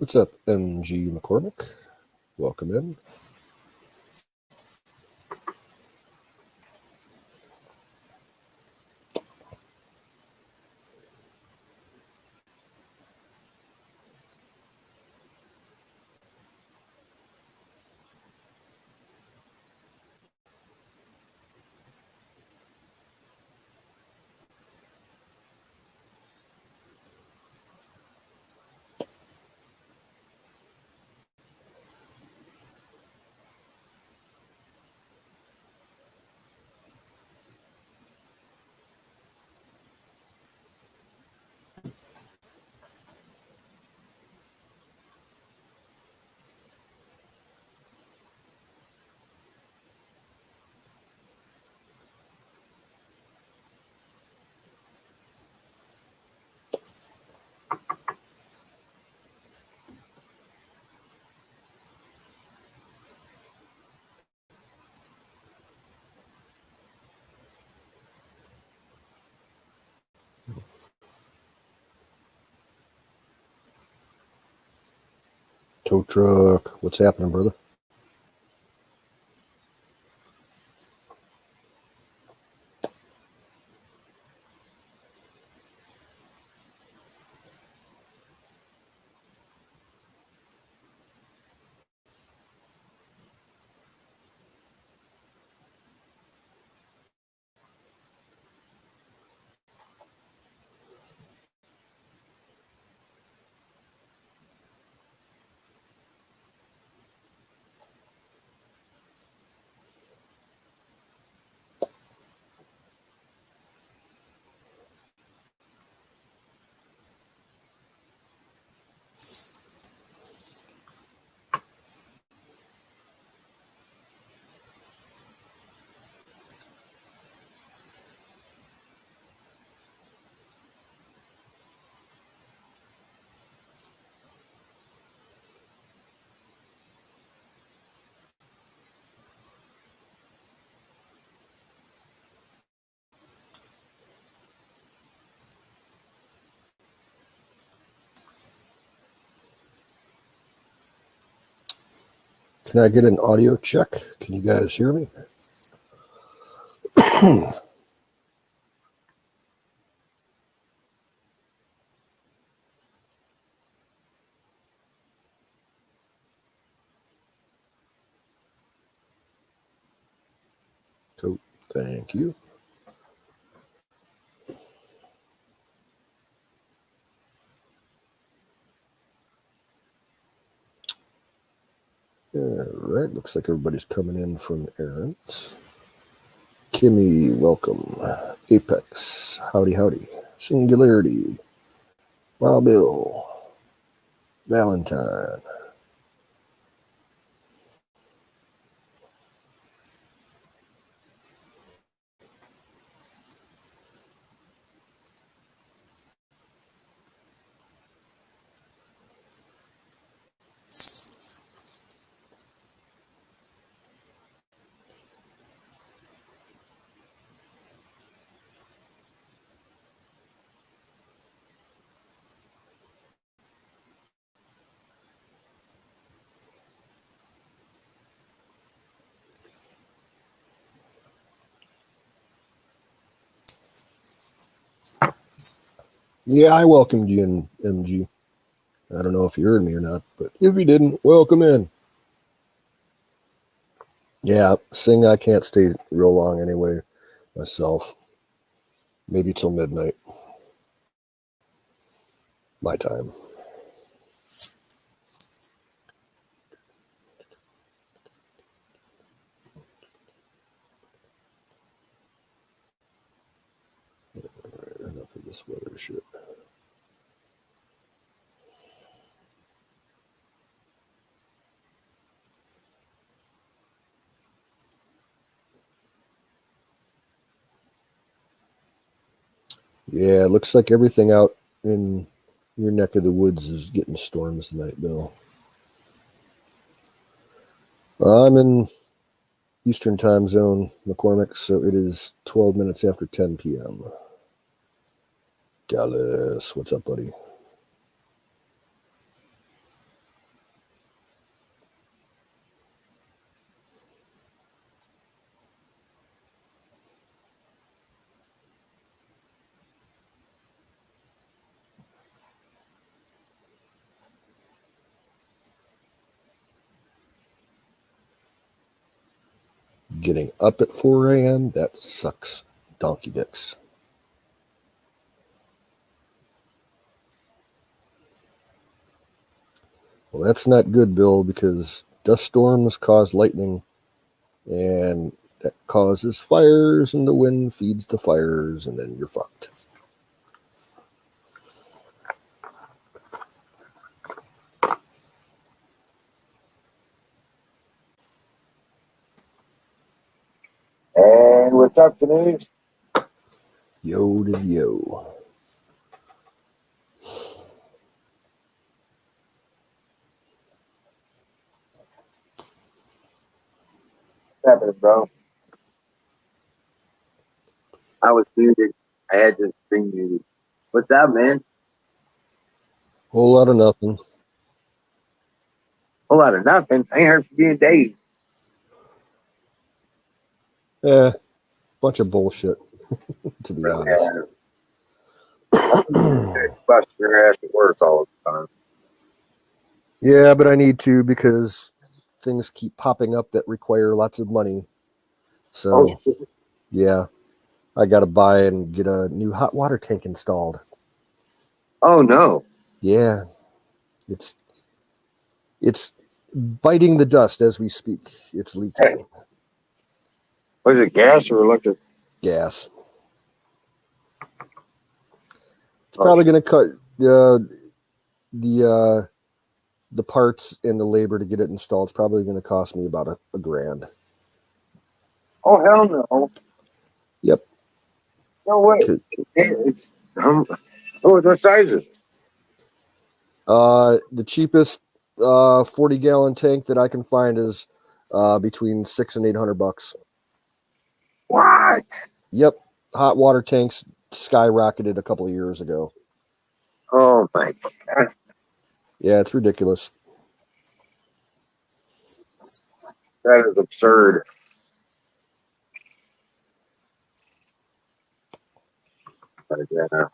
What's up, MG McCormick? Welcome in. Tow truck, what's happening, brother? Can I get an audio check? Can you guys hear me? So, thank you. All right, looks like everybody's coming in from errands. Kimmy, welcome. Apex, howdy, howdy. Singularity, Wild Bill, Valentine. Yeah, I welcomed you in, MG. I don't know if you heard me or not, but if you didn't, welcome in. Yeah, Sing, I can't stay real long anyway, myself. Maybe till midnight. My time. Right, enough of this weather shit. Yeah, it looks like everything out in your neck of the woods is getting storms tonight, Bill. I'm in Eastern time zone, McCormick, so it is 12 minutes after 10 p.m. Dallas, what's up, buddy? Getting up at 4 a.m., that sucks donkey dicks. Well, that's not good, Bill, because dust storms cause lightning, and that causes fires, and the wind feeds the fires, and then you're fucked. And what's up, Denise? Yo to yo. What's happening, bro? I was muted. I had to screen muted. What's up, man? Whole lot of nothing. Whole lot of nothing. I ain't heard from you in days. Bunch of bullshit, to be honest. Busting your ass at work all the time. Yeah, but I need to because things keep popping up that require lots of money. So, yeah, I got to buy and get a new hot water tank installed. Oh, no. Yeah, it's biting the dust as we speak. It's leaking. Hey. Was it gas or electric? Gas. It's probably going to cut the parts and the labor to get it installed. It's probably going to cost me about a grand. Oh, hell no. Yep. No way. What size is it? The cheapest 40-gallon tank that I can find is between $600 and $800. What? Yep, hot water tanks skyrocketed a couple of years ago. Oh my God. Yeah, it's ridiculous. That is absurd. Yeah.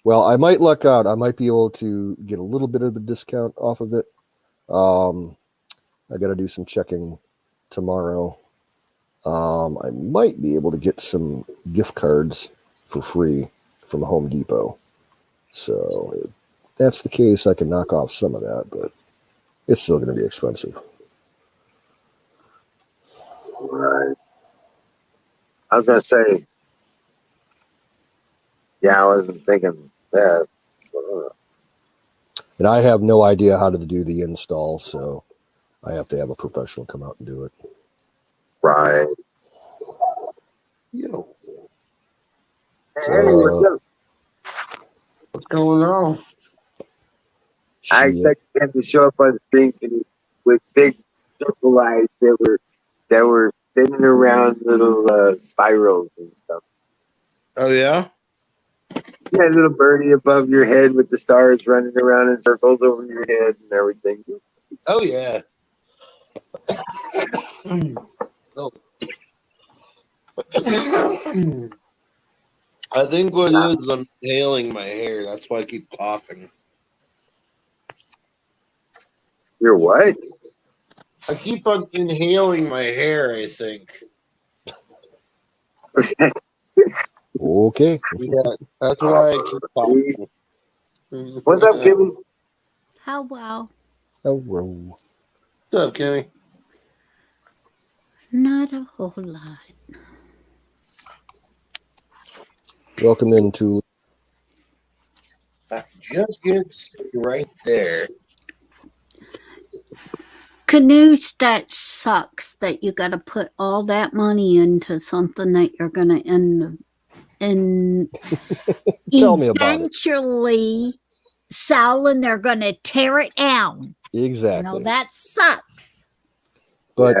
Well, I might luck out. I might be able to get a little bit of a discount off of it. I got to do some checking tomorrow. I might be able to get some gift cards for free from Home Depot. So if that's the case, I can knock off some of that, but it's still going to be expensive. Right. I was going to say, yeah, I wasn't thinking that. And I have no idea how to do the install, so I have to have a professional come out and do it. Right. Yo. Hey, what's up? What's going on? I expected him to show up on the screen with big circle eyes that were spinning around little spirals and stuff. Oh, yeah? You had a little birdie above your head with the stars running around in circles over your head and everything. Oh, yeah. Oh. I think what it is, I'm inhaling my hair. That's why I keep coughing. You're what? I keep on inhaling my hair, I think. Okay. Yeah, that's why I keep coughing. What's up, Kimmy? Hello. Hello. What's up, Kenny? Not a whole lot. Welcome into. I just get sick right there. Canoes, that sucks that you got to put all that money into something that you're going to end and Tell me about it. eventually sell, and they're going to tear it down. Exactly. You know, that sucks. But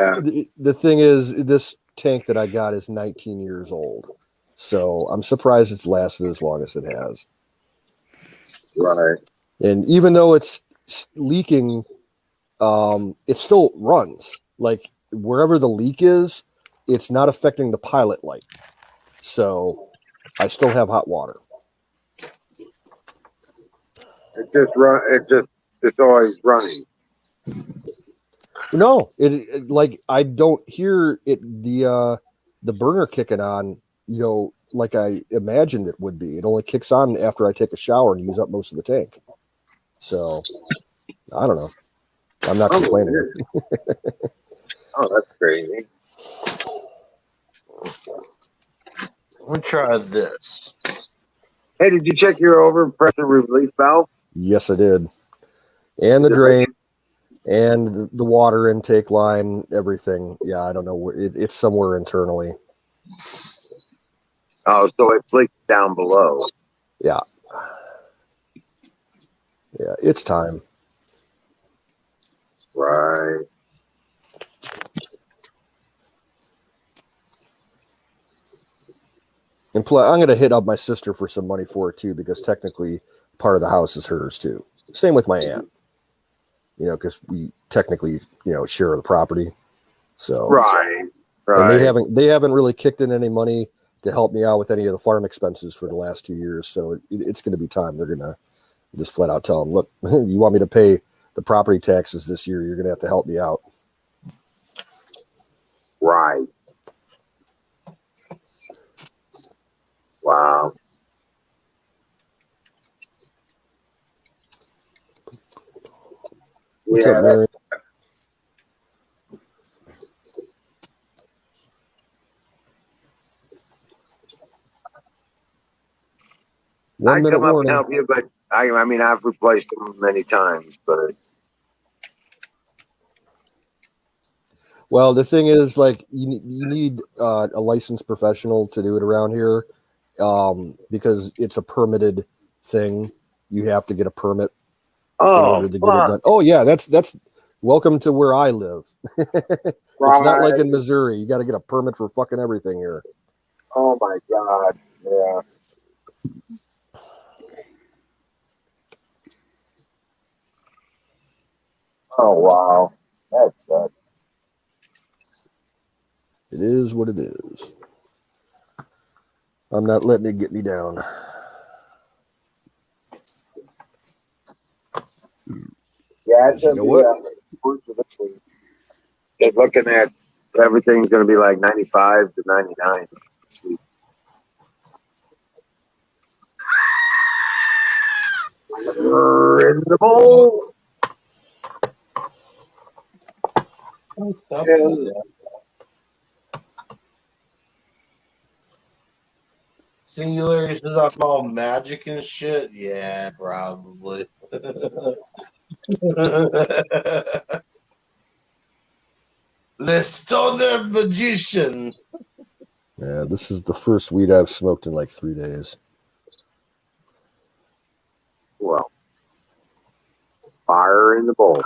the thing is, this tank that I got is 19 years old. So I'm surprised it's lasted as long as it has. Right. And even though it's leaking, it still runs. Like wherever the leak is, it's not affecting the pilot light. So I still have hot water. It's always running. No, it like I don't hear it the burner kicking on, like I imagined it would be. It only kicks on after I take a shower and use up most of the tank. So I don't know. I'm not complaining. Weird. Oh, that's crazy. We'll try this. Hey, did you check your over pressure release valve? Yes, I did. And the drain and the water intake line, everything. Yeah, I don't know where it's somewhere internally. Oh, so it leaks down below. Yeah. Yeah, it's time. Right. And I'm going to hit up my sister for some money for it too, because technically part of the house is hers too. Same with my aunt, because we technically, share the property. So Right. and they haven't really kicked in any money to help me out with any of the farm expenses for the last 2 years. So it's going to be time. They're going to just flat out tell them, look, you want me to pay the property taxes this year, you're going to have to help me out. Right. Wow. What's up, Mary? I come up and help you, but I mean, I've replaced them many times, but. Well, the thing is, like, you need a licensed professional to do it around here, because it's a permitted thing. You have to get a permit in order to get it done. Oh yeah, that's welcome to where I live. It's not like in Missouri. You got to get a permit for fucking everything here. Oh my God! Yeah. Oh wow, that sucks. It is what it is. I'm not letting it get me down. Yeah, it's You know what? They're looking at everything's going to be like 95 to 99 this week. In the bowl. Singularity says I'm all magic and shit. Yeah, probably. The stoner magician. Yeah, this is the first weed I've smoked in like 3 days. Well, fire in the bowl.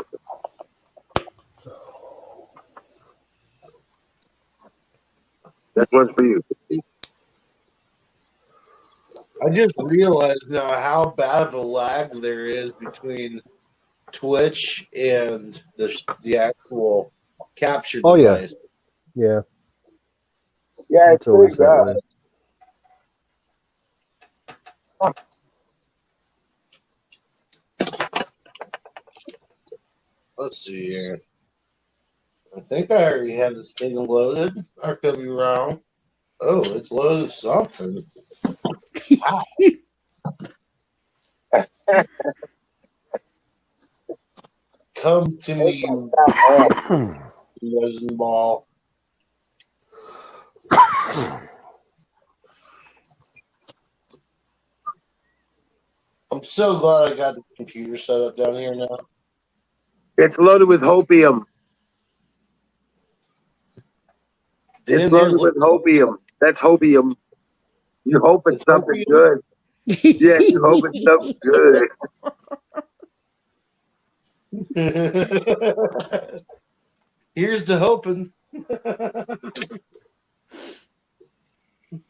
That one's for you. I just realized now how bad of a lag there is between Twitch and the actual capture device. Yeah. Yeah, it's always that way. Let's see here. I think I already have this thing loaded. I could be wrong. Oh, it's loaded something. Wow. Come to me, you ball. I'm so glad I got the computer set up down here now. It's loaded with hopium. It's loaded with hopium. That's hopium. You hope it's something good. Yeah, you hope it's something good. Here's to hoping.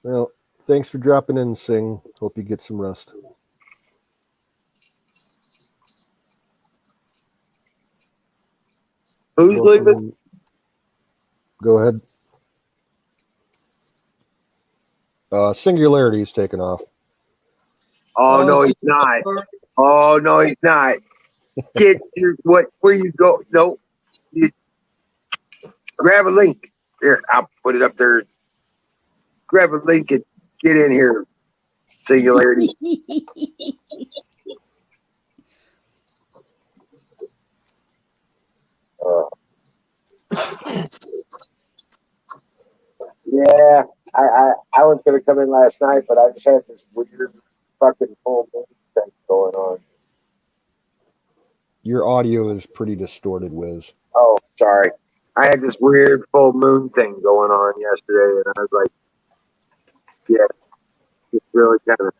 Well, thanks for dropping in, Sing. Hope you get some rest. Who's leaving? Go ahead. Singularity's taken off. Oh, no, he's not. Oh, no, he's not. Get your, where you go? No. grab a link. Here, I'll put it up there. Grab a link and get in here. Singularity. Yeah, I was gonna come in last night, but I just had this weird fucking full moon thing going on. Your audio is pretty distorted, Wiz. Oh, sorry. I had this weird full moon thing going on yesterday, and I was like, yeah, it's really kind of.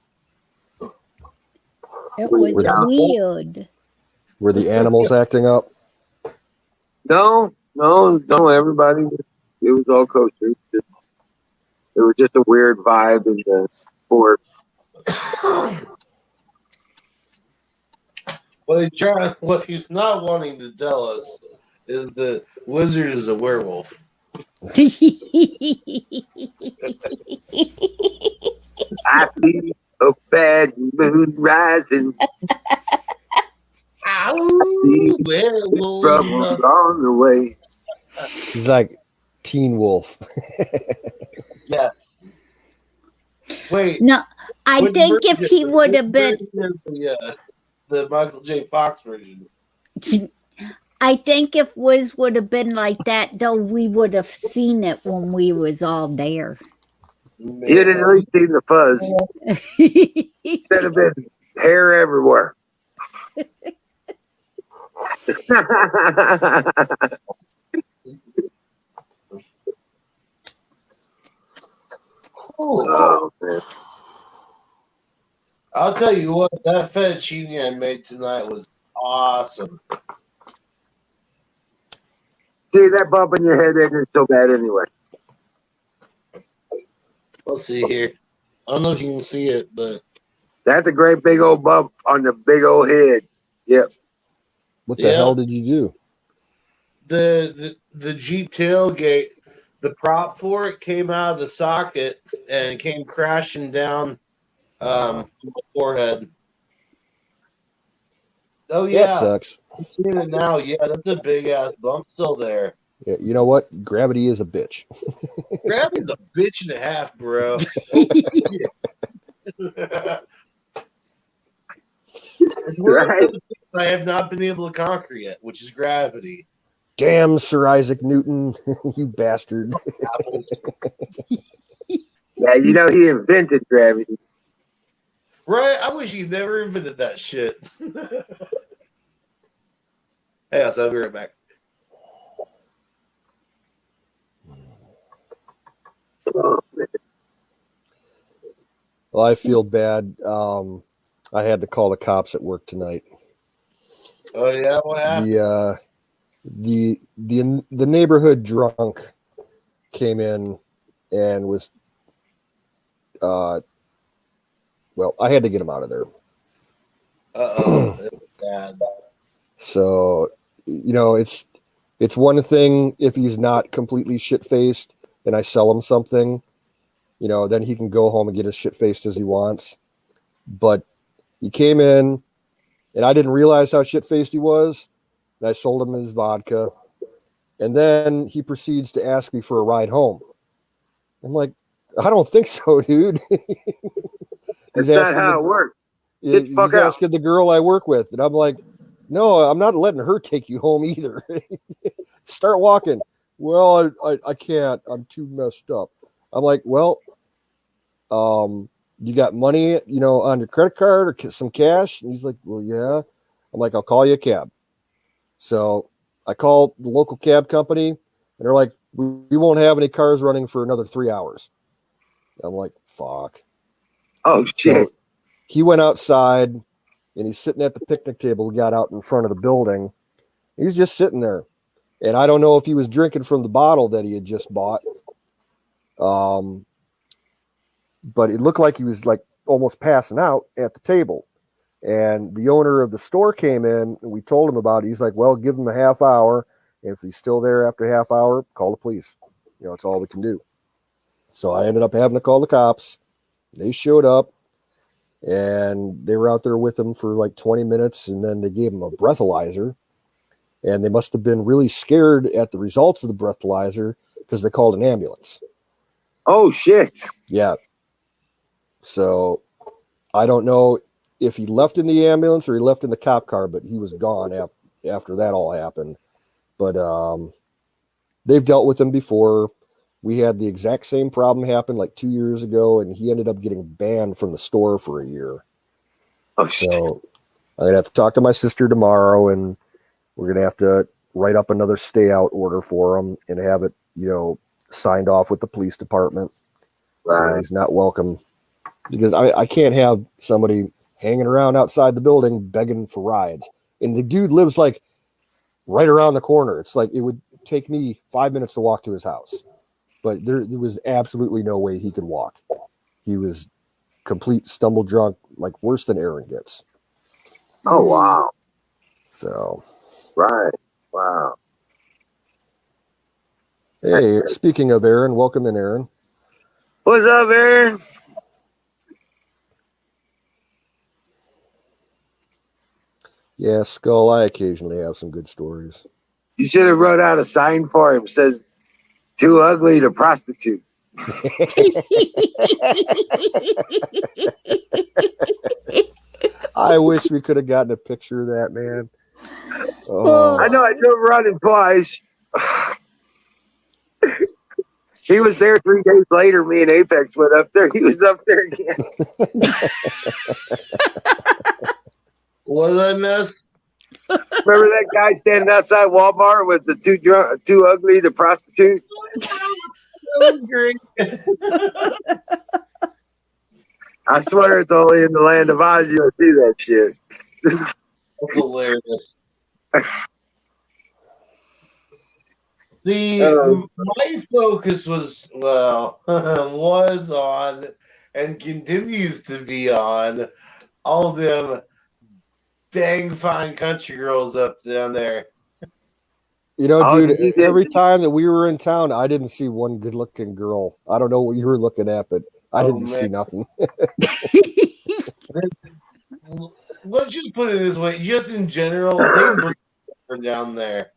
It was weird. Were the animals acting up? No, everybody, it was all kosher. It was just a weird vibe in the fort. What he's not wanting to tell us is the wizard is a werewolf. I see a bad moon rising. Troubles on the way. He's like Teen Wolf. Yeah. Wait. No, I think if he would have been, the Michael J. Fox version. I think if Wiz would have been like that, though, we would have seen it when we was all there. You'd have at least seen the fuzz. Instead of been hair everywhere. Oh, man. I'll tell you what, that fettuccine I made tonight was awesome. See, that bump in your head isn't so bad anyway. Let's see here. I don't know if you can see it, but that's a great big old bump on the big old head. Yep. What the hell did you do? The Jeep tailgate, the prop for it came out of the socket and came crashing down my forehead. Oh yeah, that sucks. I'm seeing it now. Yeah, that's a big ass bump still there. Yeah, you know what? Gravity is a bitch. Gravity's a bitch and a half, bro. Right. I have not been able to conquer yet, which is gravity. Damn, Sir Isaac Newton, you bastard. Yeah, you know he invented gravity. Right? I wish he never invented that shit. Hey, I'll be right back. Well, I feel bad. I had to call the cops at work tonight. Oh yeah, what happened? The neighborhood drunk came in and was well, I had to get him out of there. That's bad. So, you know, it's one thing if he's not completely shit-faced and I sell him something, you know, then he can go home and get as shit-faced as he wants. But he came in and I didn't realize how shit-faced he was. And I sold him his vodka. And then he proceeds to ask me for a ride home. I'm like, I don't think so, dude. That's not how it works. He's asking the girl I work with. And I'm like, no, I'm not letting her take you home either. Start walking. Well, I can't. I'm too messed up. I'm like, well, you got money, you know, on your credit card or some cash? And he's like, well, yeah. I'm like, I'll call you a cab. So I called the local cab company and they're like, we won't have any cars running for another 3 hours. I'm like, fuck. Oh, shit. So he went outside and he's sitting at the picnic table we got out in front of the building. He's just sitting there. And I don't know if he was drinking from the bottle that he had just bought. But it looked like he was like almost passing out at the table. And the owner of the store came in and we told him about it. He's like, well, give him a half hour. And if he's still there after a half hour, call the police. You know, it's all we can do. So I ended up having to call the cops. They showed up and they were out there with him for like 20 minutes. And then they gave him a breathalyzer. and they must have been really scared at the results of the breathalyzer because they called an ambulance. Oh, shit. Yeah. So I don't know if he left in the ambulance or he left in the cop car, but he was gone after that all happened. But they've dealt with him before. We had the exact same problem happen like 2 years ago, and he ended up getting banned from the store for a year. Oh, shit. So I'm going to have to talk to my sister tomorrow, and we're going to have to write up another stay out order for him and have it, signed off with the police department. Right. So he's not welcome, because I can't have somebody hanging around outside the building begging for rides. And the dude lives like right around the corner. It's like it would take me 5 minutes to walk to his house, but there was absolutely no way he could walk. He was complete stumble drunk, like worse than Aaron gets. Oh, wow. So, Right. Wow. hey, speaking of Aaron, welcome in, Aaron. What's up, Aaron? Yeah, Skull, I occasionally have some good stories. You should have wrote out a sign for him. Says, too ugly to prostitute. I wish we could have gotten a picture of that, man. Oh. I know, I drove around him twice. He was there 3 days later. Me and Apex went up there. He was up there again. What did I miss? Remember that guy standing outside Walmart with the too ugly to prostitute? That was great. I swear it's only in the land of Oz you'll see that shit. That's hilarious. My focus was on and continues to be on all them dang fine country girls up down there. Dude, every time that we were in town, I didn't see one good-looking girl. I don't know what you were looking at, but I didn't see nothing. Let's just put it this way. Just in general, they bring her down there.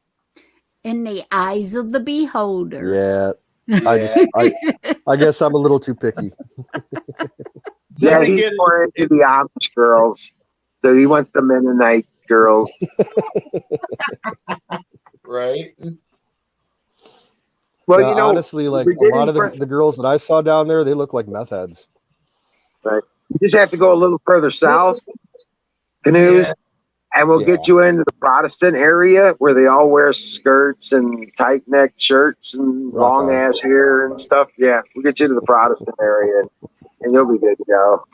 In the eyes of the beholder. Yeah. I guess I'm a little too picky. Yeah, he's more into the Amish girls. So he wants the Mennonite girls. Right? Well, honestly, like a lot of the girls that I saw down there, they look like meth heads. Right. You just have to go a little further south, canoes, and we'll get you into the Protestant area where they all wear skirts and tight-necked shirts and long-ass hair and stuff. Yeah, we'll get you to the Protestant area, and you'll be good to go.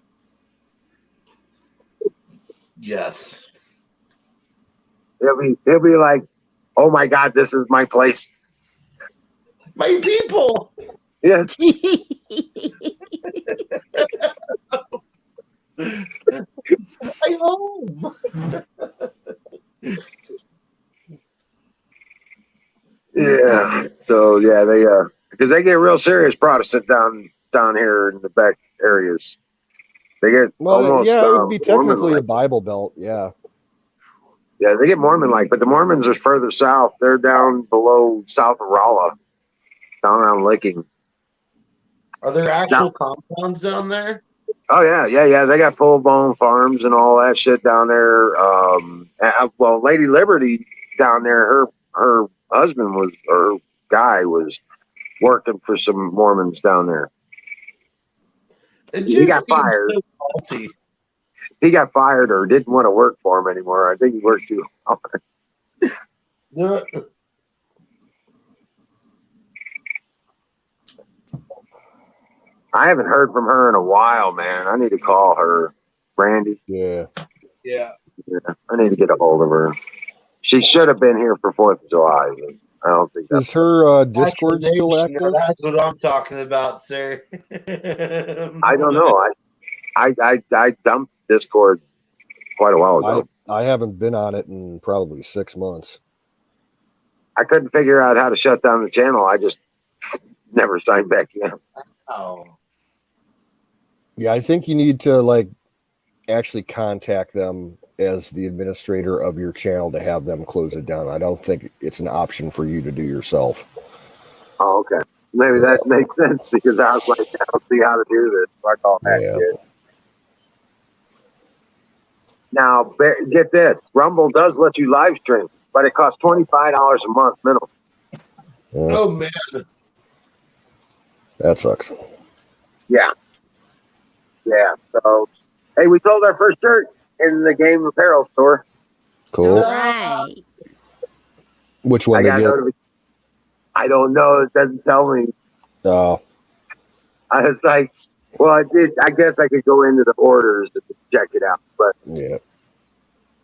Yes. He'll be like, oh my God, this is my place. My people. Yes. I'm home. Yeah. So they because they get real serious Protestant down here in the back areas. They get almost it would be technically Mormon-like. a Bible Belt, yeah. Yeah, they get Mormon-like, but the Mormons are further south. They're down below south of Rolla, down around Licking. Are there actual compounds down there? Oh yeah. They got full-blown farms and all that shit down there. Well, Lady Liberty down there, her husband her guy was working for some Mormons down there. He got fired. So he got fired or didn't want to work for him anymore. I think he worked too hard. I haven't heard from her in a while, man. I need to call her, Brandy. Yeah. I need to get a hold of her. She should have been here for 4th of July. But I don't think is her Discord still active? That's what I'm talking about, sir. I don't know. I dumped Discord quite a while ago. I haven't been on it in probably 6 months. I couldn't figure out how to shut down the channel. I just never signed back in. Oh. Yeah, I think you need to actually contact them as the administrator of your channel to have them close it down. I don't think it's an option for you to do yourself. Oh, okay. Maybe that makes sense because I was like, I don't see how to do this. Fuck all that shit. Now, get this. Rumble does let you live stream, but it costs $25 a month minimum. Oh, man. That sucks. Yeah. Yeah. So, hey, we sold our first shirt in the game apparel store. Cool. Right. Which one I they got get? I don't know. It doesn't tell me. I was like, well, I did. I guess I could go into the orders and check it out. But yeah.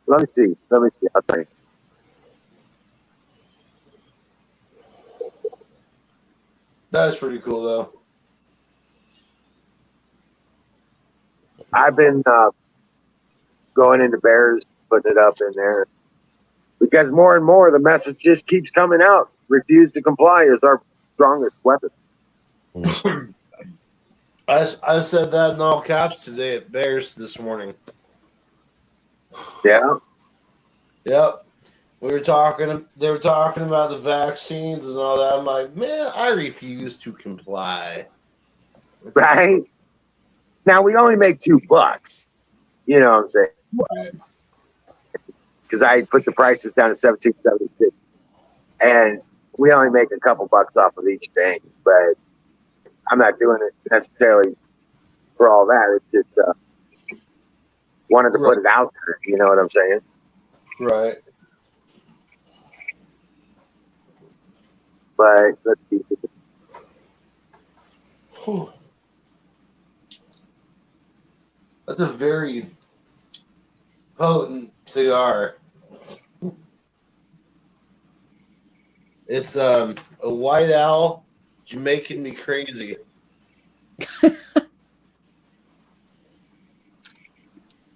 Let me see. I'll tell you. That's pretty cool, though. I've been going into Bears, putting it up in there. Because more and more, the message just keeps coming out. Refuse to comply is our strongest weapon. I said that in all caps today at Bears this morning. Yeah. Yep. They were talking about the vaccines and all that. I'm like, man, I refuse to comply. Right? Now, we only make $2. You know what I'm saying? Right. Because I put the prices down to $17.76. And we only make a couple bucks off of each thing. But I'm not doing it necessarily for all that. It's just wanted to put it out there. You know what I'm saying? Right. But let's see. Whew. That's a very potent cigar. It's a White Owl Jamaican me crazy.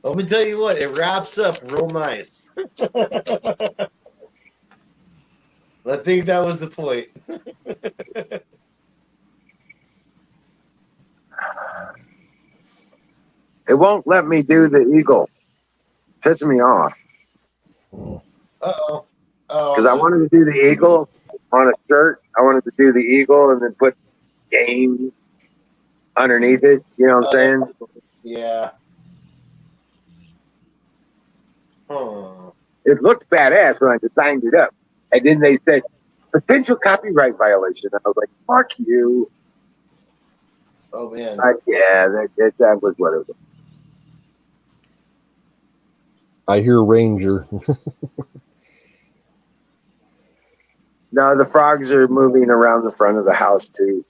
Let me tell you what, it wraps up real nice. I think that was the point. It won't let me do the eagle. Pissing me off. Uh-oh. Because I wanted to do the eagle on a shirt. I wanted to do the eagle and then put game underneath it. You know what I'm saying? Yeah. Huh. It looked badass when I designed it up. And then they said, potential copyright violation. I was like, fuck you. Oh, man. Yeah, that was what it was. I hear Ranger. No, the frogs are moving around the front of the house, too.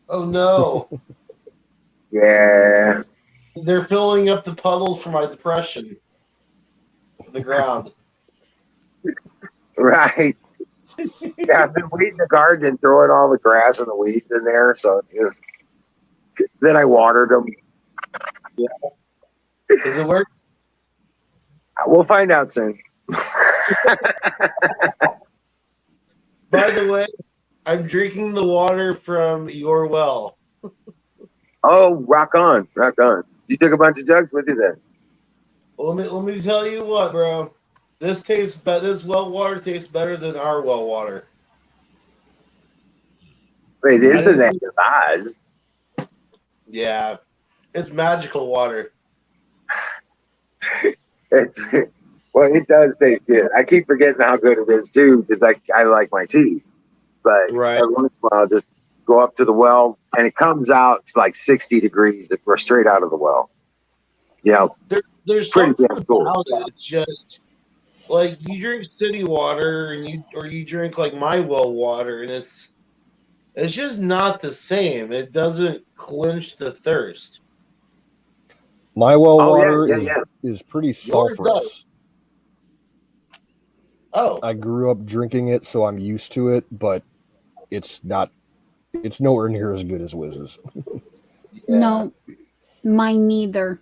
Oh, no. Yeah. They're filling up the puddles for my depression. The ground. Right. Yeah, I've been weeding the garden and throwing all the grass and the weeds in there. So then I watered them. Yeah. Does it work? We'll find out soon. By the way, I'm drinking the water from your well. Oh, rock on. Rock on. You took a bunch of jugs with you then? Well, let me tell you what, bro. This well water tastes better than our well water. Wait, isn't that Oz? Yeah. It's magical water. Well, it does taste good. I keep forgetting how good it is too because I like my tea. But Right. every once in a while, I'll just go up to the well and it comes out it's like 60 degrees. We're straight out of the well. You know, there's pretty something damn cool. about it. It's just like you drink city water and you drink like my well water and it's just not the same. It doesn't quench the thirst. My well water is pretty sulfurous. Oh. I grew up drinking it, so I'm used to it, but it's nowhere near as good as Wiz's. Yeah. No, mine neither.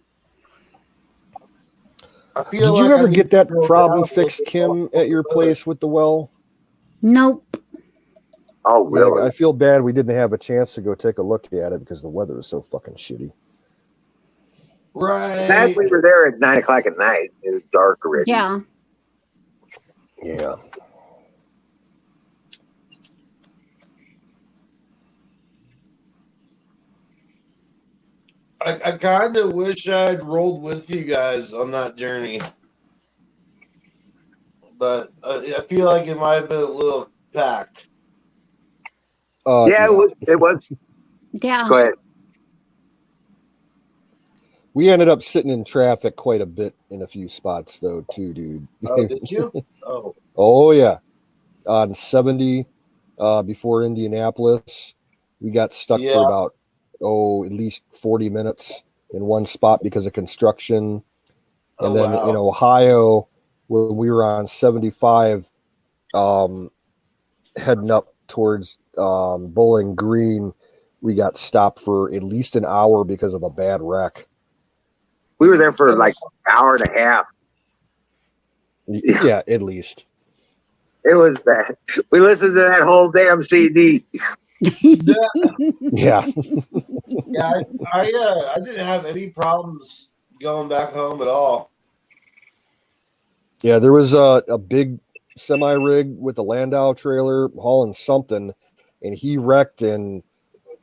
Did you ever get that problem fixed, Kim, at your place with the well? Nope. Oh, really? Yeah, I feel bad we didn't have a chance to go take a look at it because the weather is so fucking shitty. That we were there at 9 o'clock at night. It was dark already. Yeah. Yeah. I kind of wish I'd rolled with you guys on that journey, but I feel like it might have been a little packed. Yeah, it was. Yeah. Go ahead. We ended up sitting in traffic quite a bit in a few spots, though, too, dude. Oh, did you? Oh. Oh, yeah. On 70 before Indianapolis, we got stuck for about, at least 40 minutes in one spot because of construction. And then in Ohio, when we were on 75, heading up towards Bowling Green, we got stopped for at least an hour because of a bad wreck. We were there for like an hour and a half. Yeah, at least. It was bad. We listened to that whole damn CD. Yeah. Yeah, I didn't have any problems going back home at all. Yeah, there was a big semi rig with a Landau trailer hauling something, and he wrecked, and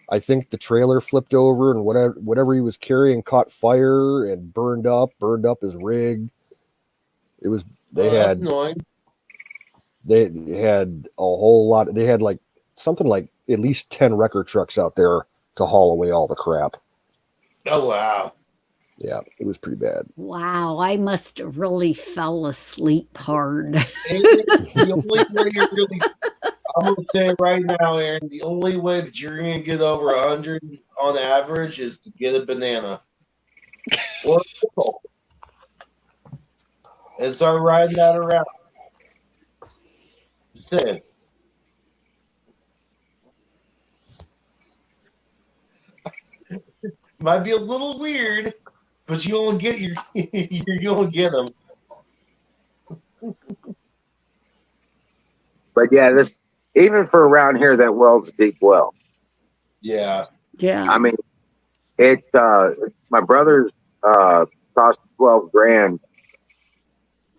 I think the trailer flipped over, and whatever he was carrying caught fire and burned up his rig. It was they had a whole lot. They had like something like at least 10 wrecker trucks out there to haul away all the crap. Oh wow. Yeah, it was pretty bad. Wow, I must have really fell asleep hard. The only way you're really, I'm going to say it right now, Aaron, the only way that you're going to get over 100 on average is to get a banana. Or a pickle. And start riding that around. Just saying. Might be a little weird, but you don't get you don't get them. But yeah, this even for around here, that well's a deep well. Yeah. Yeah. I mean, it. My brother's cost $12,000,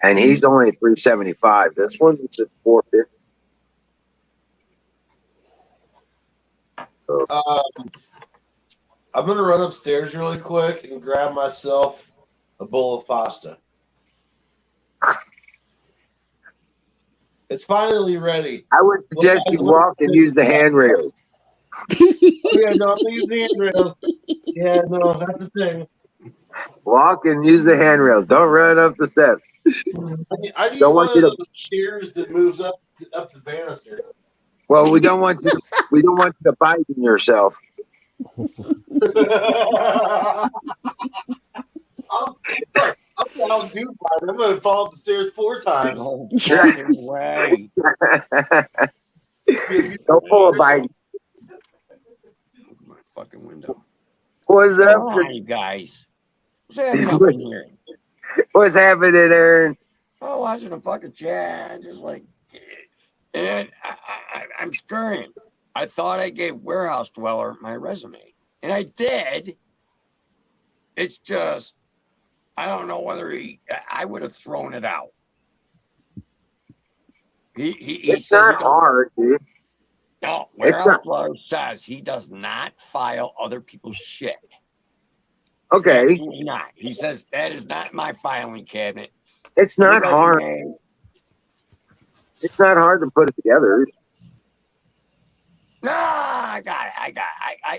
and he's only $375. This one's at $450. So, I'm gonna run upstairs really quick and grab myself a bowl of pasta. It's finally ready. I would suggest you walk and use the handrails. Yeah, no, I'm using the handrails. Yeah, no, that's the thing. Walk and use the handrails. Don't run up the steps. I need Don't one want of you to. those chairs that moves up the banister. Well, we don't want you. We don't want you to bite in yourself. I'm going to fall up the stairs 4 times. No fucking way. Don't pull a bite. My fucking window. What's up? Come on, you guys. What's happening up in here? What's happening, Aaron? Oh, watching a fucking chat. Just like, and I'm scurrying. I thought I gave Warehouse Dweller my resume, and I did. It's just, I don't know whether I would have thrown it out. He It's says not hard, dude. No, Warehouse Dweller says he does not file other people's shit. Okay. Absolutely not. He says that is not my filing cabinet. It's not hard. It's not hard to put it together. No, I got it.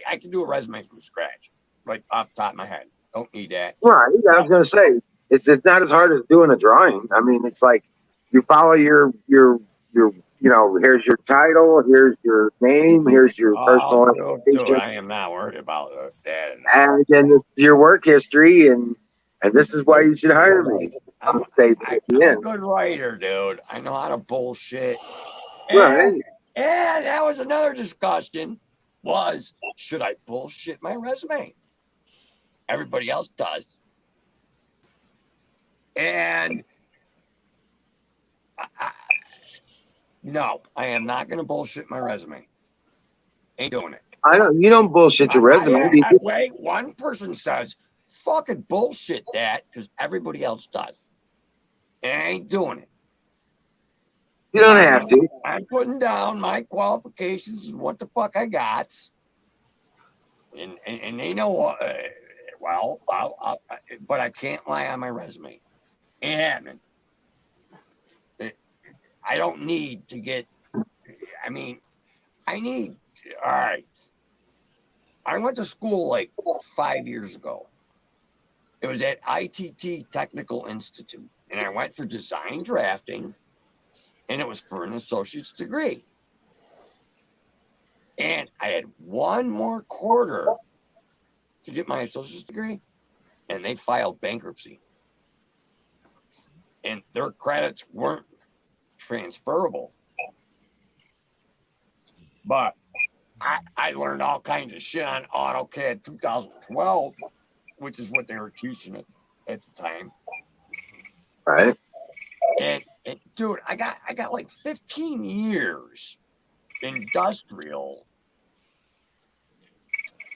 I can do a resume from scratch, like off the top of my head. Don't need that. Right. I was gonna say it's not as hard as doing a drawing. I mean, it's like you follow your here's your title, here's your name, here's your personal information. I am not worried about that. And then this is your work history, and this is why you should hire me. I'm a good writer, dude. I know how to bullshit. Right. And that was another discussion was, should I bullshit my resume? Everybody else does. And no, I am not going to bullshit my resume. Ain't doing it. I don't. You don't bullshit your resume. Wait, one person says, fucking bullshit that because everybody else does. And I ain't doing it. You don't have to. I'm putting down my qualifications and what the fuck I got. And they know, well, but I can't lie on my resume. And I don't need to get, I mean, all right. I went to school like 5 years ago. It was at ITT Technical Institute. And I went for design drafting. And it was for an associate's degree. And I had one more quarter to get my associate's degree. And they filed bankruptcy. And their credits weren't transferable. But I learned all kinds of shit on AutoCAD 2012, which is what they were teaching at the time. Right. And dude, I got like 15 years industrial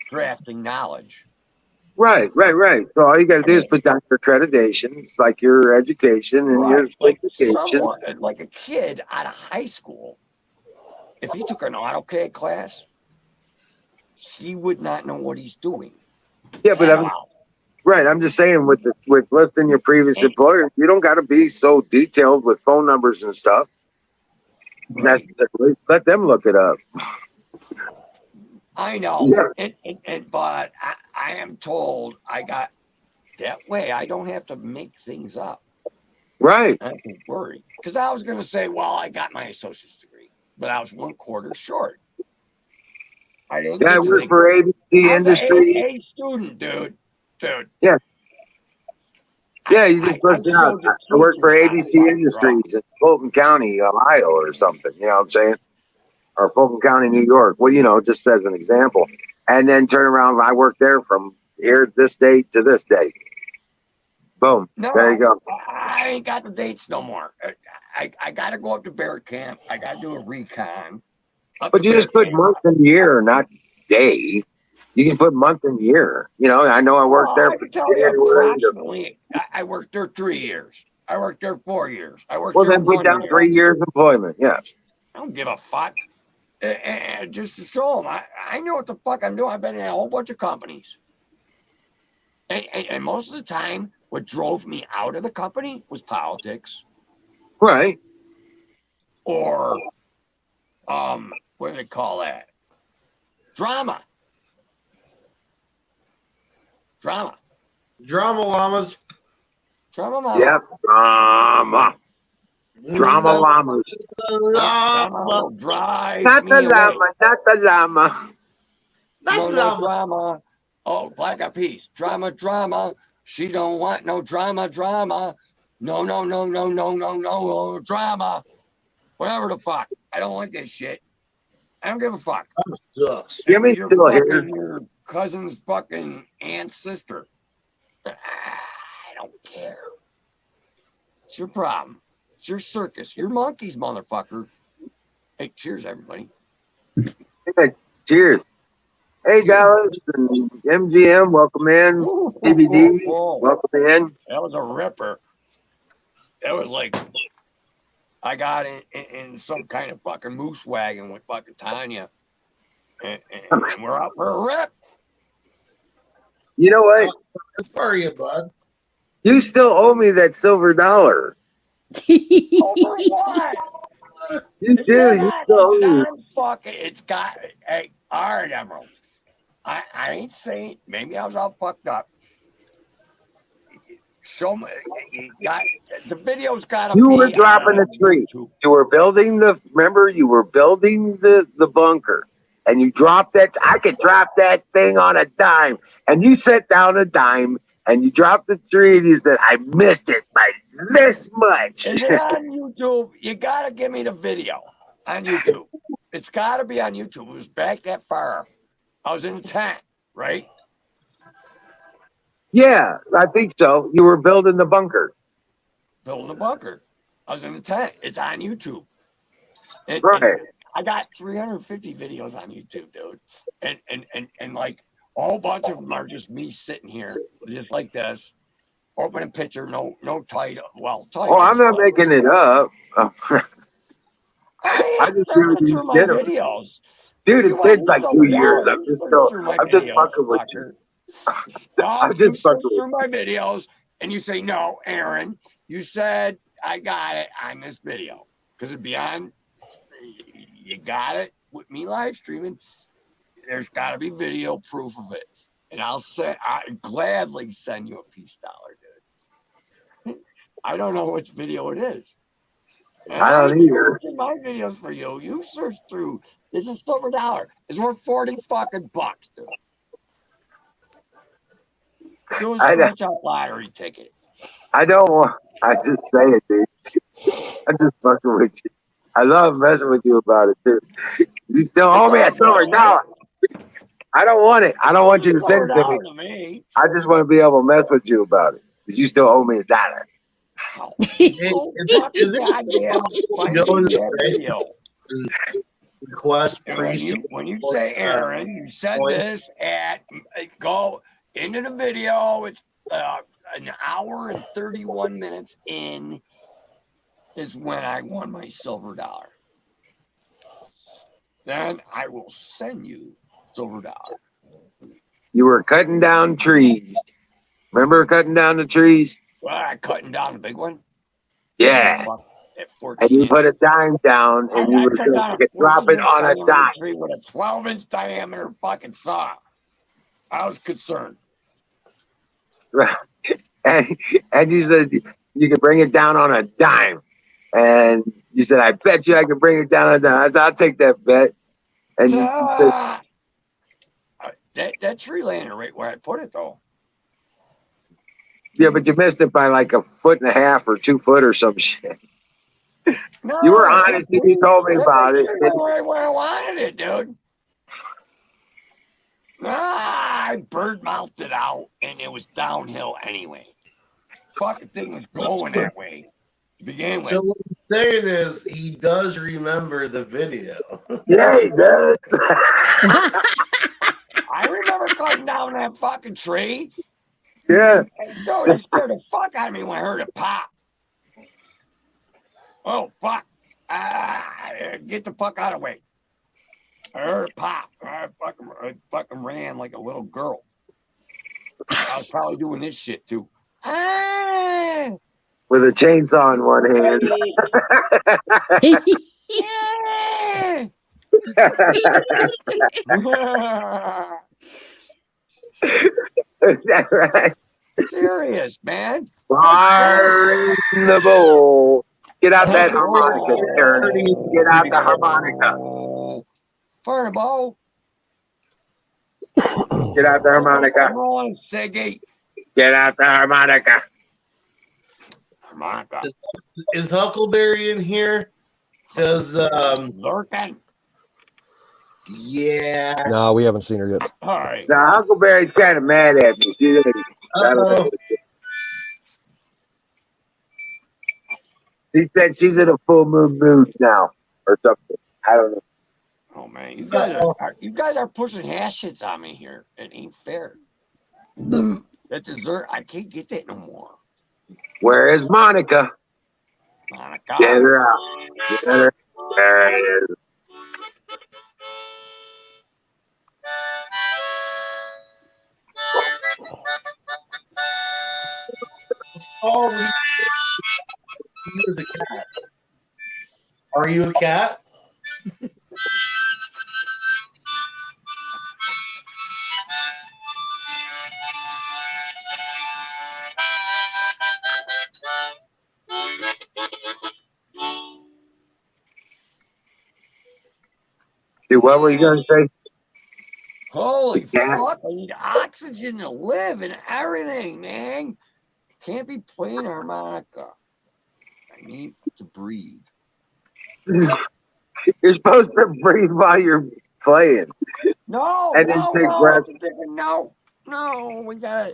drafting knowledge. Right. So all you got to do is put down your accreditations, like your education and your Like certifications. someone, like a kid out of high school, if he took an AutoCAD class, he would not know what he's doing. Yeah, but I'm just saying with listing your previous employer, you don't got to be so detailed with phone numbers and stuff. Right. Let them look it up. I know, but I am told I got that way. I don't have to make things up. Right. I don't worry, because I was going to say, well, I got my associate's degree, but I was one quarter short. I didn't. Yeah, I work for ABC Industries. A student, dude. Yeah. Yeah, you just listed out. I work for ABC Industries in Fulton County, Ohio, or something. You know what I'm saying? Or Fulton County, New York. Well, you know, just as an example. And then turn around. I work there from here this date to this date. Boom. No, there you go. I ain't got the dates no more. I got to go up to Bear Camp. I got to do a recon. But you just put month and year, not day. You can put month and year. You know, I know I worked there for approximately. I worked there 3 years. I worked there 4 years. I worked there then put down 3 years employment. Yes. I don't give a fuck. Just to show them, I know what the fuck I'm doing. I've been in a whole bunch of companies. And most of the time, what drove me out of the company was politics. Right. Or, what do they call that? Drama. Drama llamas. Drama mama. Yep. Drama llamas. Drama drive Not me the away. llama. Not the llama. No drama. Oh, Black Eyed Peas. Drama. She don't want no drama. No, drama. Whatever the fuck. I don't like this shit. I don't give a fuck. Jimmy's still here. Your cousin's fucking aunt's sister. I don't care. It's your problem. It's your circus. Your monkeys, motherfucker. Hey, cheers, everybody. Hey, cheers. Hey, Dallas and MGM, welcome in. DVD, welcome in. That was a ripper. That was like, I got in some kind of fucking moose wagon with fucking Tanya. And we're out for a rip. You know what? How are you, bud? You still owe me that silver dollar. Over what? You do. You still owe me. It's got, hey, all right, Emerald. I ain't saying, maybe I was all fucked up. Show me, the video's got to be. You were dropping the tree. You were building you were building the bunker. And you dropped that. I could drop that thing on a dime. And you set down a dime and you dropped the tree and you said, I missed it by this much. Is it on YouTube? You got to give me the video on YouTube. It's got to be on YouTube. It was back that far. I was in a tent, right? Yeah, I think so. You were building the bunker. Building a bunker. I was in a tent. It's on YouTube. Right. I got 350 videos on YouTube, dude. And like whole bunch of them are just me sitting here, just like this. Opening picture, no title. Well, title. Oh, I'm not making it up. I just searching really through my did 'em. videos. Dude, You it's want been like me 2 years. $7, I'm you just search still, through my I'm just videos, fucking with you. fucker. No, I'm you just search fucking with through my videos and you say, no, Aaron, you said I got it on this video. Because it'd be on, you got it with me live streaming. There's got to be video proof of it. And I'd gladly send you a peace dollar, dude. I don't know which video it is. And I don't ain't either. searching my videos for you. You search through. This is silver dollar. It's worth 40 fucking bucks, dude. Do a I don't- scratch out lottery ticket. I don't want. I just say it, dude. I'm just fucking with you. I love messing with you about it too. You still owe me a silver dollar. I don't want it. I don't want you to send it to me. To me. I just want to be able to mess with you about it. Because you still owe me a dollar. Wow. Hey, Oh, is it goddamn find going me that right? video. Request And priest. when you say Aaron, you said this at go into the video. It's an hour and 31 minutes in is when I won my silver dollar. Then I will send you silver dollar. You were cutting down trees. Remember cutting down the trees? Well, I cutting down the big one. Yeah. At 14 And you put a inches. dime down and you I were cut saying down you a could drop it 14-inch on a diameter dime. tree with a 12-inch diameter fucking saw. I was concerned. And you said you could bring it down on a dime. And you said, I bet you I can bring it down on a dime. I said, I'll take that bet. And you said, That tree landed right where I put it, though. yeah, but you missed it by like 1.5 feet or 2 foot or some shit. No, You were honest and you told me about it. Right where I wanted it, dude. I bird mouthed it out, and it was downhill anyway. Fucking thing was going that way to begin with. So what he's saying is he does remember the video. Yeah, he does. I remember cutting down that fucking tree. Yeah. Dude, it scared the fuck out of me when I heard it pop. Oh, fuck. Get the fuck out of the way. I heard it pop. I fucking ran like a little girl. I was probably doing this shit, too. With a chainsaw in one hand. Is that right? Serious, man. Fire in the bowl. Get out that harmonica, Aaron. Get out the harmonica. Fire in the bowl. Get out the harmonica. Come on, Siggy. Get out the harmonica. Harmonica. Is Huckleberry in here? Because Lurking. yeah. No, we haven't seen her yet. All right. Now, Huckleberry's kind of mad at me. Uh-oh. She said she's in a full moon mood now, or something. I don't know. Oh man, you guys are pushing hash hits on me here. It ain't fair. That dessert, I can't get that no more. Where is Monica? Monica. Get her out. Get her. There it is. Oh, you're the cat. Are you a cat? Dude, what were you going to say? Holy Yeah. fuck, I need oxygen to live and everything, man. Can't be playing harmonica. I need to breathe. You're supposed to breathe while you're playing. No, And then no, take no, breaths. no, we gotta,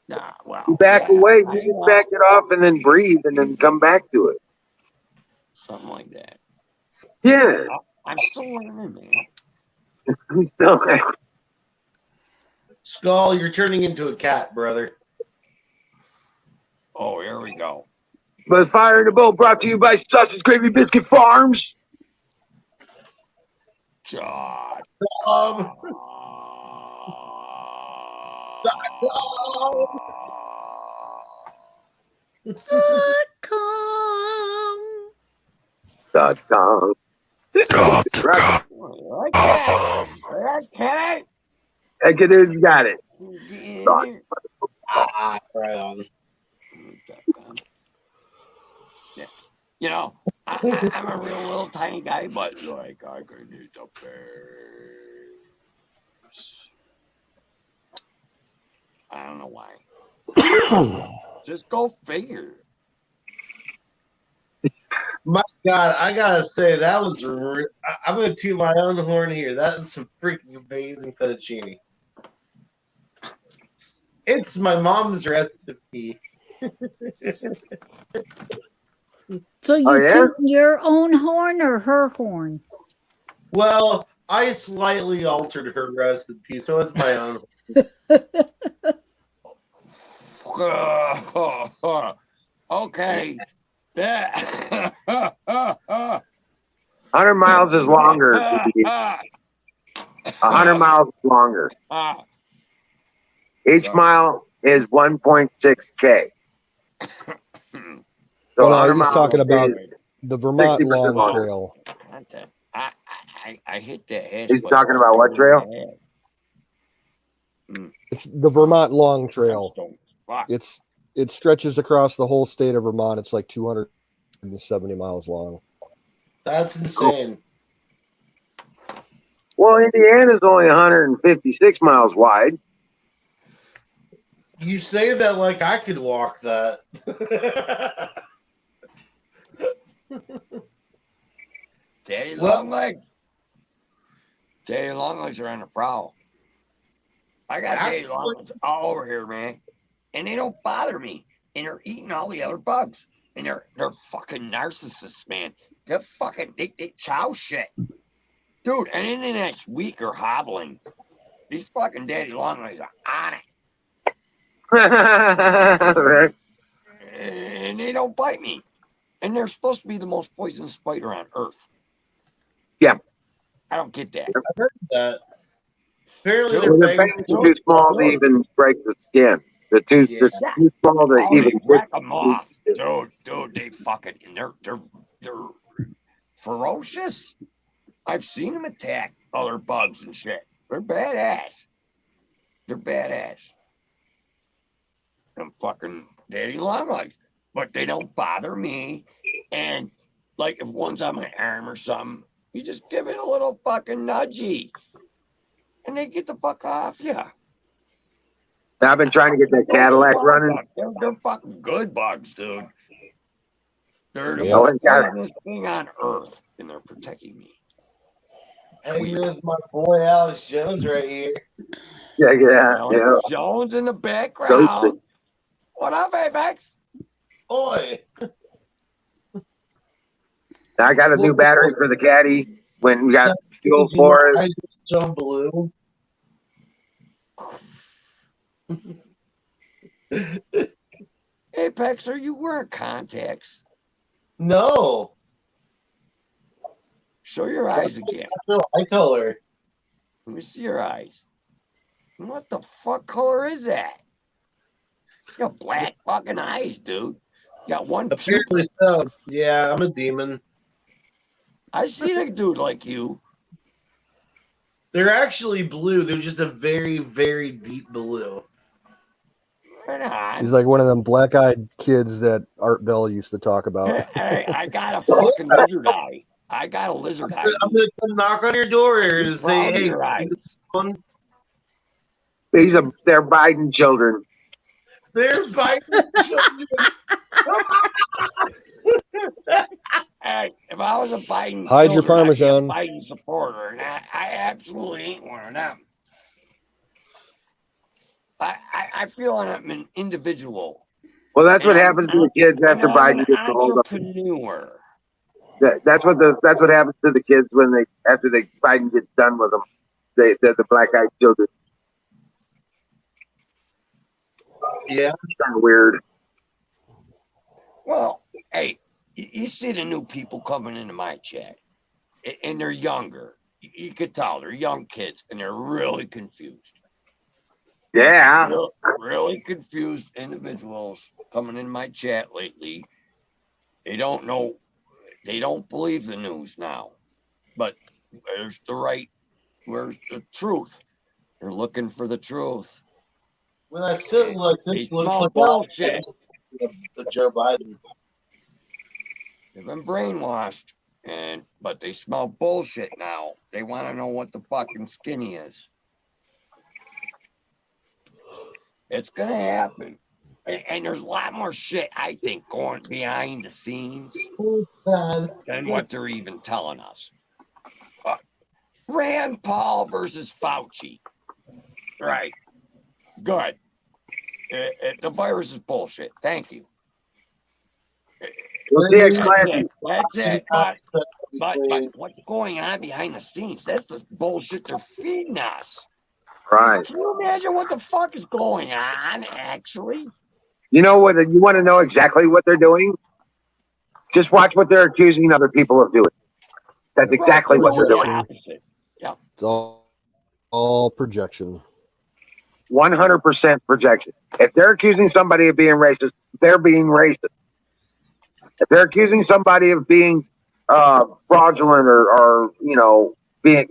nah, well. You back yeah, away, I you just know. back it off and then breathe and then come back to it. Something like that. Yeah. I'm still learning, man. I'm still Skull, you're turning into a cat, brother. Oh, here we go. But Fire in the Boat brought to you by Sausage Gravy Biscuit Farms. God. Um, .com. Right. Like that. Okay. Heck it is, got it. right on. Yeah. You know, I'm a real little tiny guy, but like I could eat the bears. I don't know why. Just go figure. My God, I gotta say that was. I'm gonna toot my own horn here. That is some freaking amazing fettuccine. It's my mom's recipe. So you Oh, yeah? toot your own horn or her horn? Well, I slightly altered her recipe, so it's my own. Okay. Yeah. 100 miles is longer. 100 miles is longer. Each mile is 1.6K. So Well, no, 100 he's miles talking about is the Vermont 60% Long longer. Trail. I hit the hash. He's talking about what trail? It's the Vermont Long Trail. Fuck. It stretches across the whole state of Vermont. It's like 270 miles long. That's insane. Well, Indiana's only 156 miles wide. You say that like I could walk that. Daddy Well- Longlegs. Daddy Longlegs are on the prowl. I got Daddy Longlegs all over here, man. And they don't bother me. And they're eating all the other bugs. And they're fucking narcissists, man. They're fucking they chow shit. Dude, and in the next week or hobbling, these fucking Daddy Longlegs are on it. Right. And they don't bite me. And they're supposed to be the most poisonous spider on earth. Yeah. I don't get that. I heard that. Apparently, Well, they're their fangs are too small to even break the skin. They're too Yeah. too small to Oh, they even whack them off. Dude, they fucking, and they're ferocious. I've seen them attack other bugs and shit. They're badass. They're badass. I'm fucking Daddy Longlegs. But they don't bother me. And like if one's on my arm or something, you just give it a little fucking nudgy. And they get the fuck off you. I've been trying to get that Cadillac running. They're fucking good bugs, dude. They're the Yeah. most got it. poisonous thing on earth, and they're protecting me. And here's my boy Alex Jones right here. Yeah. Alex Jones in the background. What up, Apex? Boy. I got a new battery for the Caddy when we got fuel for it. So blue. Apex, are you wearing contacts? No. Show your eyes again. Eye color. Let me see your eyes. What the fuck color is that? You got black fucking eyes, dude. You got one pupil. Apparently so. Yeah, I'm a demon. I seen a dude like you. They're actually blue. They're just a very, very deep blue. Right on. He's like one of them black-eyed kids that Art Bell used to talk about. Hey, I got a fucking lizard eye. I got a lizard eye. I'm gonna come knock on your door here and say, Round "Hey, your eyes. They're Biden children. they're biting." Hey, if I was a Biden, Hide your children, I'd be a Parmesan. Biden supporter, and I absolutely ain't one of them. I feel I'm an individual. Well, that's what happens to the kids after I'm Biden an gets the hold up. entrepreneur. That's what happens to the kids when after Biden gets done with them. They're the black-eyed children. Yeah. Kind of weird. Well, hey, you see the new people coming into my chat, and they're younger. You could tell they're young kids, and they're really confused. Yeah. Really confused individuals coming in my chat lately. They don't know. They don't believe the news now. But where's the truth? They're looking for the truth. Well, that's it. Like They this looks smell like bullshit. the Joe Biden. They've been brainwashed, but they smell bullshit now. They want to know what the fucking skinny is. It's gonna happen, and there's a lot more shit I think going behind the scenes than what they're even telling us. Rand Paul versus Fauci, right? Good. The virus is bullshit. Thank you. We'll see it classy. That's it. But what's going on behind the scenes? That's the bullshit they're feeding us. Right. Can you imagine what the fuck is going on, actually? You know what? You want to know exactly what they're doing? Just watch what they're accusing other people of doing. That's exactly what they're doing. Opposite. Yeah. It's all projection. 100% projection. If they're accusing somebody of being racist, they're being racist. If they're accusing somebody of being fraudulent or being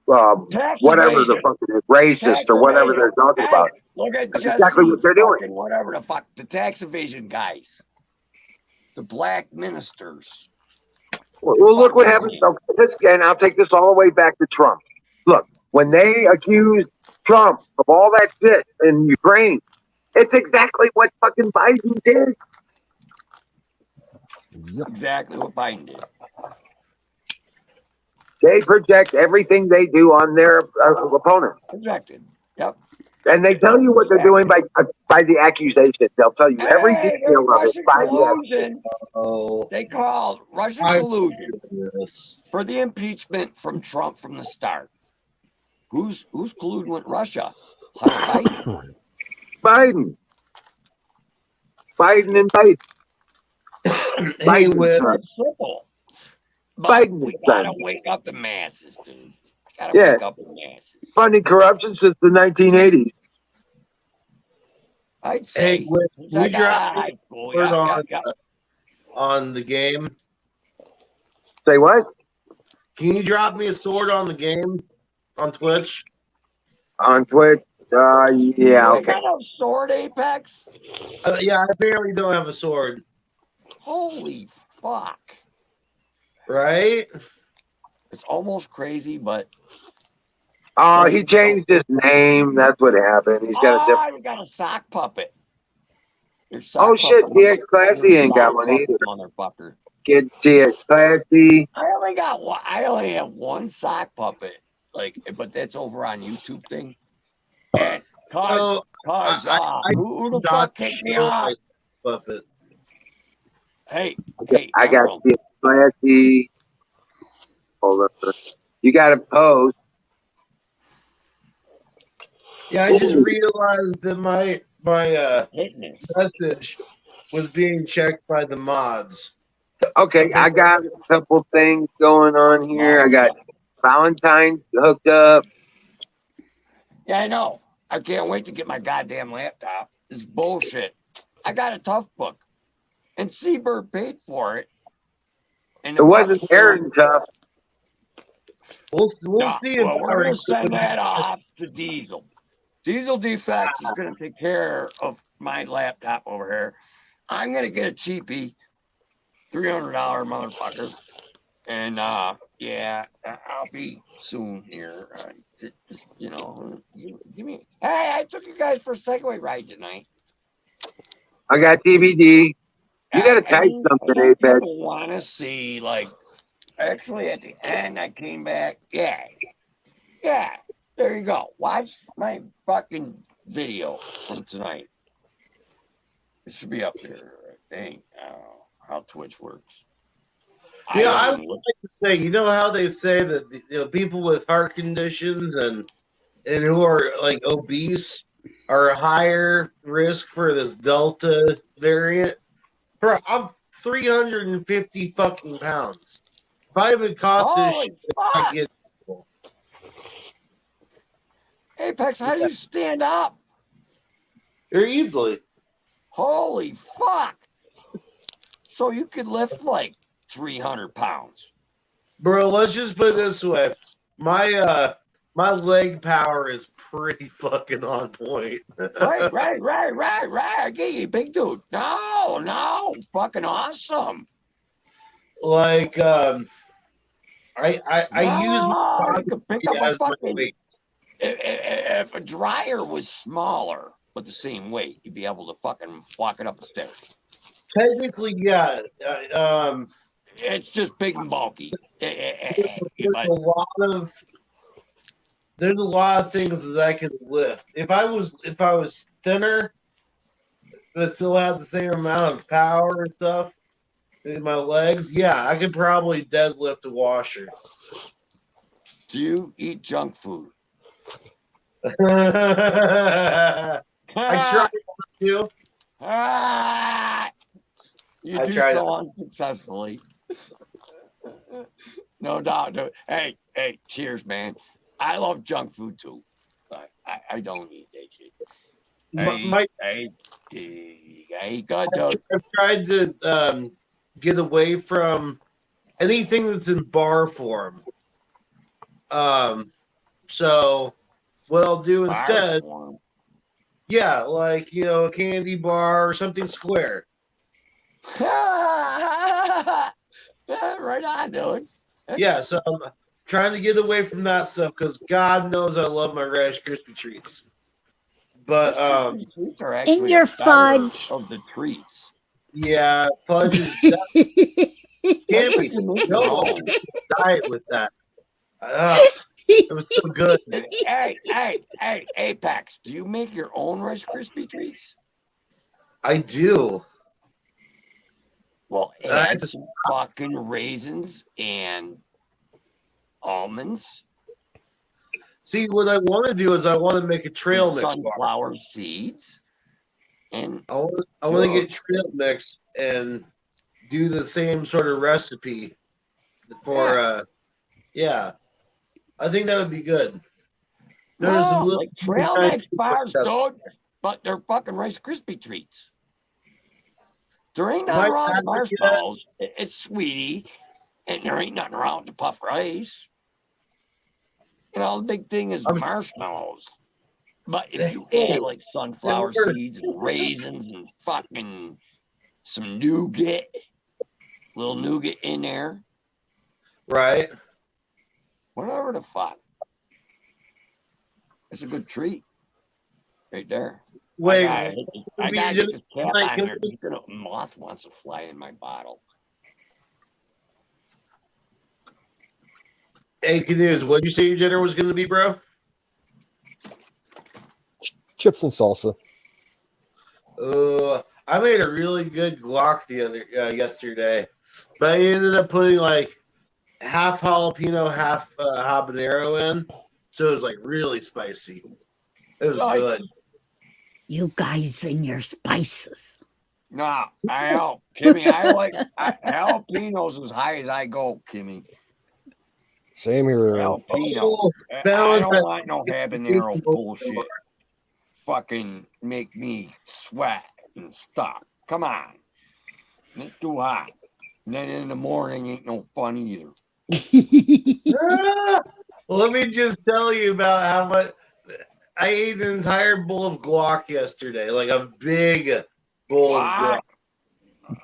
whatever the fuck it is, racist or whatever they're talking about, Look at that's Jesse, exactly what they're doing. whatever the fuck, the tax evasion guys, the black ministers. Well, look what happened. And I'll take this all the way back to Trump. Look, when they accused Trump of all that shit in Ukraine, it's exactly what fucking Biden did. Yep. Exactly what Biden did. They project everything they do on their opponent. Projected. Yep. And they tell you what they're doing by the accusation. They'll tell you every detail of it by the accusation. They called Russian collusion for the impeachment from Trump from the start. Who's colluding with Russia? Hunter Biden. Biden and Biden. Anyway, It's simple. But Biden we is gotta done. wake up the masses, dude. Gotta Yeah. wake up the masses. Funding corruption since the 1980s. I'd say. hey, we since I got dropped out of high school, word on the game. Say what? Can you drop me a sword on the game on Twitch? On Twitch? Yeah, You okay. got no sword, Apex? Yeah, I apparently don't have a sword. Holy fuck. Right? It's almost crazy, but Oh, he changed his name. That's what happened. He's got a different. we got a sock puppet. Your Oh sock shit, puppet, TX Classy your ain't got sock one puppet, either. motherfucker. Get TX Classy. I only have one sock puppet, but that's over on YouTube thing. And So, who the fuck kicked me off? Puppet. Hey, I got Emerald. TX Classy. Hold up. You got to post. Yeah, I just realized that my Fitness. message was being checked by the mods. Okay, I got a couple things going on here. I got Valentine's hooked up. Yeah, I know. I can't wait to get my goddamn laptop. It's bullshit. I got a tough book, and Seabird paid for it. And It wasn't Aaron tough. We'll see if we're gonna send that off to Diesel. Diesel Defects is gonna take care of my laptop over here. I'm gonna get a cheapie, $300 motherfucker, and yeah, I'll be soon here. Just, give me. Hey, I took you guys for a Segway ride tonight. I got DVD. You got to type something, Apex. People want to see, actually at the end, I came back. Yeah, there you go. Watch my fucking video from tonight. It should be up there, I think. I don't know how Twitch works. Yeah, I would like to say, you know how they say that people with heart conditions and who are obese are a higher risk for this Delta variant. Bro, I'm 350 fucking pounds. If I haven't caught this Holy shit, I fuck! get Apex, how do you stand up? very easily. Holy fuck! So you could lift like 300 pounds. Bro, let's just put it this way. My leg power is pretty fucking on point. Right. I get you, big dude. No, fucking awesome. Like I use my No, body you could pick up a as my fucking. weight. If a dryer was smaller but the same weight, you'd be able to fucking walk it up the stairs. Technically, yeah. It's just big and bulky. There's a lot of things that I could lift. If I was thinner, but still had the same amount of power and stuff in my legs, yeah, I could probably deadlift a washer. Do you eat junk food? I tried to. You I do tried so unsuccessfully. No doubt. No. Hey, cheers, man. I love junk food too, but I don't eat that shit. I eat good, dude. I've tried to get away from anything that's in bar form. So what I'll do instead, yeah, like a candy bar or something square. Right on, dude. Yeah, so I'm trying to get away from that stuff because God knows I love my Rice Krispie treats. But Treats are actually In your the better fudge. of the treats. yeah, fudge is can't be no diet with that. It was so good. Hey, Apex, do you make your own Rice Krispie treats? I do. Well, add some fucking raisins and almonds. See, what I want to do is I want to make a trail mix bar. Sunflower seeds. And I want to get trail mix and do the same sort of recipe for yeah. I think that would be good. Like trail mix bars, dude, but they're fucking Rice Krispie treats. There ain't nothing wrong with marshmallows. It's sweetie, and there ain't nothing wrong with the puff rice. The big thing is the marshmallows. But if you add like sunflower seeds and raisins and fucking some nougat, little nougat in there, right? Whatever the fuck. It's a good treat. Right there. Wait, I gotta get this cap on here because a moth wants to fly in my bottle. Hey, Canoes, what did you say your dinner was going to be, bro? Chips and salsa. I made a really good guac yesterday, but I ended up putting like half jalapeno, half habanero in, so it was like really spicy. It was good. You guys and your spices. Nah, Kimmy, I like jalapenos as high as I go, Kimmy. Same here. Jalapeno. I don't want no habanero bullshit. Fucking make me sweat and stuff. Come on. It's too hot. And then in the morning ain't no fun either. Let me just tell you about how much I ate an entire bowl of guac yesterday, like a big bowl of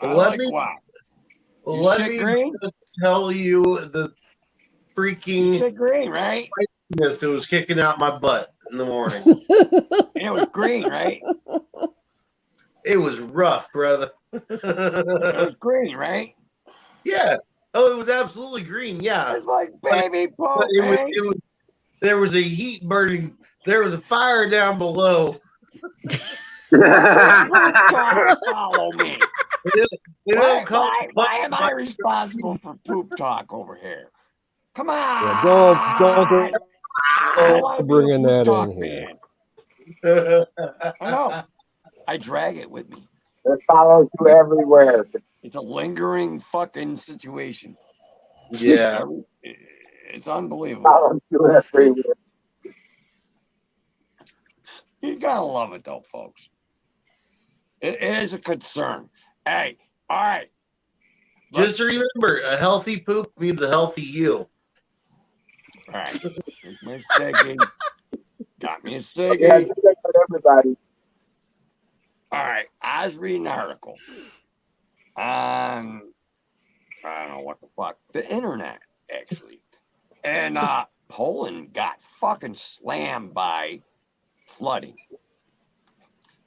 guac. Let me just tell you the freaking green, right? It was kicking out my butt in the morning. And it was green, right? It was rough, brother. It was green, right? Yeah. Oh, it was absolutely green. Yeah. It's like baby poop. There was a heat burning. There was a fire down below. Follow me. Why am I responsible for poop talk over here? Come on. Yeah, don't bring that in here. I know. I drag it with me. It follows you everywhere. It's a lingering fucking situation. Yeah. It's unbelievable. Follows you everywhere. You gotta love it though, folks. It is a concern. Hey, all right. Just remember, a healthy poop means a healthy you. All right. Here's my ciggy. Got me a ciggy. Yeah, do that with everybody. All right. I was reading an article on, I don't know what the fuck, the internet, actually. And Poland got fucking slammed by flooding.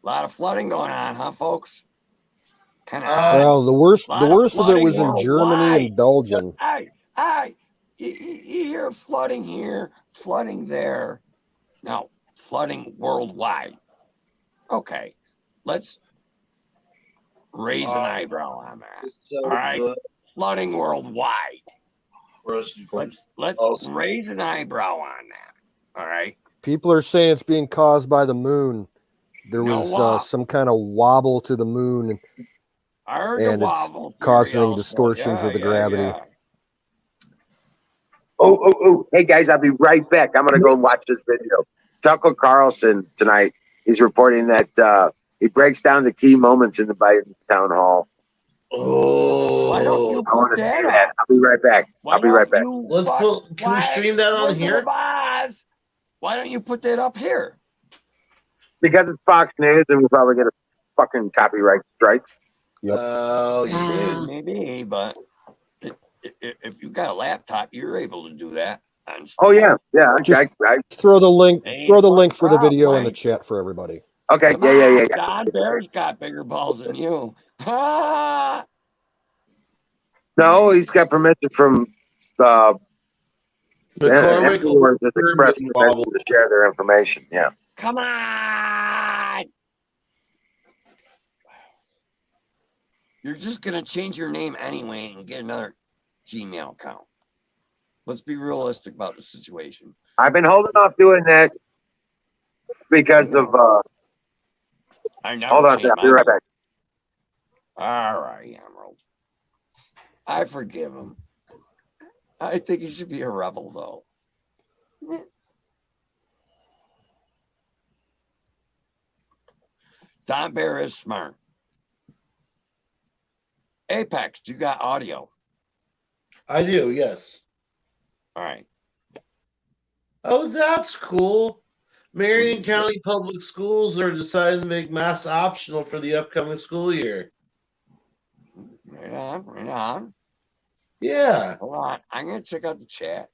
A lot of flooding going on, huh, folks? Kind of. Well, the worst of it flooding was in Germany worldwide. and Belgium. You hear flooding here, flooding there. No, flooding worldwide. Okay, let's raise an eyebrow on that. All right, flooding worldwide. Let's raise an eyebrow on that. All right. People are saying it's being caused by the moon. There No was wobble. some kind of wobble to the moon, I heard and the it's wobble causing theory also. distortions of the gravity. Oh. Hey, guys, I'll be right back. I'm going to go and watch this video. Tucker Carlson tonight, he's reporting that he breaks down the key moments in the Biden's town hall. Oh. Why don't you I want put to see that that. up? I'll be right back. Why I'll be right back. don't you Let's put. Can we stream that on Wizard here? of Oz, why don't you put that up here? Because it's Fox News and we'll probably get a fucking copyright strike. Yep. Oh, yeah. Maybe, but if you got a laptop, you're able to do that. Oh, yeah. Yeah. Just I throw the link. Ain't Throw the one link for the problem, video in the right? chat for everybody. okay. Come Yeah. on, Don Bear's got bigger balls than you. No, he's got permission from McCormick everyone that's expressed wobble. permission to share their information. Yeah. Come on. You're just going to change your name anyway and get another Gmail account. Let's be realistic about the situation. I've been holding off doing that because of. I never Hold on, changed I'll be right back. All right, Emerald. I forgive him. I think he should be a rebel, though. Don Bear is smart. Apex, you got audio. I do, yes. All right. Oh, that's cool. Marion County Public Schools are deciding to make math optional for the upcoming school year. Right on. Yeah. Hold on. I'm going to check out the chat.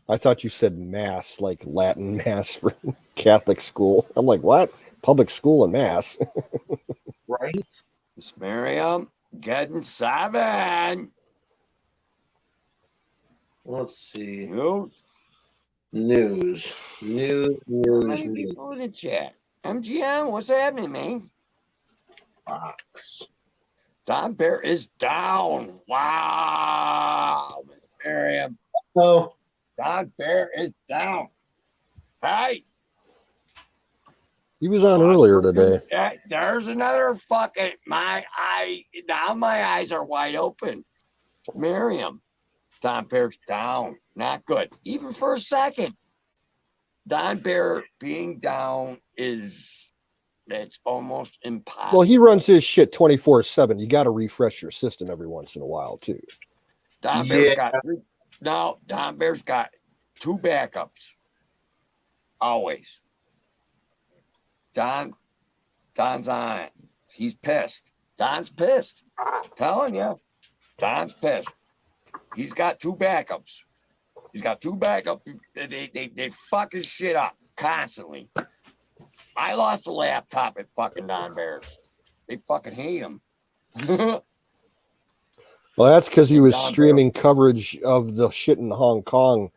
I thought you said mass, like Latin mass for Catholic school. I'm like, what? Public school and mass? Right? Miss Miriam, getting 7. Let's see. News. News. How many people in the chat? MGM, what's happening, man? Fox. Don Bear is down. Wow, Miss Miriam. Oh, Don Bear is down. Hey. He was on earlier today. There's another fucking my eyes are wide open. Miriam, Don Bear's down. Not good. Even for a second. Don Bear being down it's almost impossible. Well, he runs his shit 24/7. You got to refresh your system every once in a while too. Don Bear's got 2 backups. Always. Don's on it. He's pissed. Don's pissed. I'm telling you. Don's pissed. He's got 2 backups. He's got 2 backups. They fuck his shit up constantly. I lost a laptop at fucking Don Bear's. They fucking hate him. Well, that's because he was streaming coverage of the shit in Hong Kong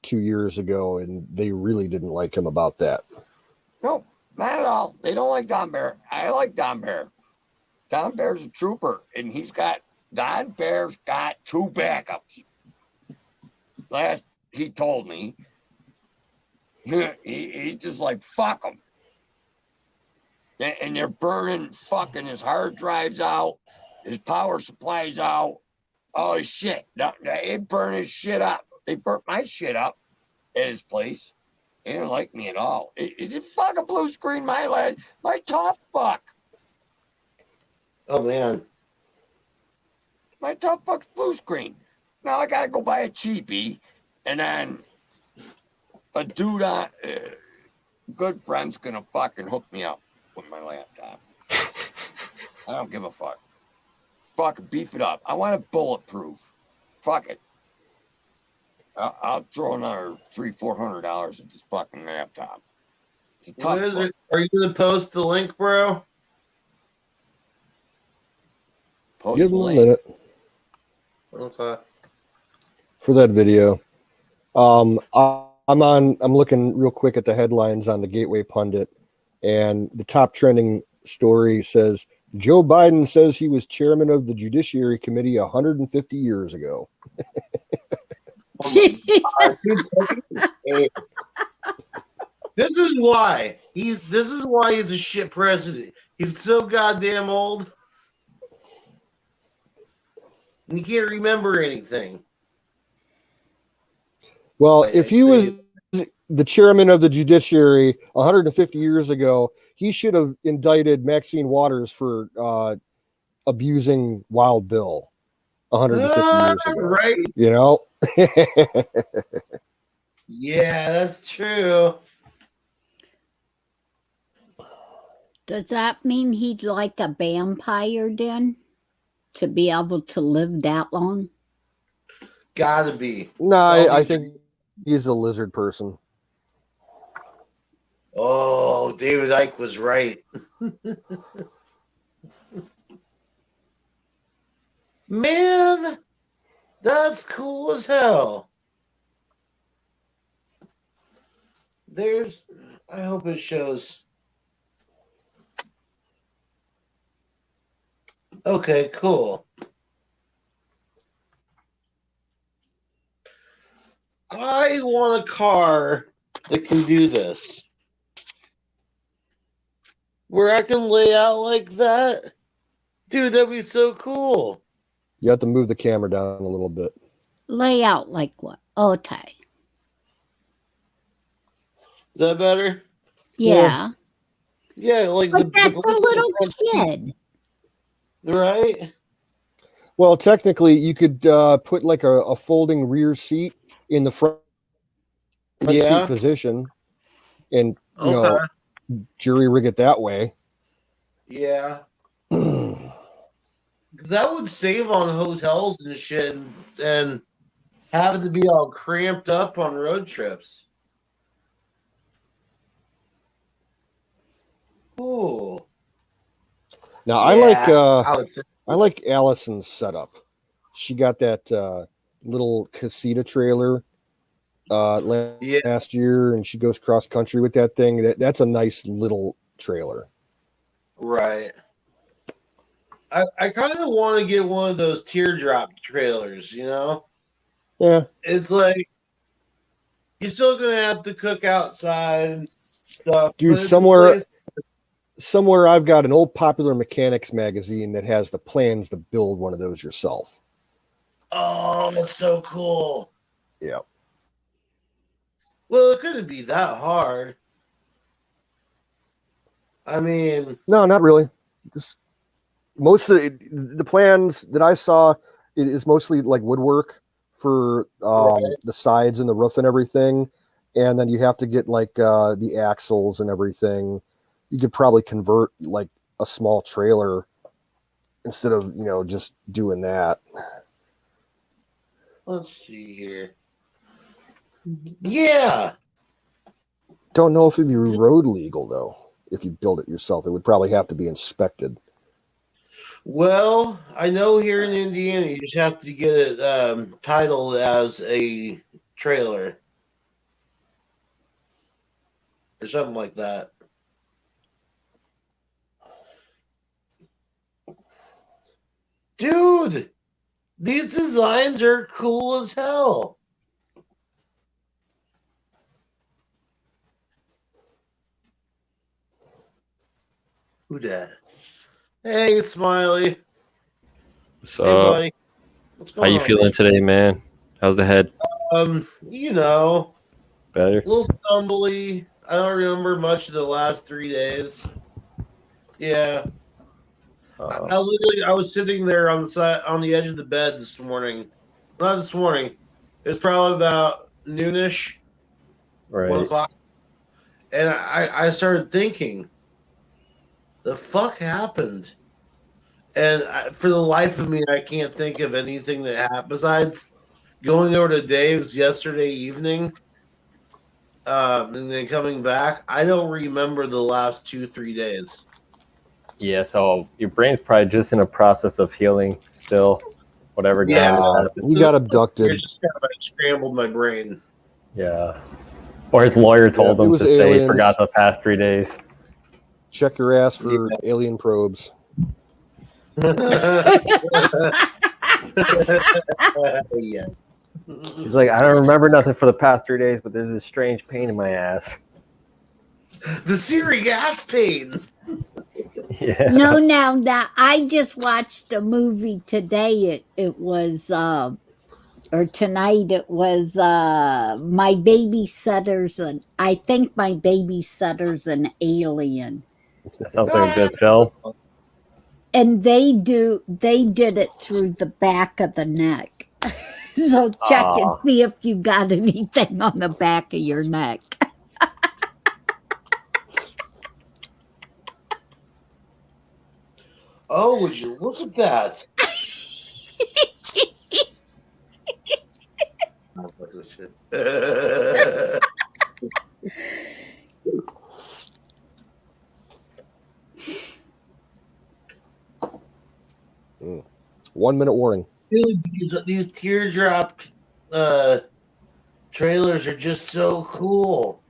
2 years ago, and they really didn't like him about that. No, not at all. They don't like Don Bear. I like Don Bear. Don Bear's a trooper, and Don Bear's got 2 backups. Last he told me, He's just like, fuck them. And they're burning fucking his hard drives out, his power supplies out. Oh shit! No, they burn his shit up. They burnt my shit up at his place. They didn't like me at all. Is it fucking blue screen my lad? My top fuck. Oh man. My top fuck's blue screen. Now I gotta go buy a cheapie, and then a dude on good friend's gonna fucking hook me up with my laptop. I don't give a fuck. Fucking beef it up. I want it bulletproof. Fuck it. I'll throw another $300-400 at this fucking laptop. It's a tough one. Are you gonna post the link, bro? Post Give the him a link. minute Okay. for that video. I'm looking real quick at the headlines on the Gateway Pundit, and the top trending story says Joe Biden says he was chairman of the Judiciary Committee 150 years ago. This is why he's a shit president. He's so goddamn old. And he can't remember anything. Well, if he was the chairman of the judiciary 150 years ago, he should have indicted Maxine Waters for abusing Wild Bill 150 years ago. Right? You know? Yeah, that's true. Does that mean he'd like a vampire then? To be able to live that long? Gotta be. No, I think he's a lizard person. Oh, David Icke was right. Man, that's cool as hell. I hope it shows. Okay, cool. I want a car that can do this. Where I can lay out like that. Dude, that'd be so cool. You have to move the camera down a little bit. Lay out like what? Okay. Is that better? Yeah. Yeah, like but that's a little kid. Right? Well, technically, you could put like a folding rear seat in the front seat position and, you know, jury rig it that way. Yeah. That would save on hotels and shit and having to be all cramped up on road trips. Cool. Now, I like Allison's setup. She got that little casita trailer last year, and she goes cross country with that thing. That's a nice little trailer. Right. I kind of want to get one of those teardrop trailers, you know? Yeah. It's like you're still gonna have to cook outside and stuff. Dude, somewhere I've got an old Popular Mechanics magazine that has the plans to build one of those yourself. Oh, that's so cool. Yeah. Well, it couldn't be that hard. I mean, no, not really. Just most of the plans that I saw, it is mostly like woodwork for the sides and the roof and everything, and then you have to get like the axles and everything. You could probably convert like a small trailer instead of, you know, just doing that. Let's see here. Yeah. Don't know if it'd be road legal though. If you build it yourself, it would probably have to be inspected. Well, I know here in Indiana, you just have to get it titled as a trailer or something like that. Dude, these designs are cool as hell. Who dat? Hey, Smiley. So, Hey, buddy. What's how going you on, feeling today, man? How's the head? You know, Better? a little stumbly. I don't remember much of the last 3 days. Yeah. I literally, I was sitting there on the side, on the edge of the bed this morning. Not this morning. It was probably about noonish, 1 right. o'clock, and I started thinking, the fuck happened? And for the life of me, I can't think of anything that happened besides going over to Dave's yesterday evening, and then coming back. I don't remember the last 2-3 days. Yeah, so your brain's probably just in a process of healing still. Whatever Yeah. happened. He got It's abducted. just kind of scrambled my brain. Yeah. Or his lawyer told it him was to say he aliens. forgot the past 3 days. Check your ass for alien probes. Yeah. He's like, I don't remember nothing for the past 3 days, but there's this strange pain in my ass. The Siri gas pain. Yeah. No, now that I just watched a movie today. It was or tonight it was my babysitter's and I think my babysitter's an alien. That sounds like a good film. And they did it through the back of the neck. So check and Aw. see if you got anything on the back of your neck. Oh, would you look at that? Mm. 1 minute warning. Dude, these teardrop trailers are just so cool.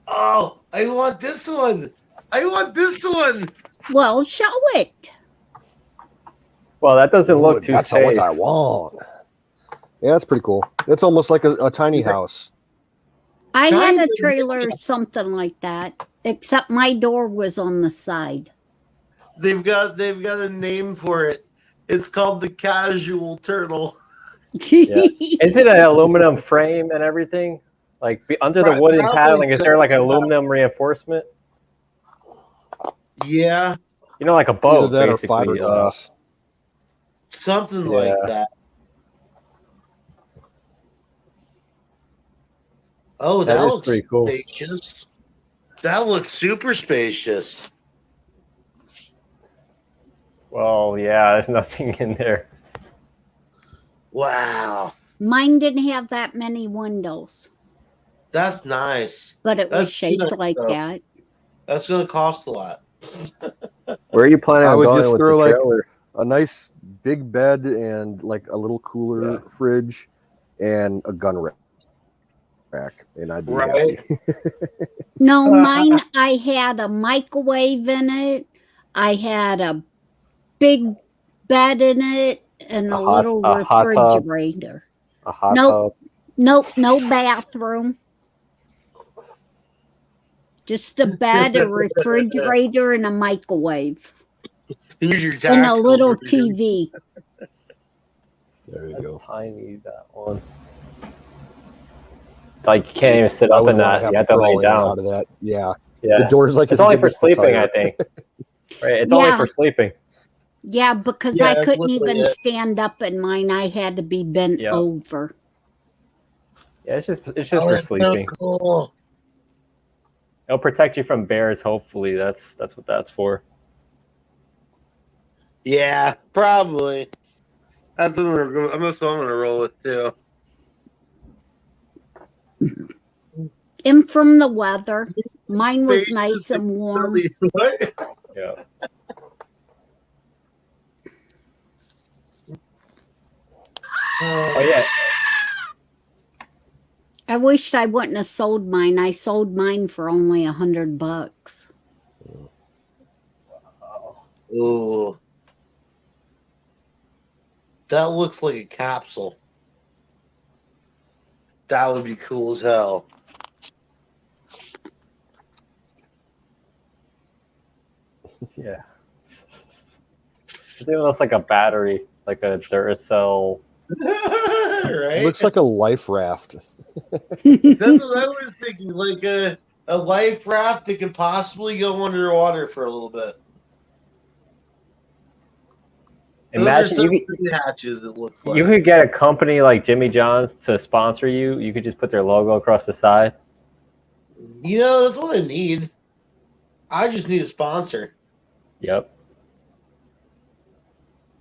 Oh, I want this one. I want this one. Well, show it. Well, that doesn't Ooh, look too that's safe. what I want. Yeah, that's pretty cool. It's almost like a tiny house. I had a Kind of. trailer something like that, except my door was on the side. They've got a name for it. It's called the Casual Turtle. Yeah. Is it an aluminum frame and everything? Like under the wooden Probably paneling, is there like an so. aluminum reinforcement? Yeah, You know, like a Either boat, that or basically. fiberglass. something Yeah. like that. Oh, That that is looks pretty cool. spacious. That looks super spacious. Well, yeah, there's nothing in there. Wow, Mine didn't have that many windows, that's nice. but it was That's shaped nice, like though. that. That's going to cost a lot. Where are you planning I on would going just with throw the like trailer? a nice big bed and like a little cooler fridge and a gun rack, and I'd be Right. happy. No, mine, I had a microwave in it. I had a big bed in it and a little a hot tub. refrigerator. A hot Nope. tub. Nope, no bathroom. Just a bed, a refrigerator, and a microwave. Here's your And a tactical little version. TV. There you That's go. tiny, that one. Like you can't even sit I up in wouldn't want that. You have to crawl lay in and out down. of that. Yeah, Yeah. the door's like It's as only big for as the sleeping, tire. I think. Right. It's only for sleeping. Yeah, because Yeah, I that's couldn't literally even it. stand up in mine. I had to be bent Yeah. over. Yeah, it's just Oh, for that's so sleeping. cool. It'll protect you from bears. Hopefully, that's what that's for. Yeah, probably. That's what I'm going to roll with too. And from the weather, mine was nice and warm. What? Yeah. Oh yeah. I wished I wouldn't have sold mine. I sold mine for only $100. Ooh. That looks like a capsule. That would be cool as hell. Yeah. It looks like a battery, like a Duracell. Right? Looks like a life raft. That's what I was thinking. Like a life raft that could possibly go underwater for a little bit. Imagine Those are you some hatches. It looks like you could get a company like Jimmy John's to sponsor you. You could just put their logo across the side. You know, that's what I need. I just need a sponsor. Yep.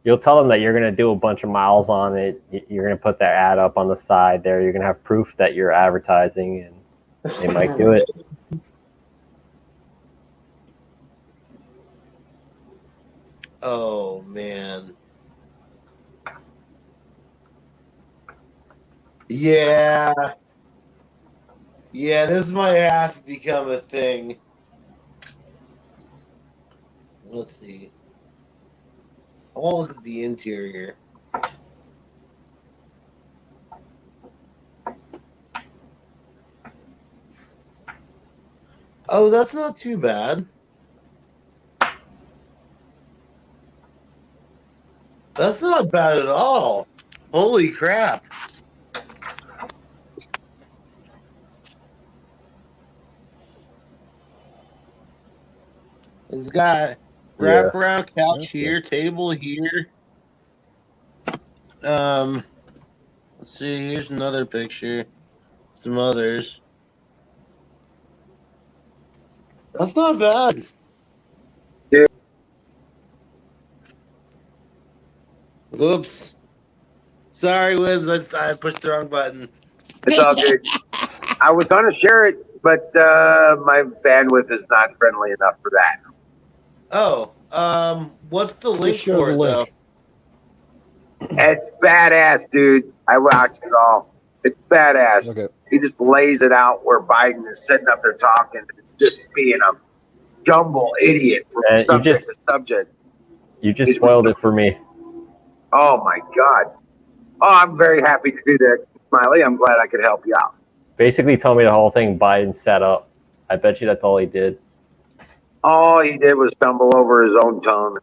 You'll tell them that you're going to do a bunch of miles on it. You're going to put that ad up on the side there. You're going to have proof that you're advertising, and they might do it. Oh man. Yeah. Yeah, this might have to become a thing. Let's see. I want to look at the interior. Oh, that's not too bad. That's not bad at all. Holy crap. It's got wraparound couch That's here, table here. Let's see, here's another picture. Some others. That's not bad. Dude. Oops. Sorry, Wiz, I pushed the wrong button. It's all good. I was going to share it, but my bandwidth is not friendly enough for that. Oh, what's the link Just share for the it, link. It's badass, dude. I watched it all. It's badass. Okay. He just lays it out where Biden is sitting up there talking, just being a jumble idiot from subject to subject. You just spoiled it for me. Oh my God. Oh, I'm very happy to do that, Smiley. I'm glad I could help you out. Basically, tell me the whole thing Biden set up. I bet you that's all he did. All he did was stumble over his own tongue.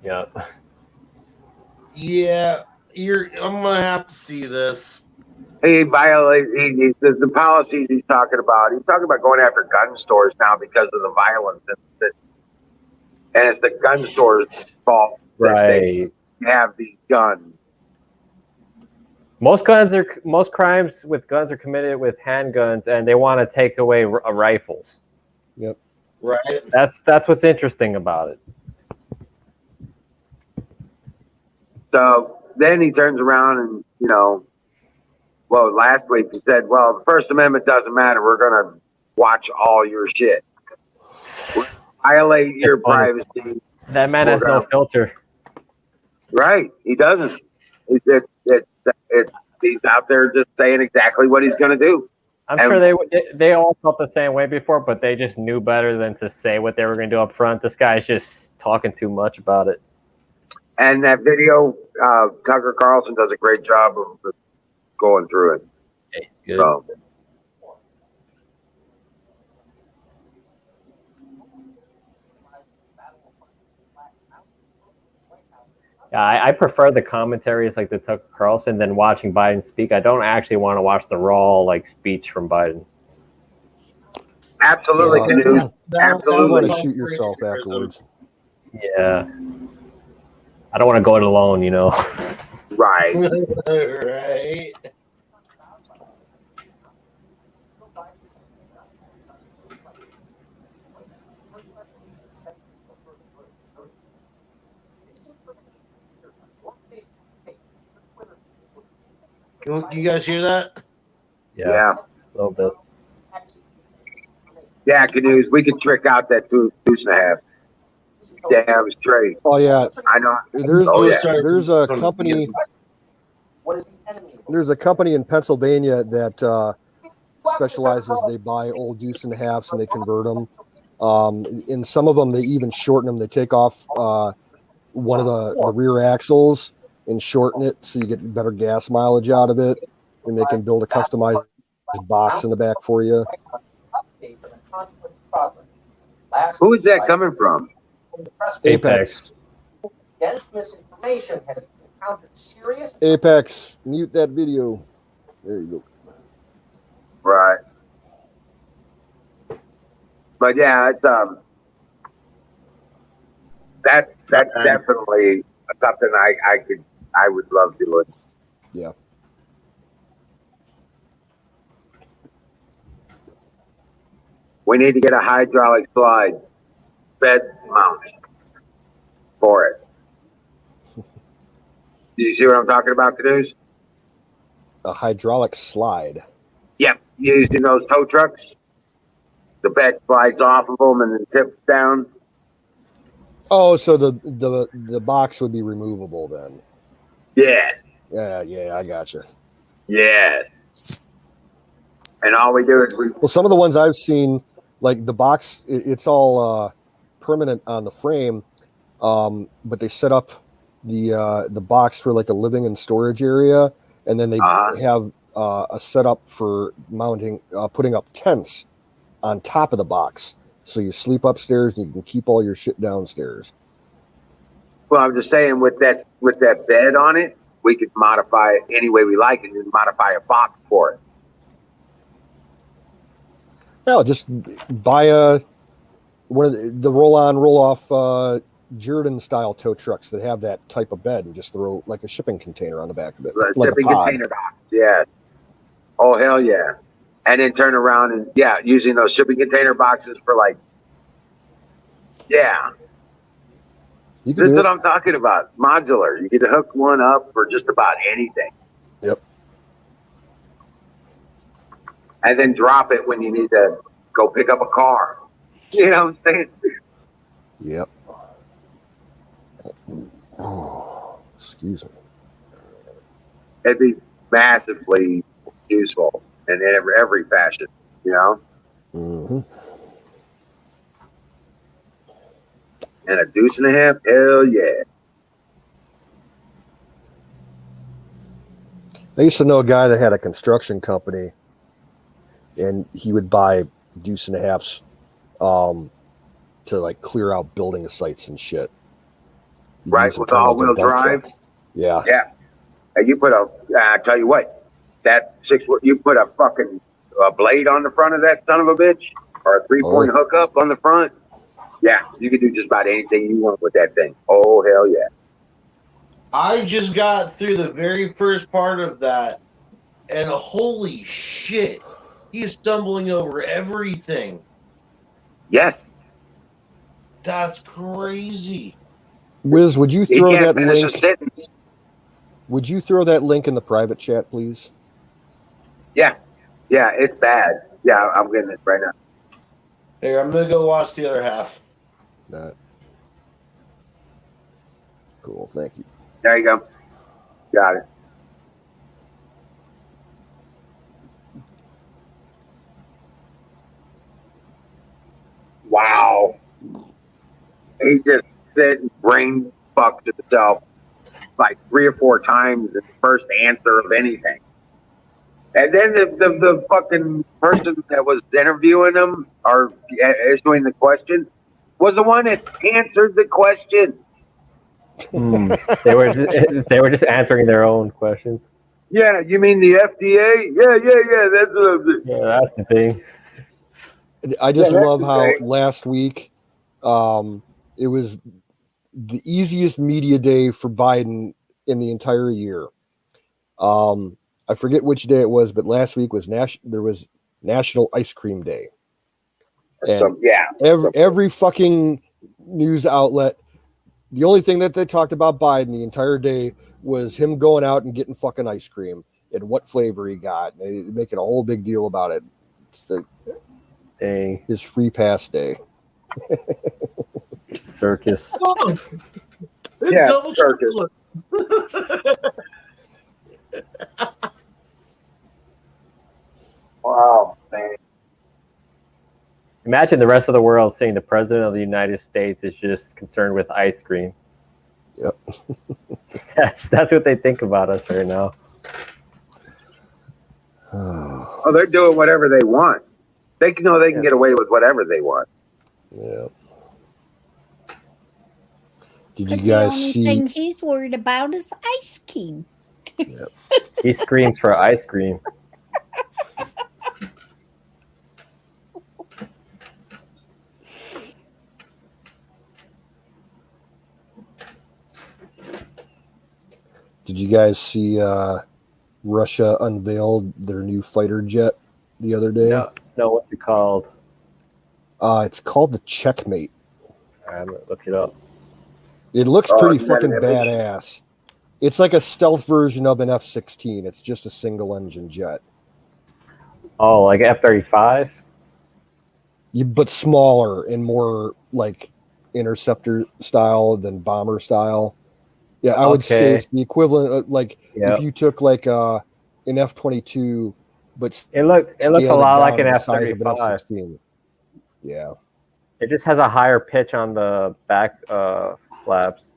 Yeah. Yeah, I'm gonna have to see this. He violates the policies he's talking about. He's talking about going after gun stores now because of the violence. And it's the gun stores' fault that they have these guns. Most crimes with guns are committed with handguns, and they want to take away rifles. Yep. Right. That's what's interesting about it. So then he turns around and, well, last week he said, well, the First Amendment doesn't matter. We're going to watch all your shit. Violate your privacy. That man has no filter. Right. He doesn't. He's out there just saying exactly what he's going to do. I'm sure they all felt the same way before, but they just knew better than to say what they were going to do up front. This guy's just talking too much about it. And that video, Tucker Carlson does a great job of going through it. Okay, good. So. Yeah, I prefer the commentaries like the Tucker Carlson than watching Biden speak. I don't actually want to watch the raw speech from Biden. Absolutely, Canoe. Absolutely. You want to shoot yourself afterwards. Yeah. I don't want to go it alone, Right. Right. You guys hear that? Yeah. A little bit. Yeah, Canoes. We could trick out that two and a half. Damn straight. Oh yeah. I know. There's a company. There's a company in Pennsylvania that specializes. They buy old deuce and a halves and they convert them. In some of them, they even shorten them. They take off one of the rear axles and shorten it so you get better gas mileage out of it, and they can build a customized box in the back for you. Who is that coming from? Apex. Against misinformation has encountered serious. Apex, mute that video. There you go. Right. But yeah, it's that's definitely something I would love doing. Yeah. We need to get a hydraulic slide bed mount for it. Do you see what I'm talking about, Canoes? A hydraulic slide. Yep, used in those tow trucks. The bed slides off of them and then tips down. Oh, so the box would be removable then. Yes. Yeah, I gotcha. Yes. And all we do is Well, some of the ones I've seen, like the box, it's all permanent on the frame, but they set up the box for like a living and storage area, and then they have a setup for mounting, putting up tents on top of the box, so you sleep upstairs and you can keep all your shit downstairs. Well, I'm just saying with that bed on it, we could modify it any way we like and then modify a box for it. No, just buy one of the roll-on, roll-off Jordan style tow trucks that have that type of bed, and just throw like a shipping container on the back of it, like shipping a pod. container box. Yeah. Oh hell yeah! And then turn around and using those shipping container boxes for like, that's what I'm talking about. Modular. You can hook one up for just about anything. Yep. And then drop it when you need to go pick up a car. You know what I'm saying? Yep. Oh, excuse me. It'd be massively useful in every fashion, you know? Mm-hmm. And a deuce and a half? Hell yeah. I used to know a guy that had a construction company, and he would buy deuce and a halves to like clear out building sites and shit. He'd Right, use with kind of all-wheel like a dump drive? truck. Yeah. Yeah. And you put I tell you what, you put a fucking blade on the front of that son of a bitch, or a 3-point hookup on the front. Yeah, you can do just about anything you want with that thing. Oh, hell yeah. I just got through the very first part of that, and holy shit, he's stumbling over everything. Yes. That's crazy. Wiz, would you throw that link? A sentence. Would you throw that link in the private chat, please? Yeah, it's bad. Yeah, I'm getting it right now. Here, I'm gonna go watch the other half. Cool, thank you. There you go. Got it. Wow. He just said brain fucked himself like 3 or 4 times in the first answer of anything. And then the fucking person that was interviewing him or issuing the question was the one that answered the question. They were just answering their own questions. Yeah, you mean the FDA? Yeah. That's what I'm saying. Yeah, that's the thing. I just love how last week it was the easiest media day for Biden in the entire year. I forget which day it was, but last week was there was National Ice Cream Day. And every fucking news outlet, the only thing that they talked about Biden the entire day was him going out and getting fucking ice cream and what flavor he got. They making a whole big deal about it. It's his free pass day. Circus. Oh, yeah, double circus. Wow, man. Imagine the rest of the world saying the president of the United States is just concerned with ice cream. Yep. That's what they think about us right now. Oh, they're doing whatever they want. They know they can get away with whatever they want. Yeah. Did you But guys the only see? thing he's worried about is ice cream. He screams for ice cream. Did you guys see Russia unveiled their new fighter jet the other day? No, what's it called? It's called the Checkmate. I'm gonna look it up. It looks Oh, pretty is that an fucking image? badass. It's like a stealth version of an F-16. It's just a single engine jet. Oh, like F-35? But smaller and more like interceptor style than bomber style. Yeah, I would say it's the equivalent of like if you took like an F-22, but It looks a scaled lot down like to an the size of an F-35. F-16. Yeah. It just has a higher pitch on the back flaps,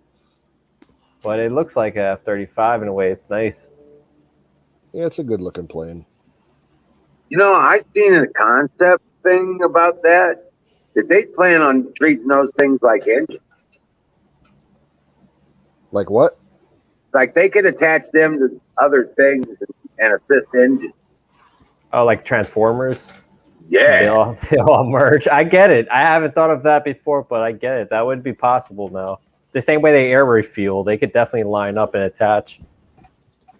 but it looks like a F-35 in a way. It's nice. Yeah, it's a good looking plane. You know, I've seen a concept thing about that. Did they plan on treating those things like engines? Like what? Like they could attach them to other things and assist engines. Oh, like Transformers? Yeah. They all merge. I get it. I haven't thought of that before, but I get it. That would be possible now. The same way they air refuel, they could definitely line up and attach.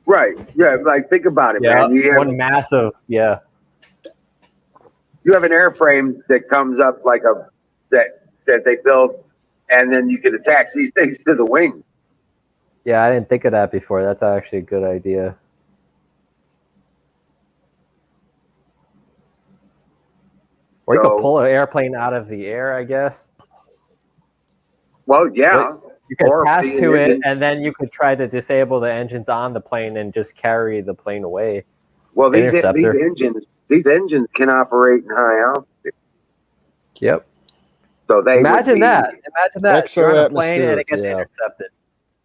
Right. Yeah. Like think about it, man. You have, one massive. Yeah. you have an airframe that comes up like that they build, and then you can attach these things to the wing. Yeah, I didn't think of that before. That's actually a good idea. Or you could pull an airplane out of the air, I guess. Well, yeah. You could attach to it, and then you could try to disable the engines on the plane and just carry the plane away. Well, these engines can operate in high altitude. Yep. So they imagine that. Imagine that. You're on a plane and it gets yeah. intercepted.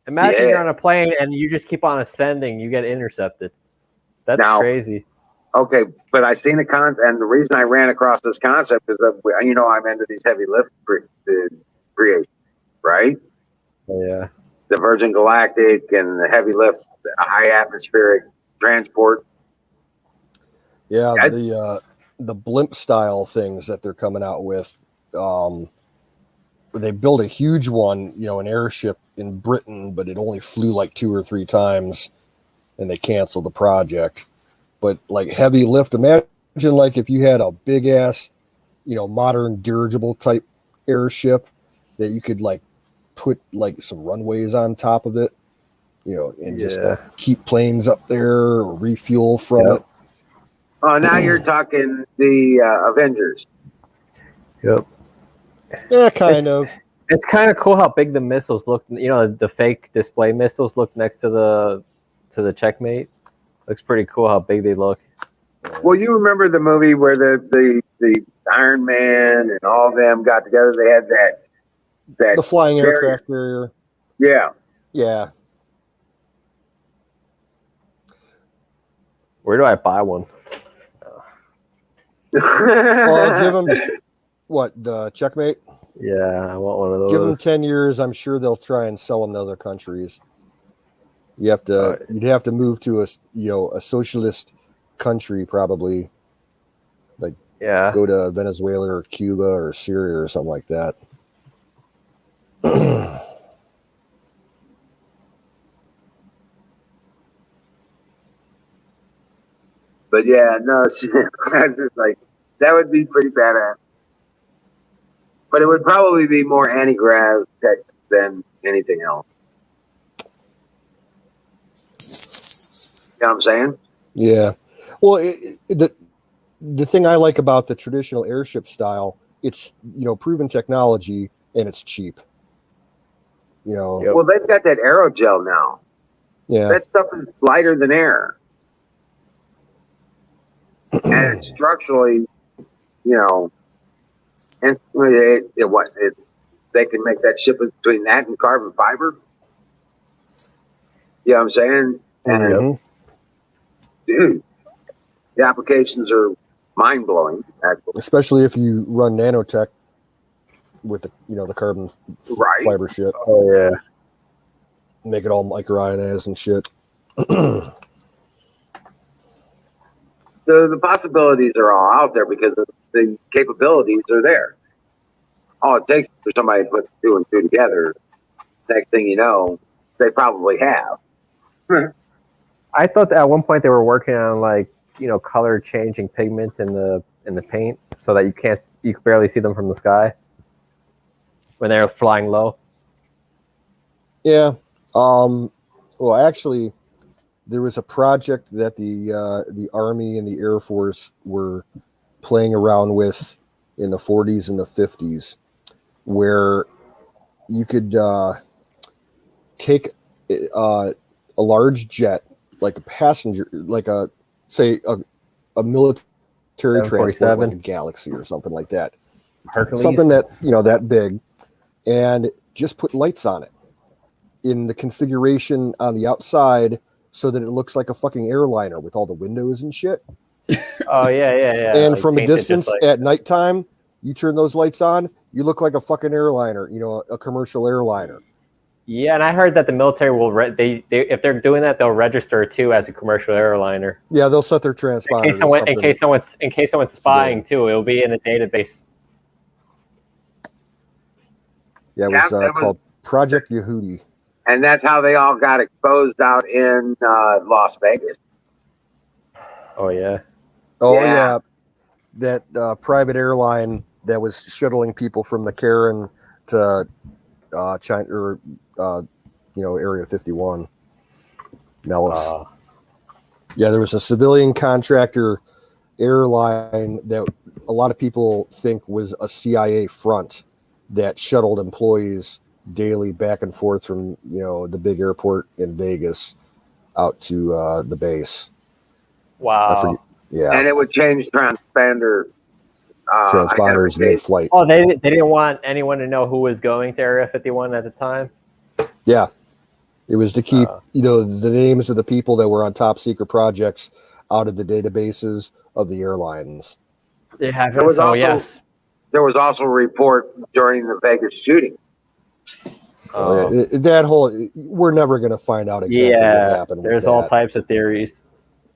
Imagine you're on a plane and you just keep on ascending. You get intercepted. That's crazy. Okay, but I seen and the reason I ran across this concept is that I'm into these heavy lift creations, right? Yeah. The Virgin Galactic and the heavy lift, high atmospheric transport. Yeah, the blimp style things that they're coming out with. They built a huge one, an airship in Britain, but it only flew like 2 or 3 times, and they canceled the project. But like heavy lift, imagine like if you had a big ass, modern dirigible type airship that you could like put like some runways on top of it, and just keep planes up there or refuel from it. Oh, now you're talking the Avengers. Yep. Yeah, kind of. It's kind of cool how big the missiles look. The fake display missiles look next to the Checkmate. Looks pretty cool how big they look. Well, you remember the movie where the Iron Man and all of them got together? They had that the flying aircraft carrier. Yeah. Yeah. Where do I buy one? Well, give them the Checkmate. Yeah, I want one of those. Give them 10 years. I'm sure they'll try and sell them to other countries. You'd have to move to a socialist country, probably. Like go to Venezuela or Cuba or Syria or something like that. But yeah, no, it's just like that would be pretty badass. But it would probably be more anti-grav tech than anything else. You know what I'm saying? Yeah. Well, the thing I like about the traditional airship style, it's proven technology and it's cheap. Well, they've got that aerogel now. Yeah. That stuff is lighter than air. And it's structurally, and they can make that shipment between that and carbon fiber. You know what I'm saying? And dude, the applications are mind blowing. Actually, especially if you run nanotech. with the the carbon Right. fiber shit. Oh yeah. Make it all microionized and shit. The possibilities are all out there because the capabilities are there. All it takes is for somebody to put two and two together. Next thing you know, they probably have. I thought that at one point they were working on like color changing pigments in the paint so that you can barely see them from the sky when they're flying low. Yeah. Well, actually, there was a project that the Army and the Air Force were playing around with in the 40s and the 50s, where you could take a large jet, like a passenger, like a military transport, like a Galaxy or something like that. Hercules. Something that that big, and just put lights on it in the configuration on the outside so that it looks like a fucking airliner with all the windows and shit. Oh yeah. And like from a painted distance just at nighttime, you turn those lights on, you look like a fucking airliner, a commercial airliner. Yeah, and I heard that the military will they if they're doing that, they'll register too as a commercial airliner. Yeah, they'll set their transponder. In case someone's spying too, it'll be in the database. Yeah, it was called Project Yehudi. And that's how they all got exposed out in Las Vegas. Oh yeah. Oh yeah. That private airline that was shuttling people from the Karen to China or Area 51. Nellis. Yeah, there was a civilian contractor airline that a lot of people think was a CIA front that shuttled employees daily back and forth from the big airport in Vegas out to the base. Wow. Yeah. And it would change transponders mid-flight. Oh, they didn't want anyone to know who was going to Area 51 at the time? Yeah. It was to keep, the names of the people that were on top secret projects out of the databases of the airlines. Yeah, there was also a report during the Vegas shooting. That whole, we're never going to find out exactly what happened. There's all types of theories.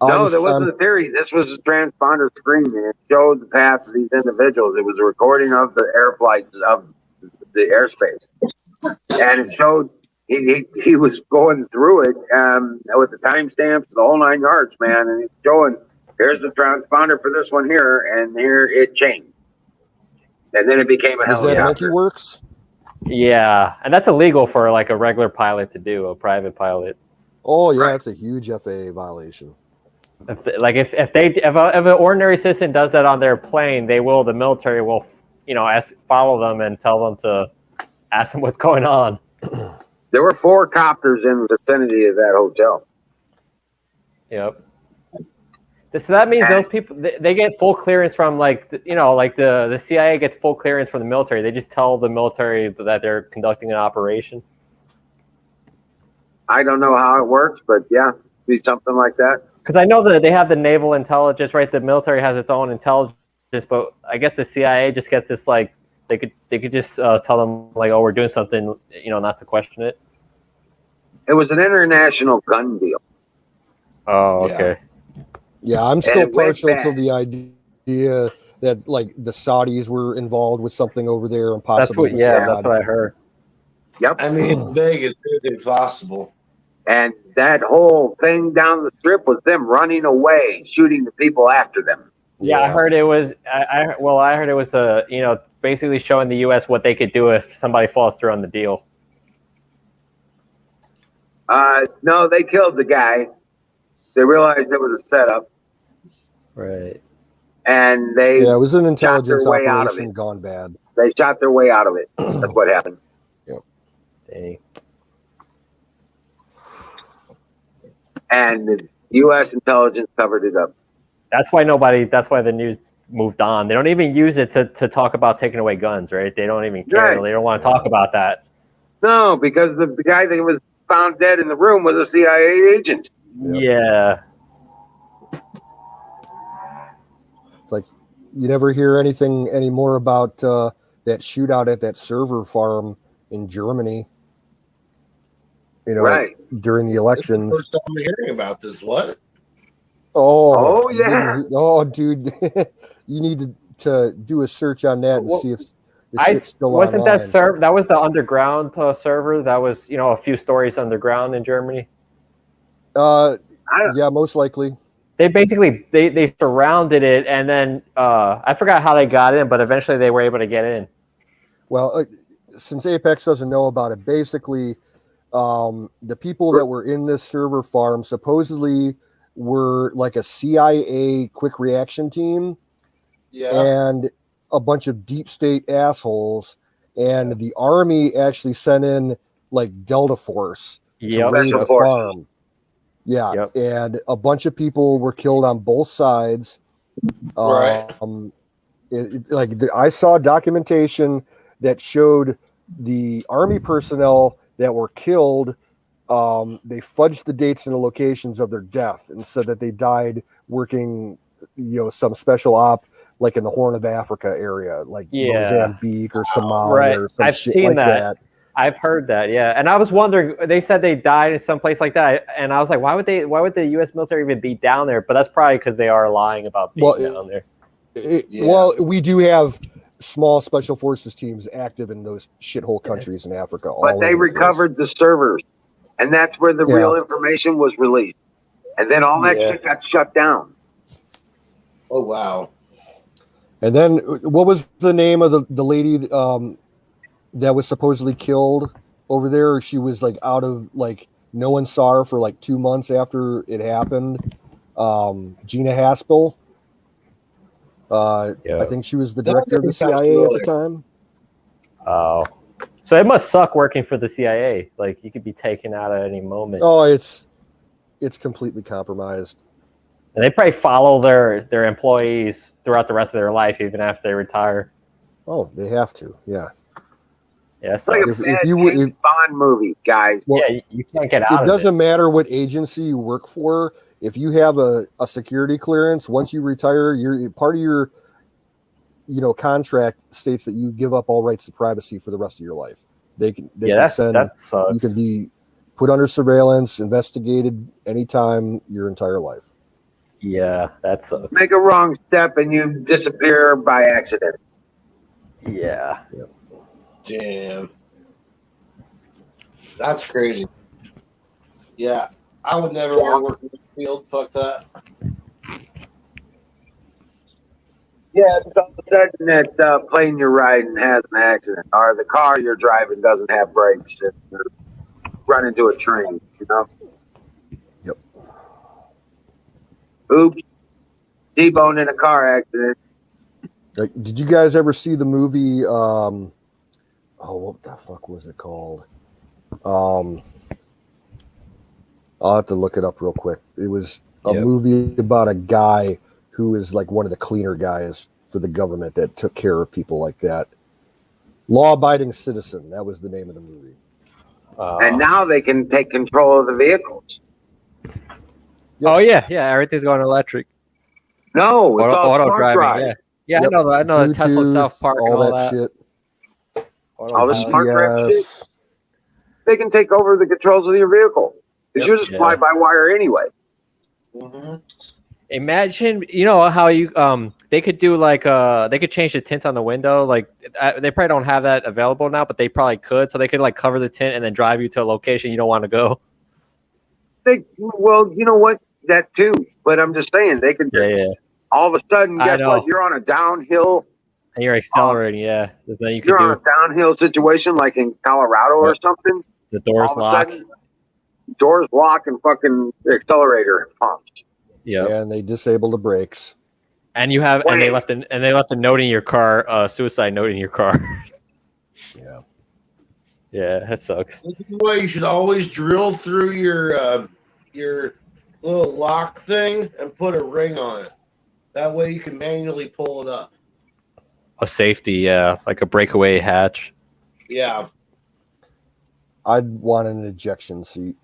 No, there wasn't a theory. This was a transponder screen, and it showed the path of these individuals. It was a recording of the air flights of the airspace, and it showed he was going through it with the timestamps, the whole 9 yards, man, and it's showing here's the transponder for this one here, and here it changed, and then it became a helicopter. Is that Monkey Works? Yeah, and that's illegal for like a regular pilot to do, a private pilot. Oh yeah, it's a huge FAA violation. If an ordinary citizen does that on their plane, the military will, follow them and tell them to ask them what's going on. There were 4 copters in the vicinity of that hotel. Yep. So that means those people they get full clearance from the CIA gets full clearance from the military. They just tell the military that they're conducting an operation. I don't know how it works, but yeah, be something like that. Because I know that they have the naval intelligence, right? The military has its own intelligence, but I guess the CIA just gets this they could just tell them oh, we're doing something, not to question it. It was an international gun deal. Oh, okay. Yeah, I'm still partial to the idea that the Saudis were involved with something over there and possibly that's what I heard. Yep. I mean, Vegas is possible. And that whole thing down the strip was them running away, shooting the people after them. Yeah, I heard it was. I heard it was basically showing the U.S. what they could do if somebody falls through on the deal. No, they killed the guy. They realized it was a setup. Right. And it was an intelligence operation operation gone bad. They shot their way out of it. That's what happened. Yep. Dang. And the U.S. intelligence covered it up. That's why the news moved on. They don't even use it to talk about taking away guns, right? They don't even care. Right. They don't want to talk about that. No, because the guy that was found dead in the room was a CIA agent. Yep. Yeah. It's like you never hear anything anymore about that shootout at that server farm in Germany. You know, Right. during the This is the elections. first time I'm hearing about this. What? Oh, you yeah. didn't- Oh, dude, you need to do a search on that and Well, see if the shit's still wasn't online. that server? That was the underground server. That was a few stories underground in Germany. Yeah, most likely. They basically they surrounded it, and then I forgot how they got in, but eventually they were able to get in. Well, since Apex doesn't know about it, basically, the people that were in this server farm supposedly were like a CIA quick reaction team Yeah. and a bunch of deep state assholes. And the army actually sent in like Delta Force to Yep. raid Special the forces. farm. Yeah, Yep. and a bunch of people were killed on both sides. Right. I saw documentation that showed the army personnel that were killed. They fudged the dates and the locations of their death and said that they died working, some special op like in the Horn of Africa area, like Mozambique or Somalia Right. or some I've shit seen like that. that. I've heard that, yeah. And I was wondering, they said they died in some place like that, and I was like, why would the U.S. military even be down there? But that's probably because they are lying about being down there. Well, we do have small special forces teams active in those shithole countries in Africa. But they recovered the servers, and that's where the real information was released. And then all that shit got shut down. Oh wow. And then what was the name of the lady that was supposedly killed over there? She was like out of no one saw her for like 2 months after it happened. Gina Haspel. I think she was the director of the CIA at the time. Oh, so it must suck working for the CIA. Like you could be taken out at any moment. Oh, it's completely compromised. And they probably follow their employees throughout the rest of their life, even after they retire. Oh, they have to. Yeah. Yeah, it's like a bad James Bond movie, guys. Well, yeah, you can't get out. It doesn't matter what agency you work for. If you have a security clearance, once you retire, you're part of your contract states that you give up all rights to privacy for the rest of your life. They can send. That sucks. You can be put under surveillance, investigated anytime your entire life. Yeah, that sucks. Make a wrong step and you disappear by accident. Yeah. Damn. That's crazy. Yeah. I would never want to work in the field. Fuck that. Yeah, it's all of a sudden that plane you're riding has an accident, or the car you're driving doesn't have brakes, and you run into a train, Yep. Oops. T-bone in a car accident. Did you guys ever see the movie? What the fuck was it called? I'll have to look it up real quick. It was a movie about a guy who is like one of the cleaner guys for the government that took care of people like that. Law-abiding citizen. That was the name of the movie. And now they can take control of the vehicles. Yep. Oh yeah, everything's going electric. No, it's all smart driving. drive. Yeah, Yep. I know the Tesla Bluetooth, South Park, all and that shit. All the smart drive shit. GPS. They can take over the controls of your vehicle. Because you're just fly by wire anyway. Mm-hmm. Imagine, how you they could do they could change the tint on the window. Like they probably don't have that available now, but they probably could. So they could cover the tint and then drive you to a location you don't want to go. Well, you know what? That too. But I'm just saying they could just all of a sudden, guess what? You're on a downhill. And you're accelerating, Then you you're on a downhill situation like in Colorado or something. The doors lock. Doors lock and fucking the accelerator pumps. Yeah, and they disable the brakes. And you have, and they left a note in your car, suicide note in your car. Yeah. Yeah, that sucks. This is why you should always drill through your little lock thing and put a ring on it. That way you can manually pull it up. A safety, like a breakaway hatch. Yeah. I'd want an ejection seat.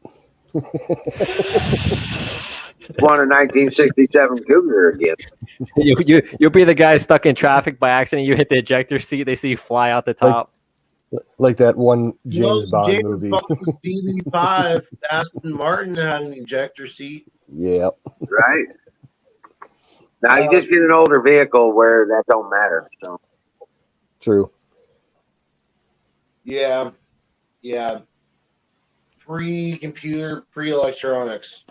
want a 1967 Cougar again. You'll be the guy stuck in traffic by accident. You hit the ejector seat. They see you fly out the top. Like that one James Bond James movie. Bond BB5, Aston Martin had an ejector seat. Yeah. Right. Now you just get an older vehicle where that don't matter. So True. Yeah. Pre-computer, pre-electronics.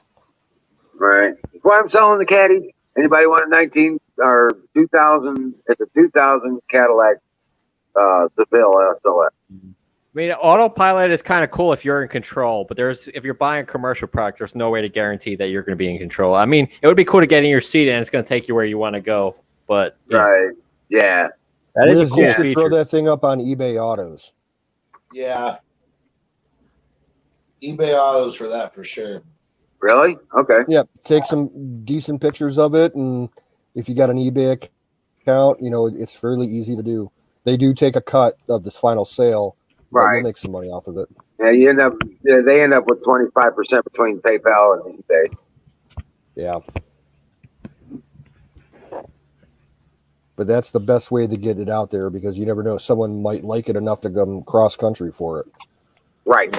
right. That's why I'm selling the Caddy. Anybody want a 19 or 2000? It's a 2000 Cadillac Seville SLS. I mean, autopilot is kind of cool if you're in control, but if you're buying a commercial product, there's no way to guarantee that you're going to be in control. I mean, it would be cool to get in your seat and it's going to take you where you want to go, but Right. Yeah. that is Liz, a cool you should feature. throw that thing up on eBay Autos. Yeah. eBay Autos for that for sure. Really? Okay. Yeah, take some decent pictures of it, and if you got an eBay account, it's fairly easy to do. They do take a cut of this final sale, but Right. you'll make some money off of it. Yeah. They end up with 25% between PayPal and eBay. Yeah. But that's the best way to get it out there because you never know. Someone might like it enough to come cross country for it. Right.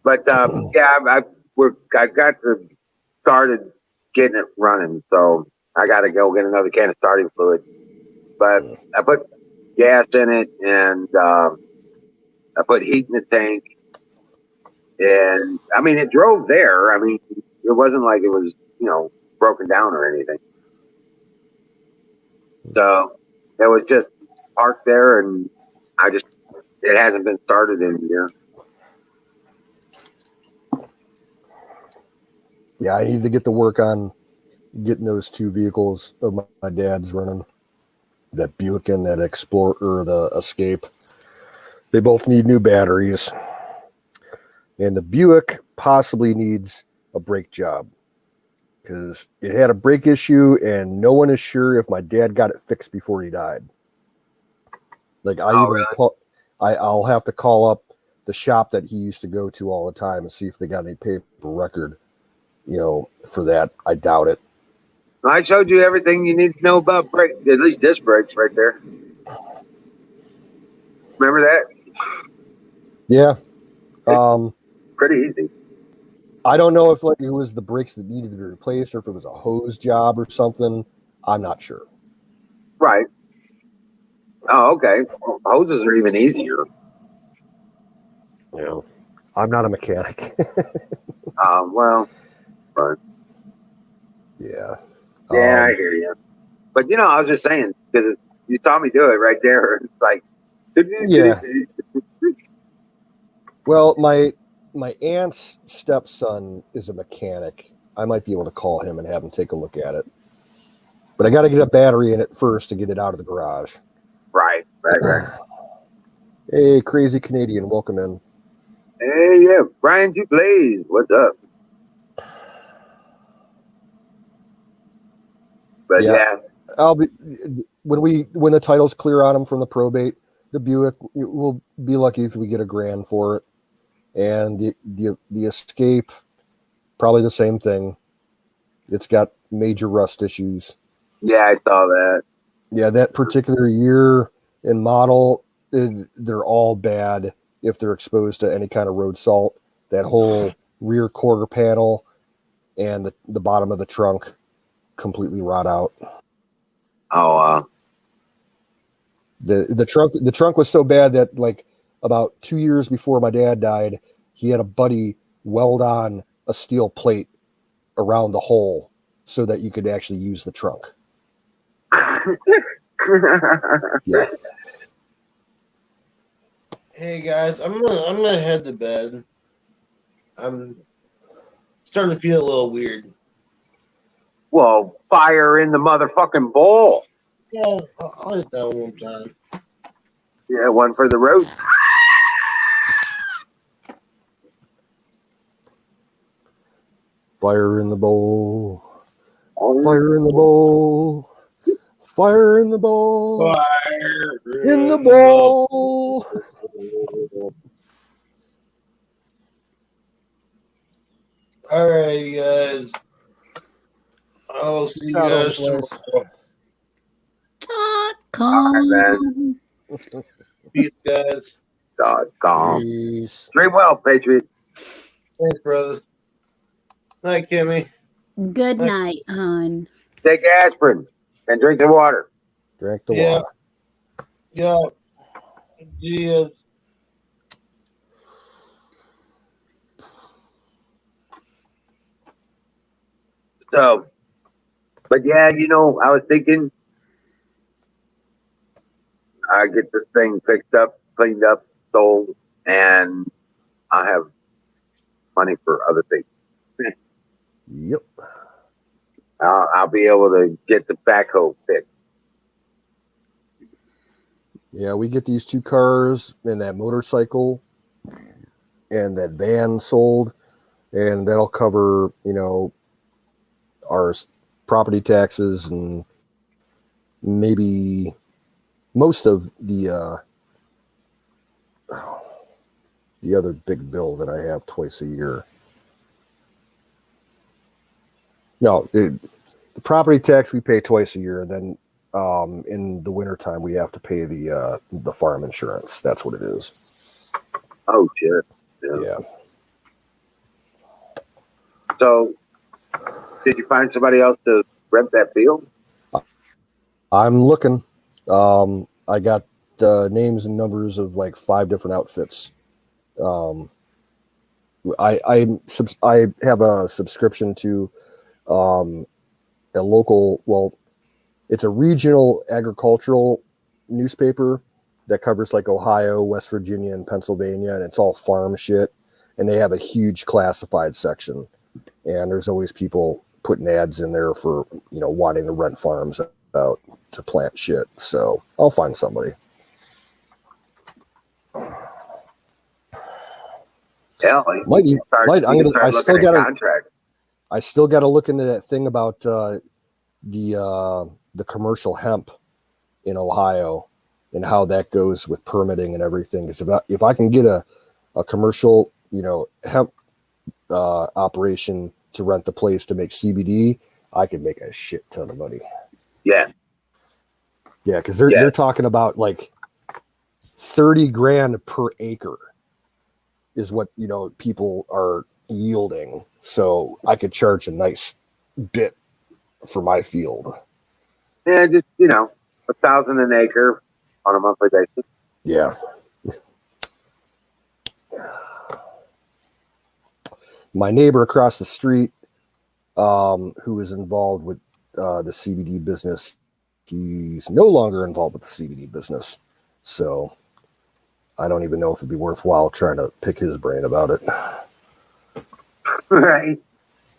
But yeah, I got started getting it running, so I got to go get another can of starting fluid. But I put gas in it, and I put heat in the tank, and I mean it drove there. I mean it wasn't like it was broken down or anything. So it was just parked there, and it hasn't been started in a year. Yeah, I need to get to work on getting those two vehicles of my dad's running. That Buick and that Explorer, or the Escape. They both need new batteries. And the Buick possibly needs a brake job because it had a brake issue and no one is sure if my dad got it fixed before he died. Like I'll have to call up the shop that he used to go to all the time and see if they got any paper record, for that. I doubt it. I showed you everything you need to know about brakes, at least disc brakes right there. Remember that? Yeah. Pretty easy. I don't know if it was the brakes that needed to be replaced or if it was a hose job or something. I'm not sure. Right. Oh, okay. Well, hoses are even easier. Yeah. I'm not a mechanic. Well, right. Yeah. Yeah, I hear you. But I was just saying because you saw me do it right there. It's like, yeah. Well, my aunt's stepson is a mechanic. I might be able to call him and have him take a look at it. But I got to get a battery in it first to get it out of the garage. Right. Hey, Crazy Canadian, welcome in. Hey, yeah, Brian G. Blaze, what's up? But yeah, I'll be when the title's clear on him from the probate. The Buick, we'll be lucky if we get $1,000 for it, and the Escape, probably the same thing. It's got major rust issues. Yeah, I saw that. Yeah, that particular year and model, they're all bad if they're exposed to any kind of road salt. That whole rear quarter panel and the bottom of the trunk completely rot out. Oh, the trunk was so bad that like about 2 years before my dad died, he had a buddy weld on a steel plate around the hole so that you could actually use the trunk. Yeah. Hey guys, I'm gonna head to bed. I'm starting to feel a little weird. Well, fire in the motherfucking bowl. Yeah, I'll hit that one time. Yeah, one for the road. Fire in the bowl. Fire in the bowl. Fire in the bowl. Fire In the bowl. All right, guys. I'll see you Out, guys Slice. tomorrow. .com. Peace, guys. .com. Peace. Dream well, Patriot. Thanks, brother. Night, Kimmy. Good night, hon. Take aspirin and drink the water. Drink the Yeah. water. Yeah. Cheers. So, but yeah, you know, I was thinking I get this thing fixed up, cleaned up, sold, and I have money for other things. Yep. I'll be able to get the backhoe fixed. Yeah, we get these 2 cars and that motorcycle and that van sold, and that'll cover, you know, our property taxes and maybe most of the other big bill that I have twice a year. No, the property tax we pay twice a year, and then in the wintertime we have to pay the farm insurance. That's what it is. Oh shit! Yeah. So, did you find somebody else to rent that field? I'm looking. I got names and numbers of like 5 different outfits. I have a subscription to a local. Well, it's a regional agricultural newspaper that covers like Ohio, West Virginia, and Pennsylvania, and it's all farm shit. And they have a huge classified section, and there's always people putting ads in there for, you know, wanting to rent farms out to plant shit. So I'll find somebody. Yeah, I still got to look into that thing about the commercial hemp in Ohio and how that goes with permitting and everything. Because if I can get a commercial, you know, hemp operation to rent the place to make CBD, I could make a shit ton of money. Yeah. Yeah, because they're talking about like 30 grand per acre is what, you know, people are yielding. So I could charge a nice bit for my field. Yeah, just, you know, $1,000 an acre on a monthly basis. Yeah. My neighbor across the street, who is involved with the CBD business, he's no longer involved with the CBD business. So I don't even know if it'd be worthwhile trying to pick his brain about it. Right.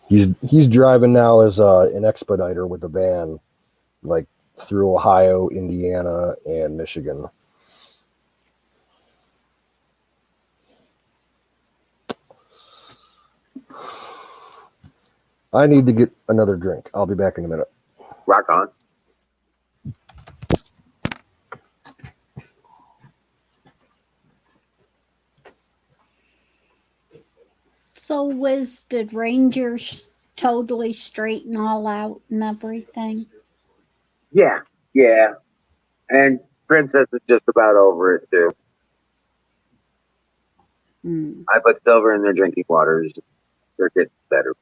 He's driving now as an expediter with a van, like through Ohio, Indiana, and Michigan. I need to get another drink. I'll be back in a minute. Rock on. So, did Rangers totally straighten all out and everything? Yeah. Yeah. And Princess is just about over it, too. I put silver in their drinking waters. They're getting better.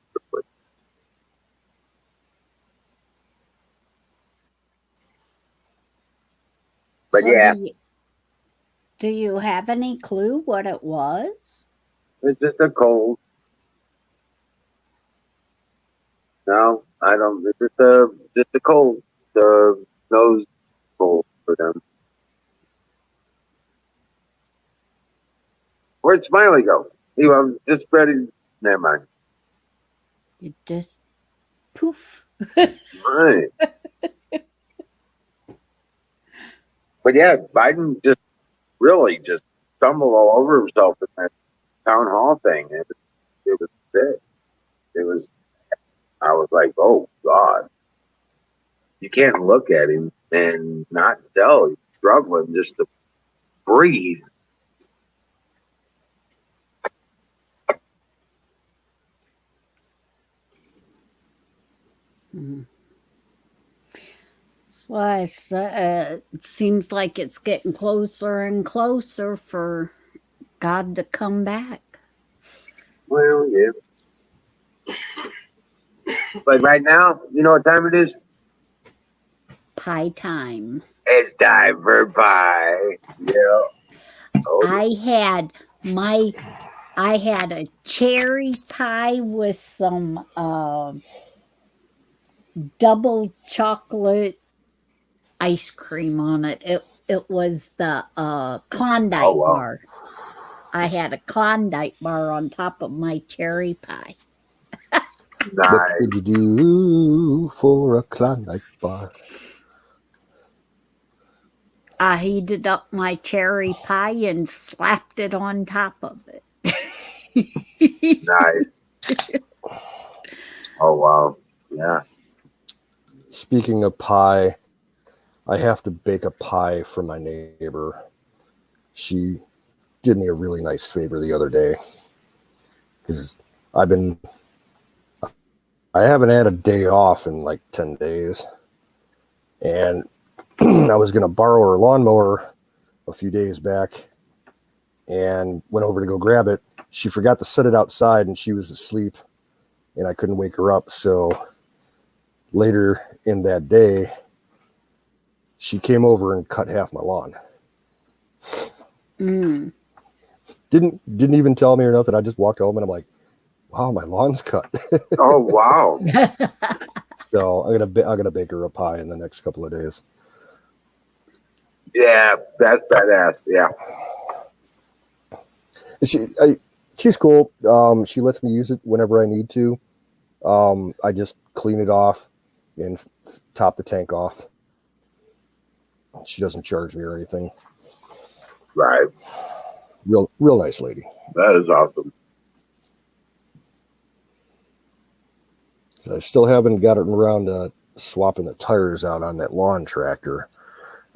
But so yeah. Do you have any clue what it was? It's just a cold. No, I don't. It's just a cold. The nose cold for them. Where'd Smiley go? He was just ready. Never mind. It just poof. Right. But yeah, Biden just really just stumbled all over himself in that town hall thing. It was sick. It was. I was like, oh God, you can't look at him and not tell he's struggling just to breathe. Mhm. That's why it seems like it's getting closer and closer for God to come back. Well, yeah. But right now, you know what time it is? Pie time. It's time for pie. Yeah. Oh, I had a cherry pie with some double chocolate ice cream on it. It was the oh Klondike wow. bar. I had a Klondike bar on top of my cherry pie. What Nice. would you do for a Klondike bar? I heated up my cherry pie and slapped it on top of it. Nice. Oh wow. Yeah. Speaking of pie, I have to bake a pie for my neighbor. She did me a really nice favor the other day because I haven't had a day off in like 10 days, and I was going to borrow her lawnmower a few days back and went over to go grab it. She forgot to set it outside and she was asleep and I couldn't wake her up. So later in that day, she came over and cut half my lawn. Mm. Didn't even tell me or nothing. I just walked home and I'm like, wow, my lawn's cut. Oh wow. So I'm gonna bake her a pie in the next couple of days. Yeah, that's badass. Yeah. She's cool. She lets me use it whenever I need to. I just clean it off and top the tank off. She doesn't charge me or anything. Right. Real nice lady. That is awesome. So I still haven't gotten around to swapping the tires out on that lawn tractor.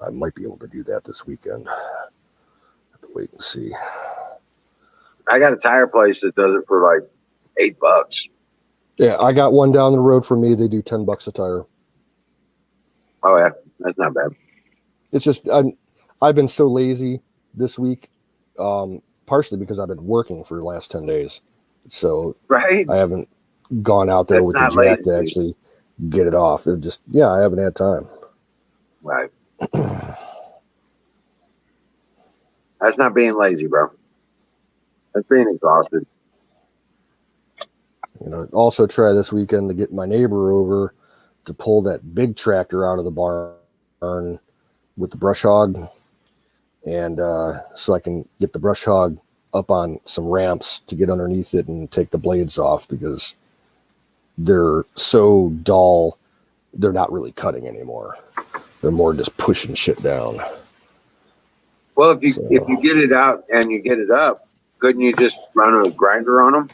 I might be able to do that this weekend. Have to wait and see. I got a tire place that does it for like $8. Yeah, I got one down the road from me. They do $10 a tire. Oh yeah, that's not bad. It's just I've been so lazy this week, partially because I've been working for the last 10 days. So Right? I haven't gone out there That's with the not jack lazy. to actually get it off. It just, I haven't had time. Right. That's not being lazy, bro. That's being exhausted. Also try this weekend to get my neighbor over to pull that big tractor out of the barn with the brush hog. And so I can get the brush hog up on some ramps to get underneath it and take the blades off because they're so dull, they're not really cutting anymore. They're more just pushing shit down. Well, if you get it out and you get it up, couldn't you just run a grinder on them?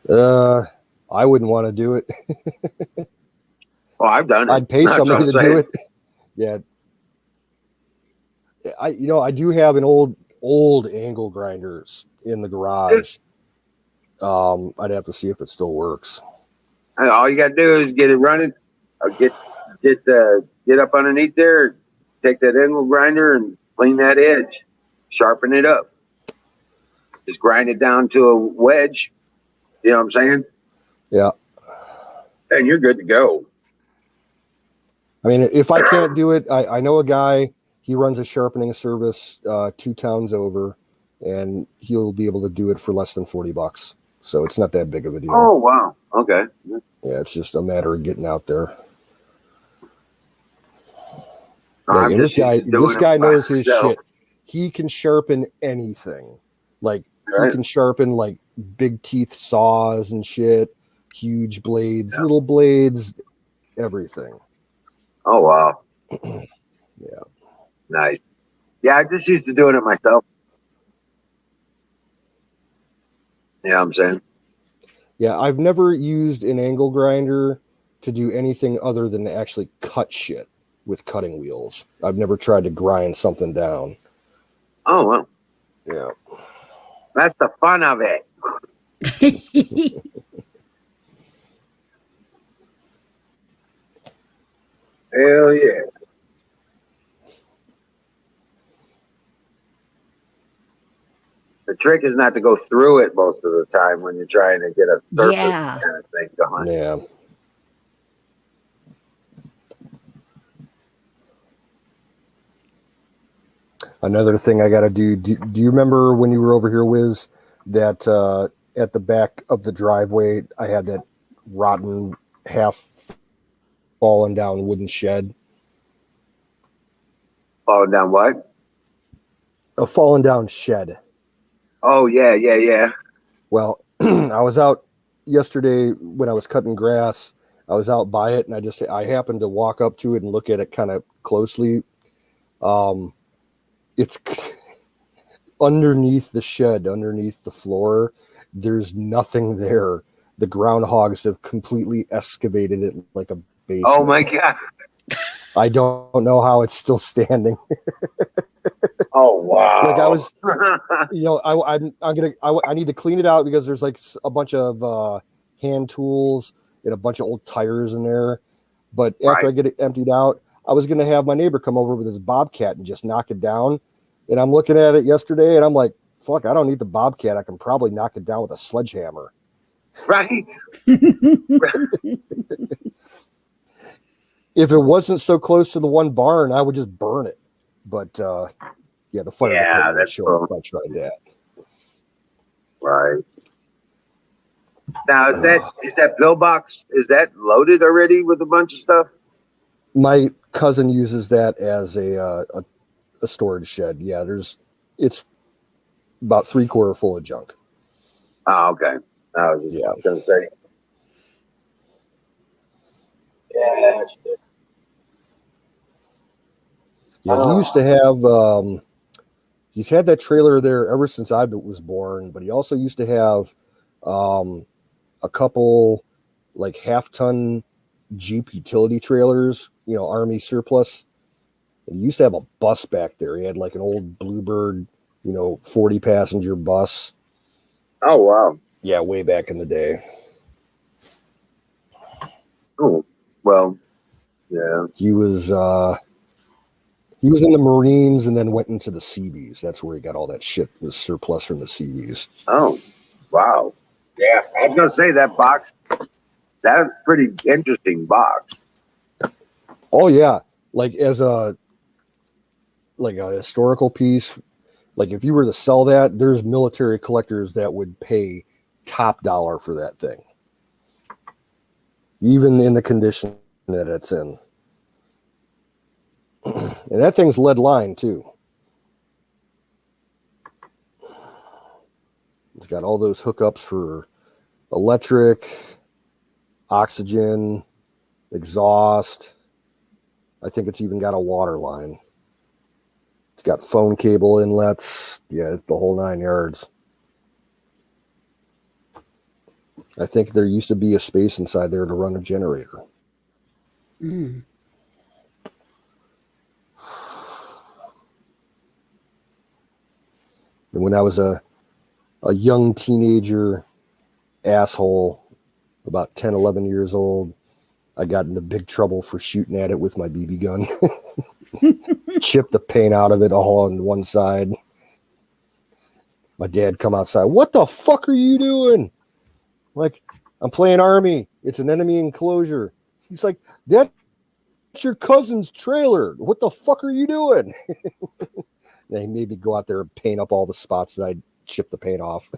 I wouldn't want to do it. Well, I've done it. I'd pay That's what somebody I'm to saying. do it. Yeah. I do have an old angle grinders in the garage. I'd have to see if it still works. And all you gotta do is get it running, or get up underneath there, take that angle grinder and clean that edge, sharpen it up. Just grind it down to a wedge. You know what I'm saying? Yeah. And you're good to go. I mean, if I can't do it, I know a guy, he runs a sharpening service 2 towns over, and he'll be able to do it for less than $40. So it's not that big of a deal. Oh, wow. Okay. Yeah, it's just a matter of getting out there. I'm And this just used to doing guy it by knows his myself. shit. He can sharpen anything. Like, Right. he can sharpen like big teeth saws and shit, huge blades, Yeah. little blades, everything. Oh, wow. Yeah. Nice. Yeah, I just used to doing it myself. You know what I'm saying? Yeah, I've never used an angle grinder to do anything other than to actually cut shit with cutting wheels. I've never tried to grind something down. Oh, well. Yeah. That's the fun of it. Hell yeah. The trick is not to go through it most of the time when you're trying to get a surface Yeah. kind of thing going. Yeah. Another thing I got to do, do you remember when you were over here, Wiz, that at the back of the driveway, I had that rotten, half fallen down wooden shed? Falling down what? A fallen down shed. Oh, yeah, yeah, yeah. Well, I was out yesterday when I was cutting grass. I was out by it, and I happened to walk up to it and look at it kind of closely. It's underneath the shed, underneath the floor. There's nothing there. The groundhogs have completely excavated it like a basement. Oh my God. I don't know how it's still standing. Oh wow. Like I was, I need to clean it out because there's like a bunch of hand tools and a bunch of old tires in there. But after I get it emptied out, I was going to have my neighbor come over with his Bobcat and just knock it down. And I'm looking at it yesterday and I'm like, fuck, I don't need the Bobcat. I can probably knock it down with a sledgehammer. Right. If it wasn't so close to the one barn, I would just burn it. But yeah, the fire department would show up if I tried that. Right. Now is that pillbox, is that loaded already with a bunch of stuff? My cousin uses that as a storage shed. Yeah, it's about 3/4 full of junk. Oh, okay. I was just gonna say. Yeah, that's good. Yeah, he used to have he's had that trailer there ever since I was born, but he also used to have a couple like 1/2-ton Jeep utility trailers, Army surplus. And he used to have a bus back there. He had like an old Bluebird, 40-passenger bus. Oh wow. Yeah, way back in the day. Oh, well, yeah. He was in the Marines and then went into the Seabees. That's where he got all that shit, was surplus from the Seabees. Oh, wow. Yeah, I was gonna say that box. That's a pretty interesting box. Oh yeah, like as a historical piece. Like if you were to sell that, there's military collectors that would pay top dollar for that thing, even in the condition that it's in. And that thing's lead lined too. It's got all those hookups for electric, oxygen, exhaust. I think it's even got a water line. It's got phone cable inlets. Yeah, it's the whole 9 yards. I think there used to be a space inside there to run a generator. Mm. And when I was a young teenager asshole, about 10, 11 years old, I got into big trouble for shooting at it with my BB gun. Chipped the paint out of it all on one side. My dad come outside. What the fuck are you doing? Like, I'm playing Army. It's an enemy enclosure. He's like, that's your cousin's trailer. What the fuck are you doing? They made me go out there and paint up all the spots that I chipped the paint off.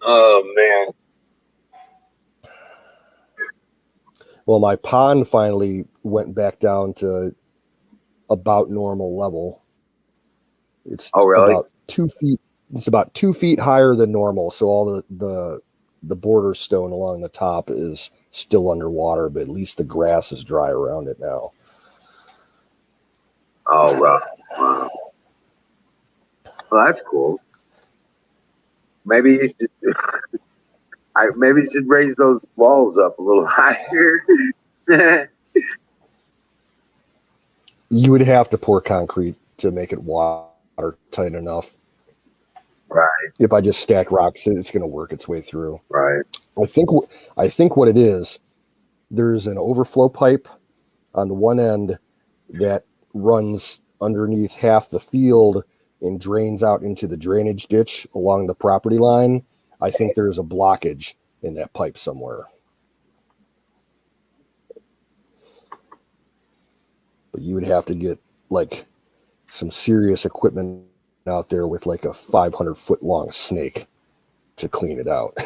Oh man. Well, my pond finally went back down to about normal level. It's really? about 2 feet. It's about 2 feet higher than normal. So all the border stone along the top is still underwater, but at least the grass is dry around it now. Oh wow. Well, that's cool. Maybe you should. Maybe you should raise those walls up a little higher. You would have to pour concrete to make it wide. watertight enough. Right. If I just stack rocks, it's going to work its way through. Right. I think what it is, there's an overflow pipe on the one end that runs underneath half the field and drains out into the drainage ditch along the property line. I think there's a blockage in that pipe somewhere. But you would have to get like some serious equipment out there with like a 500-foot long snake to clean it out.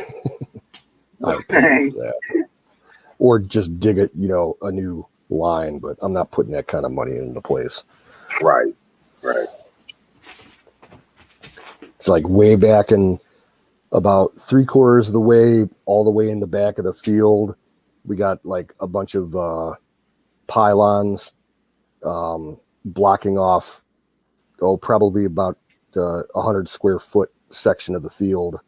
I'm paying for that. Or just dig it, a new line, but I'm not putting that kind of money into place. Right. Right. It's like way back in about 3/4 of the way, all the way in the back of the field, we got like a bunch of pylons blocking off, probably about 100 square foot section of the field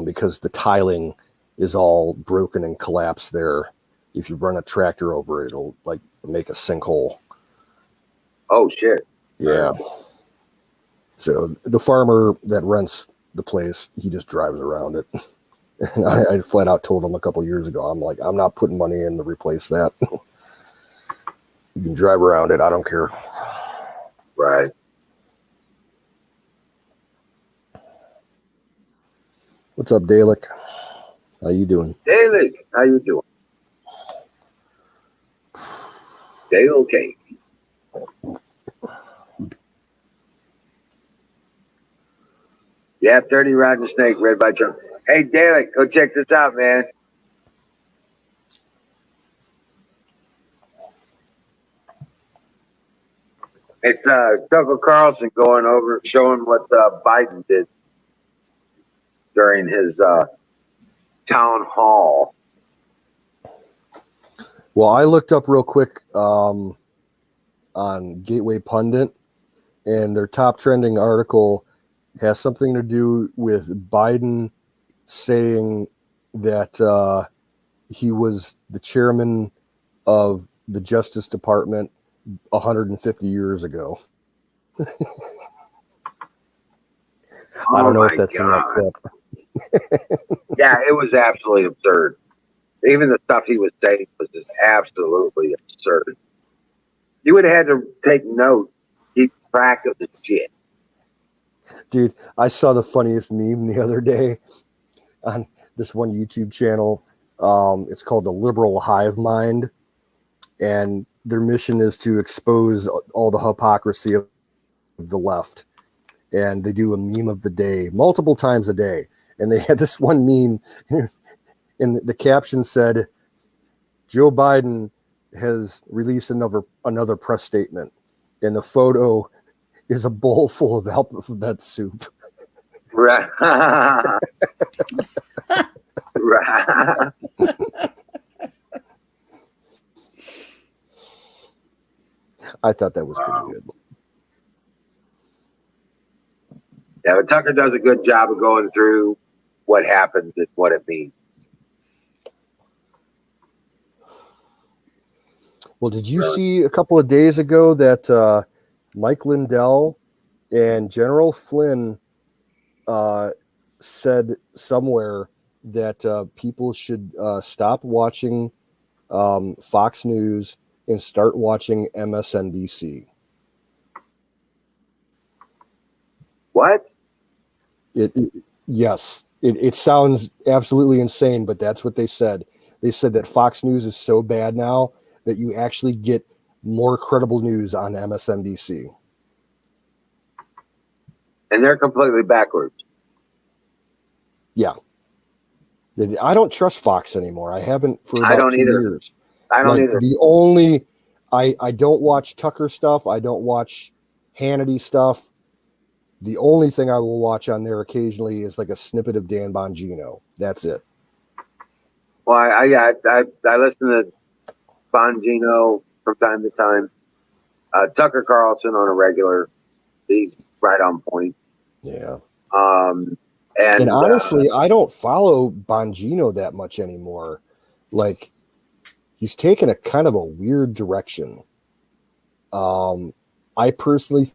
because the tiling is all broken and collapsed there. If you run a tractor over it, it'll like make a sinkhole. Oh shit. Yeah. So the farmer that rents the place, he just drives around it. And I flat out told him a couple years ago, I'm like, I'm not putting money in to replace that. You can drive around it. I don't care. Right. What's up, Dalek? How you doing? Dalek, how you doing? Day okay. Yeah, 30 riding the snake, red by Trump. Hey, Dalek, go check this out, man. It's Tucker Carlson going over, showing what Biden did during his town hall. Well, I looked up real quick on Gateway Pundit, and their top trending article has something to do with Biden saying that he was the chairman of the Justice Department 150 years ago. I don't know if that's in that clip. Yeah, it was absolutely absurd. Even the stuff he was saying was just absolutely absurd. You would have had to take note, keep track of the shit. Dude, I saw the funniest meme the other day on this one YouTube channel. It's called the Liberal Hive Mind, and their mission is to expose all the hypocrisy of the left. And they do a meme of the day multiple times a day. And they had this one meme, and the caption said, "Joe Biden has released another press statement." And the photo is a bowl full of alphabet soup. Right. Right. I thought that was pretty good. Yeah, but Tucker does a good job of going through what happened and what it means. Well, did you see a couple of days ago that Mike Lindell and General Flynn said somewhere that people should stop watching Fox News and start watching MSNBC? What? Yes. It sounds absolutely insane, but that's what they said. They said that Fox News is so bad now that you actually get more credible news on MSNBC. And they're completely backwards. Yeah. I don't trust Fox anymore. I haven't for about 2 years. I don't either. I don't watch Tucker stuff. I don't watch Hannity stuff. The only thing I will watch on there occasionally is like a snippet of Dan Bongino. That's it. Well, I listen to Bongino from time to time. Tucker Carlson on a regular. He's right on point. Yeah. And honestly, I don't follow Bongino that much anymore. Like, he's taken a kind of a weird direction. I personally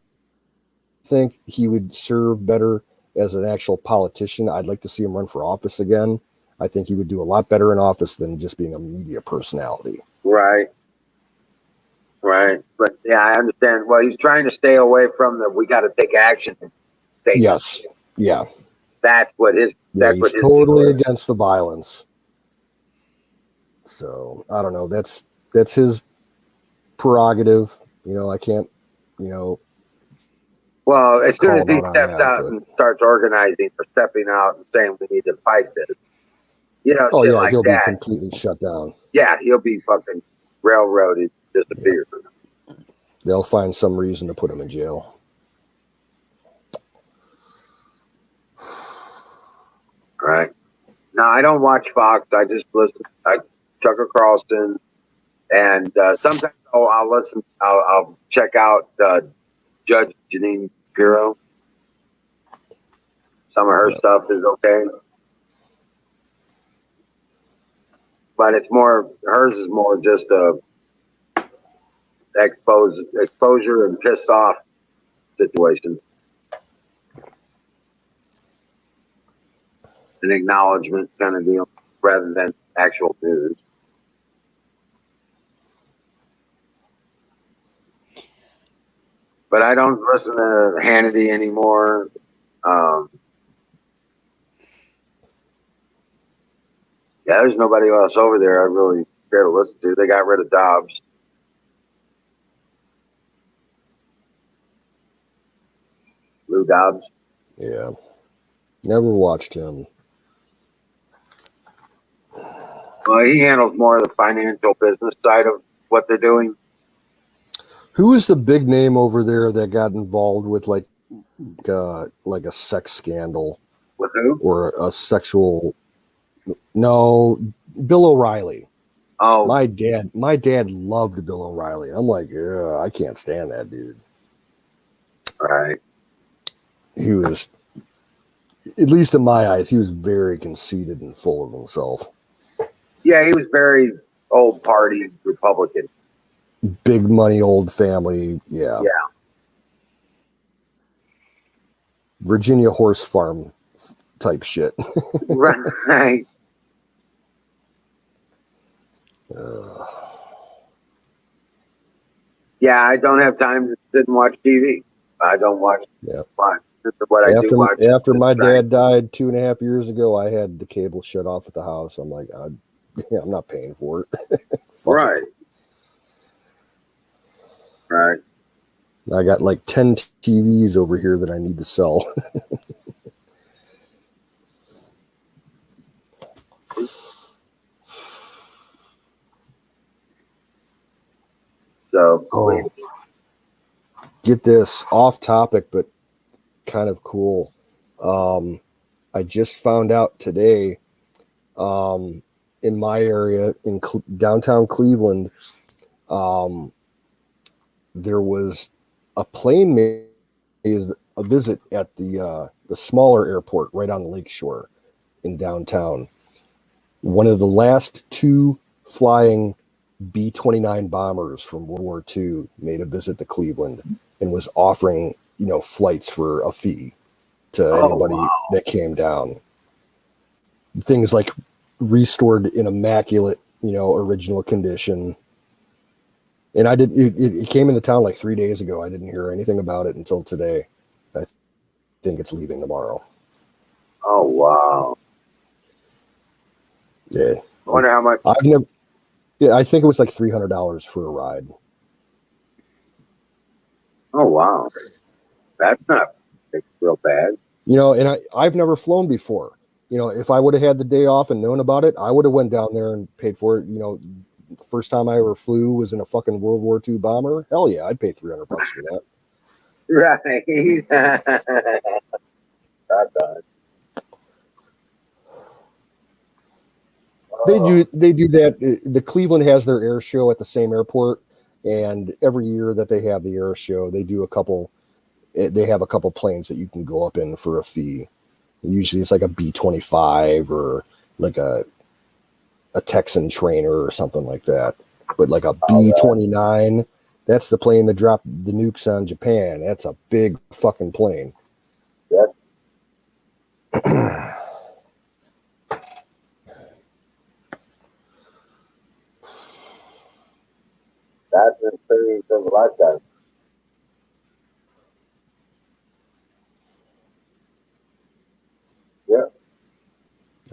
think he would serve better as an actual politician. I'd like to see him run for office again. I think he would do a lot better in office than just being a media personality. Right. But yeah, I understand. Well, he's trying to stay away from the "we got to take action" statement. Yes. Yeah. That's what his. Yeah, That's he's what his totally deal is. against the violence. So I don't know. That's his prerogative. I can't. Well, as soon as Call he him out on steps that, out but- and starts organizing or stepping out and saying we need to fight this, Oh shit yeah, like he'll that. be completely shut down. Yeah, he'll be fucking railroaded, disappeared. They'll find some reason to put him in jail. Right. No, I don't watch Fox. I just listen. Tucker Carlson, and sometimes I'll listen. I'll check out Judge Janine Pirro. Some of her stuff is okay, but hers is more just a exposure and pissed off situation. An acknowledgement kind of deal rather than actual news. But I don't listen to Hannity anymore. Yeah, there's nobody else over there I really care to listen to. They got rid of Dobbs. Lou Dobbs. Yeah. Never watched him. Well, he handles more of the financial business side of what they're doing. Who is the big name over there that got involved with like a sex scandal With who? or a sexual? No, Bill O'Reilly. Oh, My dad loved Bill O'Reilly. I'm like, yeah, I can't stand that dude. right. He was, at least in my eyes, he was very conceited and full of himself. Yeah, he was very old party Republican. Big money, old family. Yeah. Yeah. Virginia horse farm type shit. Right. Yeah, I don't have time to sit and watch TV. I don't watch. Yeah. What I do watch. After my dad died 2.5 years ago, I had the cable shut off at the house. I'm like, I'm not paying for it. Right. Right. I got like 10 TVs over here that I need to sell. So, Get this, off topic, but kind of cool. I just found out today in my area in downtown Cleveland, there was a plane made a visit at the smaller airport right on the lakeshore in downtown. One of the last two flying B-29 bombers from World War II made a visit to Cleveland and was offering, flights for a fee to anybody that came down. Things like restored in immaculate, original condition. And it came into town like 3 days ago. I didn't hear anything about it until today. I think it's leaving tomorrow. oh wow! Yeah. I wonder how much. I think it was like $300 for a ride. Oh wow, that's not real bad. And I've never flown before. If I would have had the day off and known about it, I would have went down there and paid for it. The first time I ever flew was in a fucking World War II bomber. Hell yeah, I'd pay $300 for that. Right. They do that. The Cleveland has their air show at the same airport, and every year that they have the air show, they have a couple planes that you can go up in for a fee. Usually it's like a B-25 or like a Texan trainer or something like that. But like a B-29 That's the plane that dropped the nukes on Japan. That's a big fucking plane. Yes. That's an experience of a lifetime. Yeah.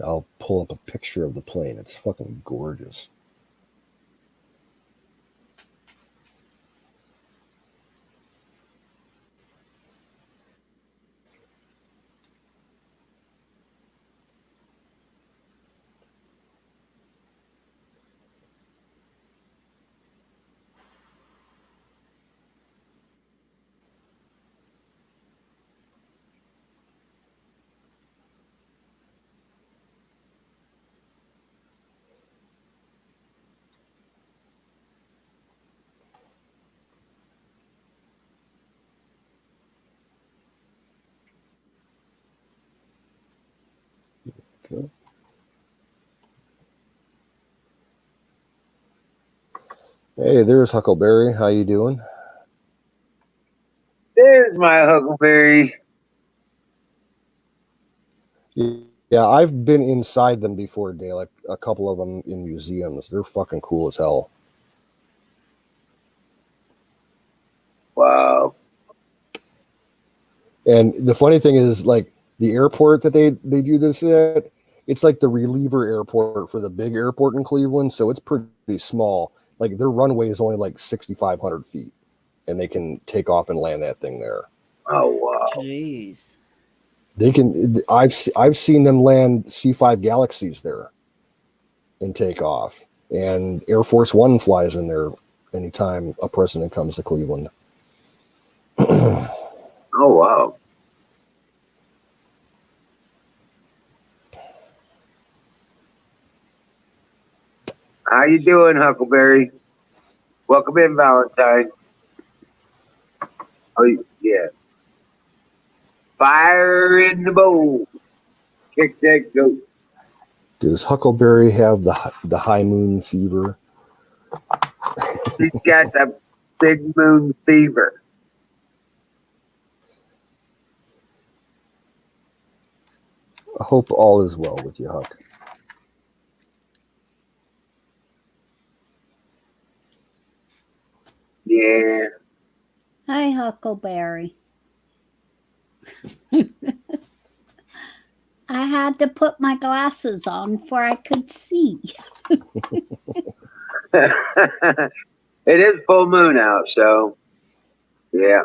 I'll pull up a picture of the plane. It's fucking gorgeous. Okay. Hey, there's Huckleberry. How you doing? There's my Huckleberry. Yeah, I've been inside them before, Dale. Like a couple of them in museums. They're fucking cool as hell. Wow. And the funny thing is, like the airport that they do this at, it's like the reliever airport for the big airport in Cleveland, so it's pretty small. Like their runway is only like 6,500 feet, and they can take off and land that thing there. Oh wow. Jeez. They can. I've seen them land C-5 Galaxies there and take off, and Air Force One flies in there anytime a president comes to Cleveland. Oh wow. How you doing, Huckleberry? Welcome in, Valentine. Oh yeah. Fire in the bowl. Kick that goat. Does Huckleberry have the high moon fever? He's got the big moon fever. I hope all is well with you, Huck. Yeah. Hi, Huckleberry. I had to put my glasses on for I could see. It is full moon out, so yeah.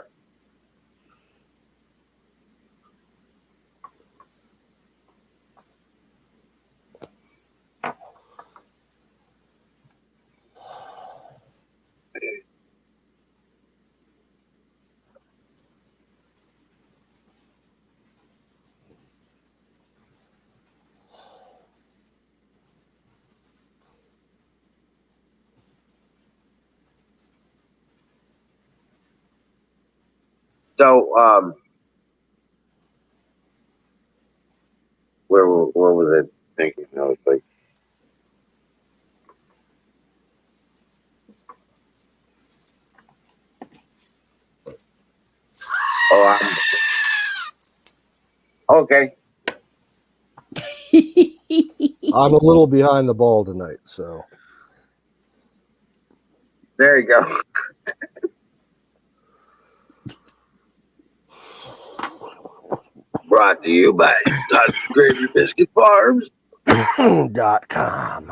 So where was it thinking? I was like, oh, okay. I'm a little behind the ball tonight, so There you go. Brought to you by Dutch Gravy Biscuit Farms. .com.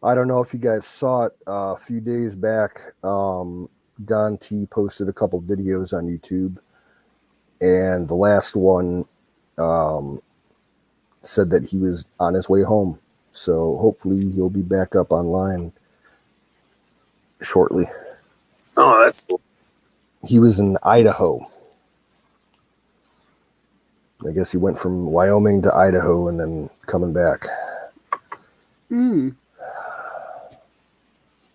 I don't know if you guys saw it a few days back. Don T posted a couple videos on YouTube, and the last one said that he was on his way home. So hopefully he'll be back up online shortly. Oh, that's cool. He was in Idaho. I guess he went from Wyoming to Idaho and then coming back. Mm.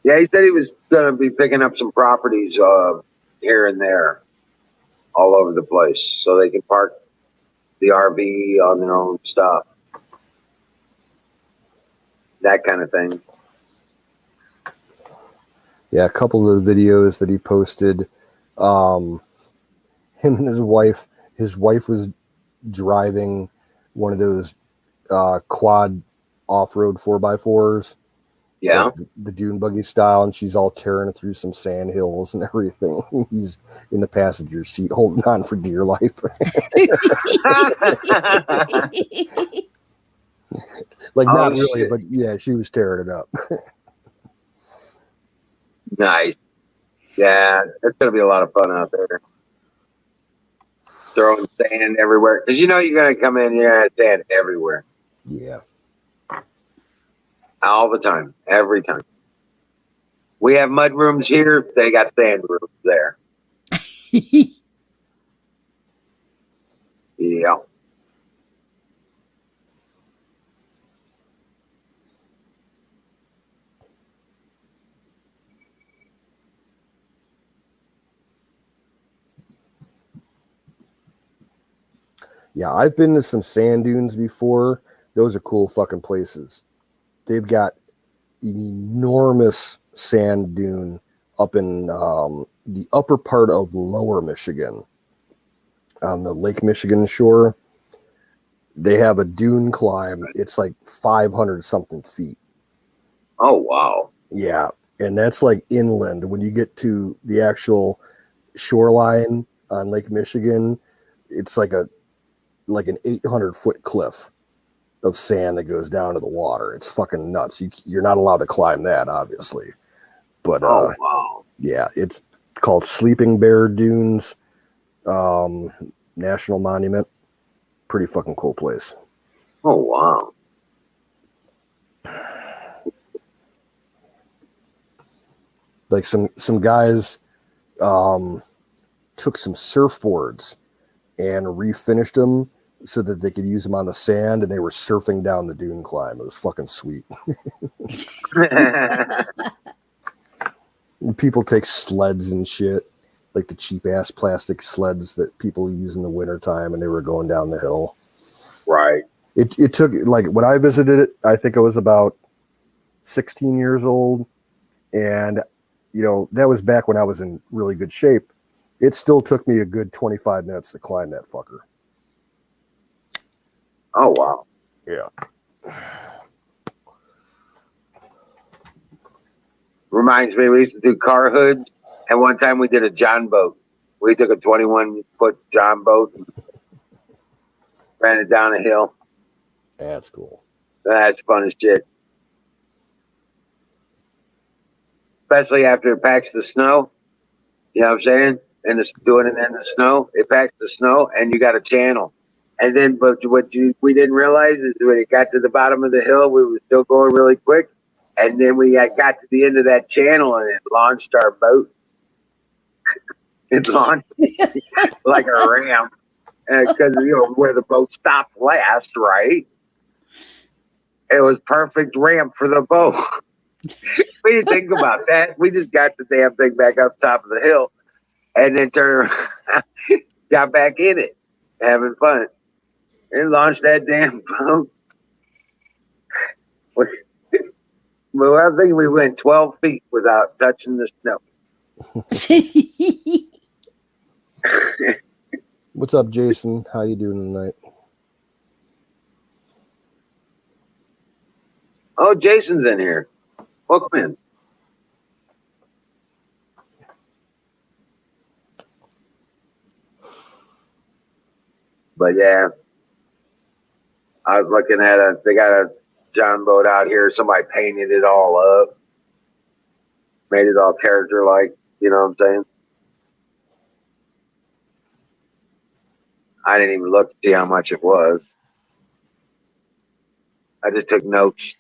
Yeah, he said he was going to be picking up some properties here and there, all over the place, so they can park the RV on their own stuff. that kind of thing. Yeah, a couple of the videos that he posted, him and his wife was driving one of those quad off-road 4x4s, Yeah. like the dune buggy style, and she's all tearing through some sand hills and everything. He's in the passenger seat holding on for dear life. Like, not really, shit. but yeah, she was tearing it up. Nice. Yeah, it's gonna be a lot of fun out there. Throwing sand everywhere. Because you know you're gonna come in, you're gonna have sand everywhere. Yeah. All the time. Every time. We have mud rooms here, they got sand rooms there. Yeah. Yeah, I've been to some sand dunes before. Those are cool fucking places. They've got an enormous sand dune up in the upper part of Lower Michigan, on the Lake Michigan shore. They have a dune climb. It's like 500 something feet. Oh wow. Yeah, and that's like inland. When you get to the actual shoreline on Lake Michigan, it's like an 800-foot cliff of sand that goes down to the water. It's fucking nuts. You're not allowed to climb that, obviously. But Oh wow. yeah, it's called Sleeping Bear Dunes National Monument. Pretty fucking cool place. Oh wow. Like some guys took some surfboards and refinished them so that they could use them on the sand, and they were surfing down the dune climb. It was fucking sweet. People take sleds and shit, like the cheap ass plastic sleds that people use in the wintertime, and they were going down the hill. Right. It took, like, when I visited it, I think I was about 16 years old, and you know, that was back when I was in really good shape. It still took me a good 25 minutes to climb that fucker. Oh wow. Yeah. Reminds me, we used to do car hoods, and one time we did a John boat. We took a 21-foot John boat and ran it down a hill. That's cool. That's fun as shit. Especially after it packs the snow. You know what I'm saying? And it's doing it in the snow. It packs the snow, and you got a channel. And then, but we didn't realize is when it got to the bottom of the hill, we were still going really quick. And then we got to the end of that channel, and it launched our boat. It launched like a ram, because you know where the boat stopped last, right? It was perfect ramp for the boat. We didn't think about that. We just got the damn thing back up top of the hill, and then turned around, got back in it, having fun, and launched that damn boat. Well, I think we went 12 feet without touching the snow. What's up, Jason? How you doing tonight? Oh, Jason's in here. Welcome in. But yeah, I was looking at they got a John boat out here. Somebody painted it all up, made it all character-like. You know what I'm saying? I didn't even look to see how much it was. I just took notes.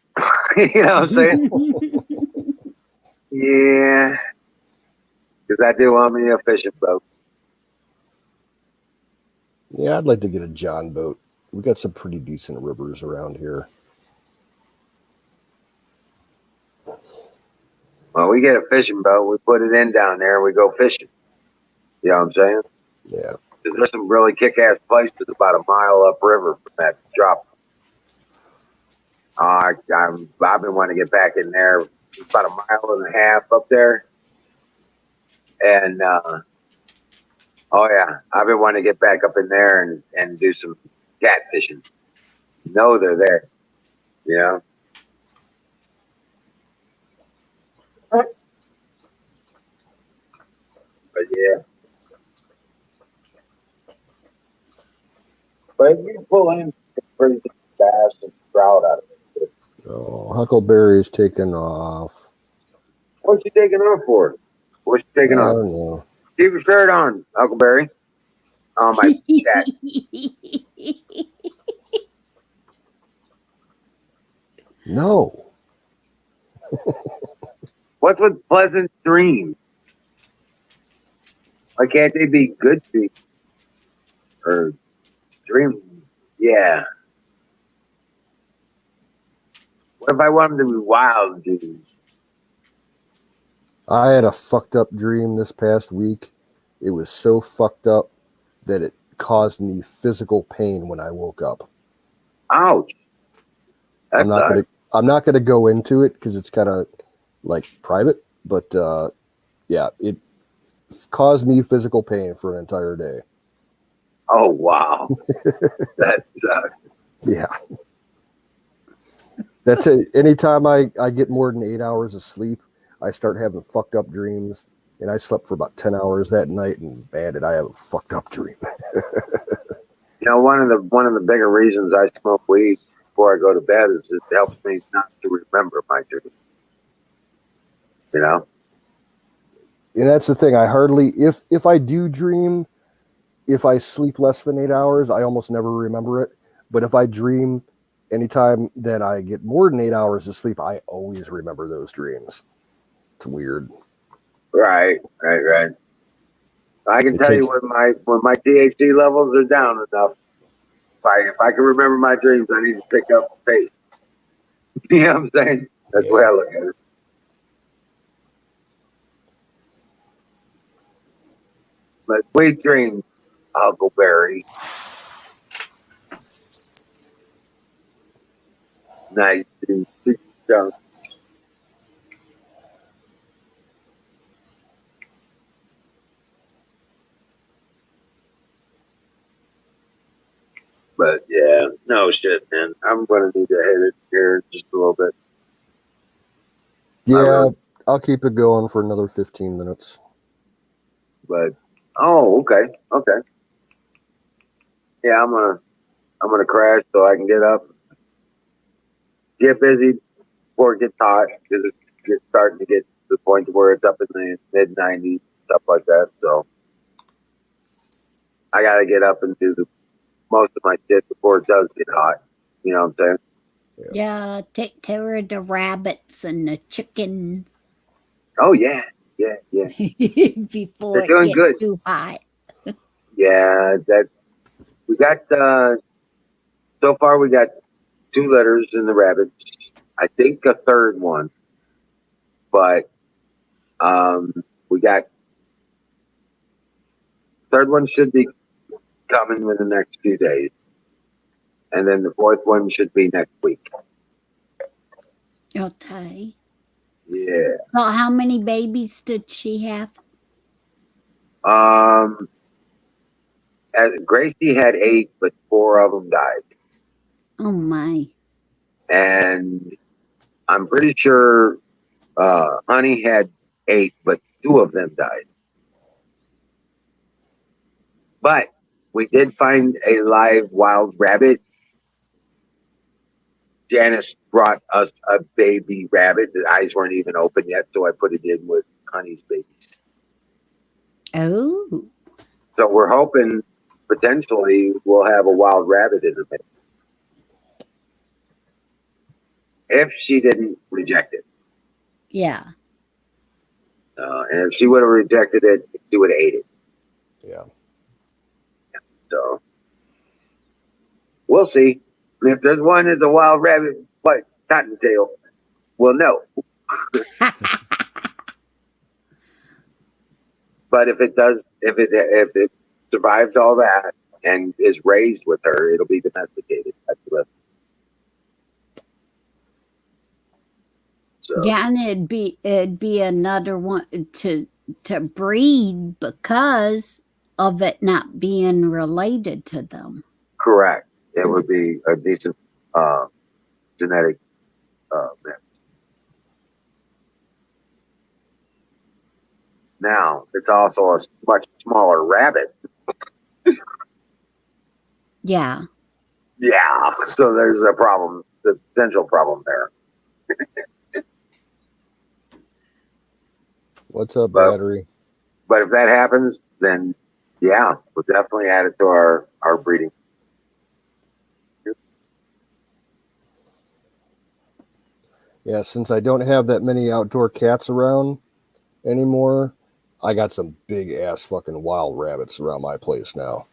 You know what I'm saying? Yeah. Because I do want me a fishing boat. Yeah, I'd like to get a John boat. We got some pretty decent rivers around here. Well, we get a fishing boat, we put it in down there, and we go fishing. You know what I'm saying? Yeah. Because there's some really kick-ass places about a mile upriver from that drop. I've been wanting to get back in there. It's about a mile and a half up there. And, oh yeah, I've been wanting to get back up in there and do some catfishing. No, they're there. You know? But yeah. But if you pull in pretty good bass and trout out of it. Oh, Huckleberry's taking off. What's she taking off for? What's she taking I off? don't know. Keep your shirt on, Huckleberry. Oh my cat. No. What's with pleasant dreams? Why can't they be good dreams? Or dreams? Yeah. What if I want them to be wild dreams? I had a fucked up dream this past week. It was so fucked up that it caused me physical pain when I woke up. Ouch. I'm not gonna go into it because it's kind of like private, but yeah, it caused me physical pain for an entire day. Oh wow. That sucks. Yeah. That's it. Anytime I get more than 8 hours of sleep, I start having fucked up dreams. And I slept for about 10 hours that night, and man, did I have a fucked up dream. You know, one of the bigger reasons I smoke weed before I go to bed is it helps me not to remember my dreams. You know? And that's the thing. I hardly, if I do dream, if I sleep less than 8 hours, I almost never remember it. But if I dream anytime that I get more than 8 hours of sleep, I always remember those dreams. It's weird. Right. I can tell you when my THC levels are down enough. If I can remember my dreams, I need to pick up the pace. You know what I'm saying? That's the way I look at it. But sweet dreams, Huckleberry. Nice to see you. But yeah, no shit, man. I'm gonna need to hit it here just a little bit. Yeah, I'll keep it going for another 15 minutes. But okay. Yeah, I'm gonna crash so I can get up, get busy before it gets hot because it's starting to get to the point where it's up in the mid 90s, stuff like that. So I gotta get up and do most of my shit before it does get hot. You know what I'm saying? Yeah, take care of the rabbits and the chickens Oh yeah. before They're it doing gets good. too hot. Yeah, that we got. So far, we got 2 litters in the rabbits. I think a third one, but we got third one should be coming within the next few days, and then the fourth one should be next week. Okay. Yeah. So how many babies did she have? Gracie had 8, but 4 of them died, Oh my. and I'm pretty sure Honey had 8, but 2 of them died. But we did find a live wild rabbit. Janice brought us a baby rabbit. The eyes weren't even open yet, so I put it in with Honey's babies. Oh. So we're hoping potentially we'll have a wild rabbit in the mix. If she didn't reject it. Yeah. And if she would have rejected it, she would have ate it. Yeah. So we'll see. If there's one that's a wild rabbit, like cottontail, we'll know. But if it survives all that and is raised with her, it'll be domesticated. That's the best. So. Yeah, and it'd be another one to breed because of it not being related to them. Correct. It would be a decent genetic mix. Now, it's also a much smaller rabbit. Yeah. Yeah, so there's a problem, the potential problem there. What's up, But- battery? But if that happens, then yeah, we'll definitely add it to our breeding. Yeah, since I don't have that many outdoor cats around anymore, I got some big ass fucking wild rabbits around my place now.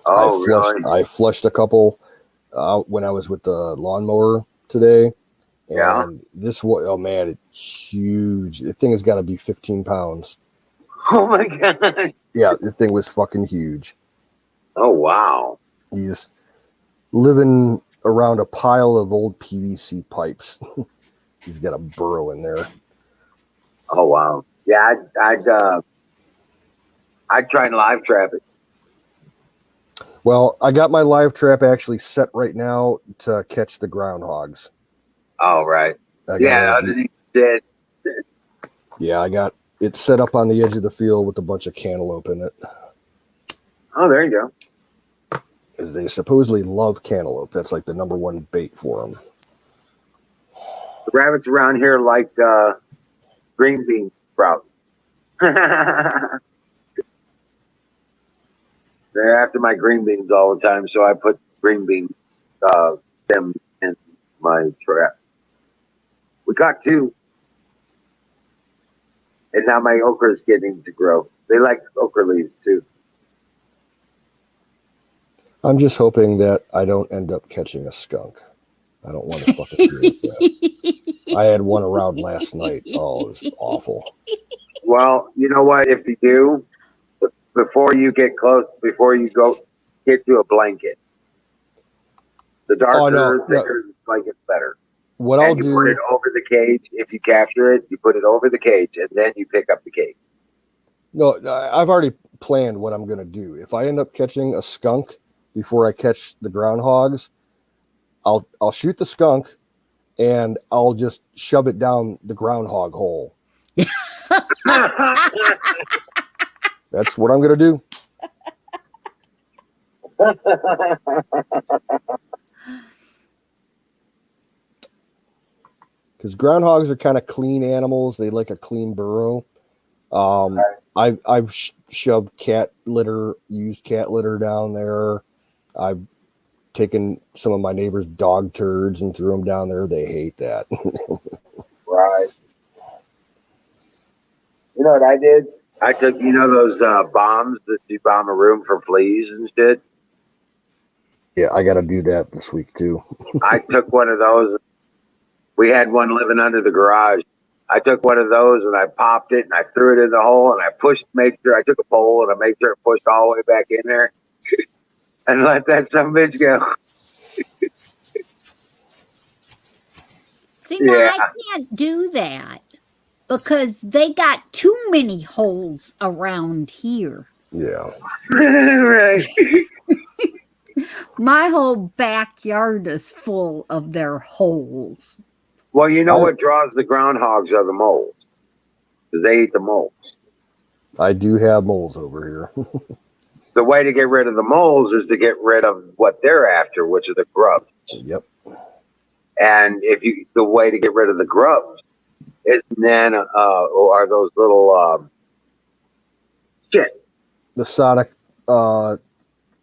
Oh, really? I flushed a couple when I was with the lawnmower today. And Yeah. this one, oh man, it's huge. The thing has got to be 15 pounds. Oh my god. Yeah, the thing was fucking huge. Oh wow. He's living around a pile of old PVC pipes. He's got a burrow in there. Oh wow. Yeah, I'd try and live trap it. Well, I got my live trap actually set right now to catch the groundhogs. Oh right. I got Yeah, underneath it. Yeah, I got it set up on the edge of the field with a bunch of cantaloupe in it. Oh, there you go. They supposedly love cantaloupe. That's like the number one bait for them. The rabbits around here like green bean sprouts. They're after my green beans all the time, so I put green bean them in my trap. We got 2. And now my okra is getting to grow. They like okra leaves too. I'm just hoping that I don't end up catching a skunk. I don't want to fucking deal with that. I had one around last night. Oh, it was awful. Well, you know what? If you do, before you get close, before you go, get to a blanket. The darker, thicker the blanket's better. What and I'll you do, put it over the cage. If you capture it, you put it over the cage, and then you pick up the cage. no, I've already planned what I'm going to do. If I end up catching a skunk before I catch the groundhogs, I'll shoot the skunk and I'll just shove it down the groundhog hole. That's what I'm going to do. Because groundhogs are kind of clean animals. They like a clean burrow. I've shoved cat litter, used cat litter down there. I've taken some of my neighbors' dog turds and threw them down there. They hate that. Right. You know what I did? I took, those bombs that you bomb a room for fleas and shit? Yeah, I got to do that this week too. I took one of those. We had one living under the garage. I took one of those and I popped it and I threw it in the hole and I made sure I took a pole and I made sure it pushed all the way back in there and let that son of a bitch go. See, now I can't do that because they got too many holes around here. Yeah. Right. My whole backyard is full of their holes. Well, you know what draws the groundhogs are the moles, because they eat the moles. I do have moles over here. The way to get rid of the moles is to get rid of what they're after, which are the grubs. Yep. And the way to get rid of the grubs is then are those little The sonic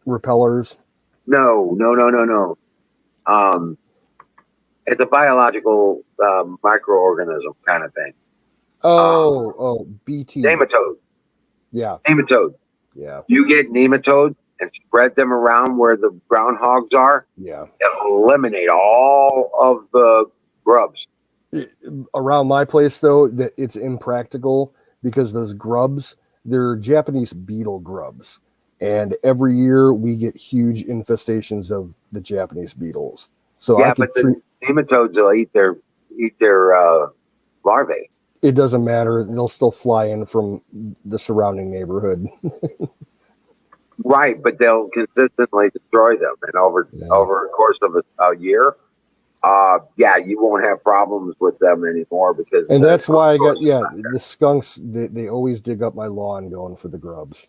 repellers. No. It's a biological microorganism kind of thing. BT. Nematodes. Yeah. Nematodes. Yeah. You get nematodes and spread them around where the groundhogs are. Yeah. It'll eliminate all of the grubs. Around my place, though, that it's impractical because those grubs, they're Japanese beetle grubs. And every year we get huge infestations of the Japanese beetles. So yeah, I could but the nematodes will eat their eat their larvae. It doesn't matter. They'll still fly in from the surrounding neighborhood. Right, but they'll consistently destroy them, and over the course of a year, you won't have problems with them anymore because. And that's why I got the skunks. They always dig up my lawn going for the grubs.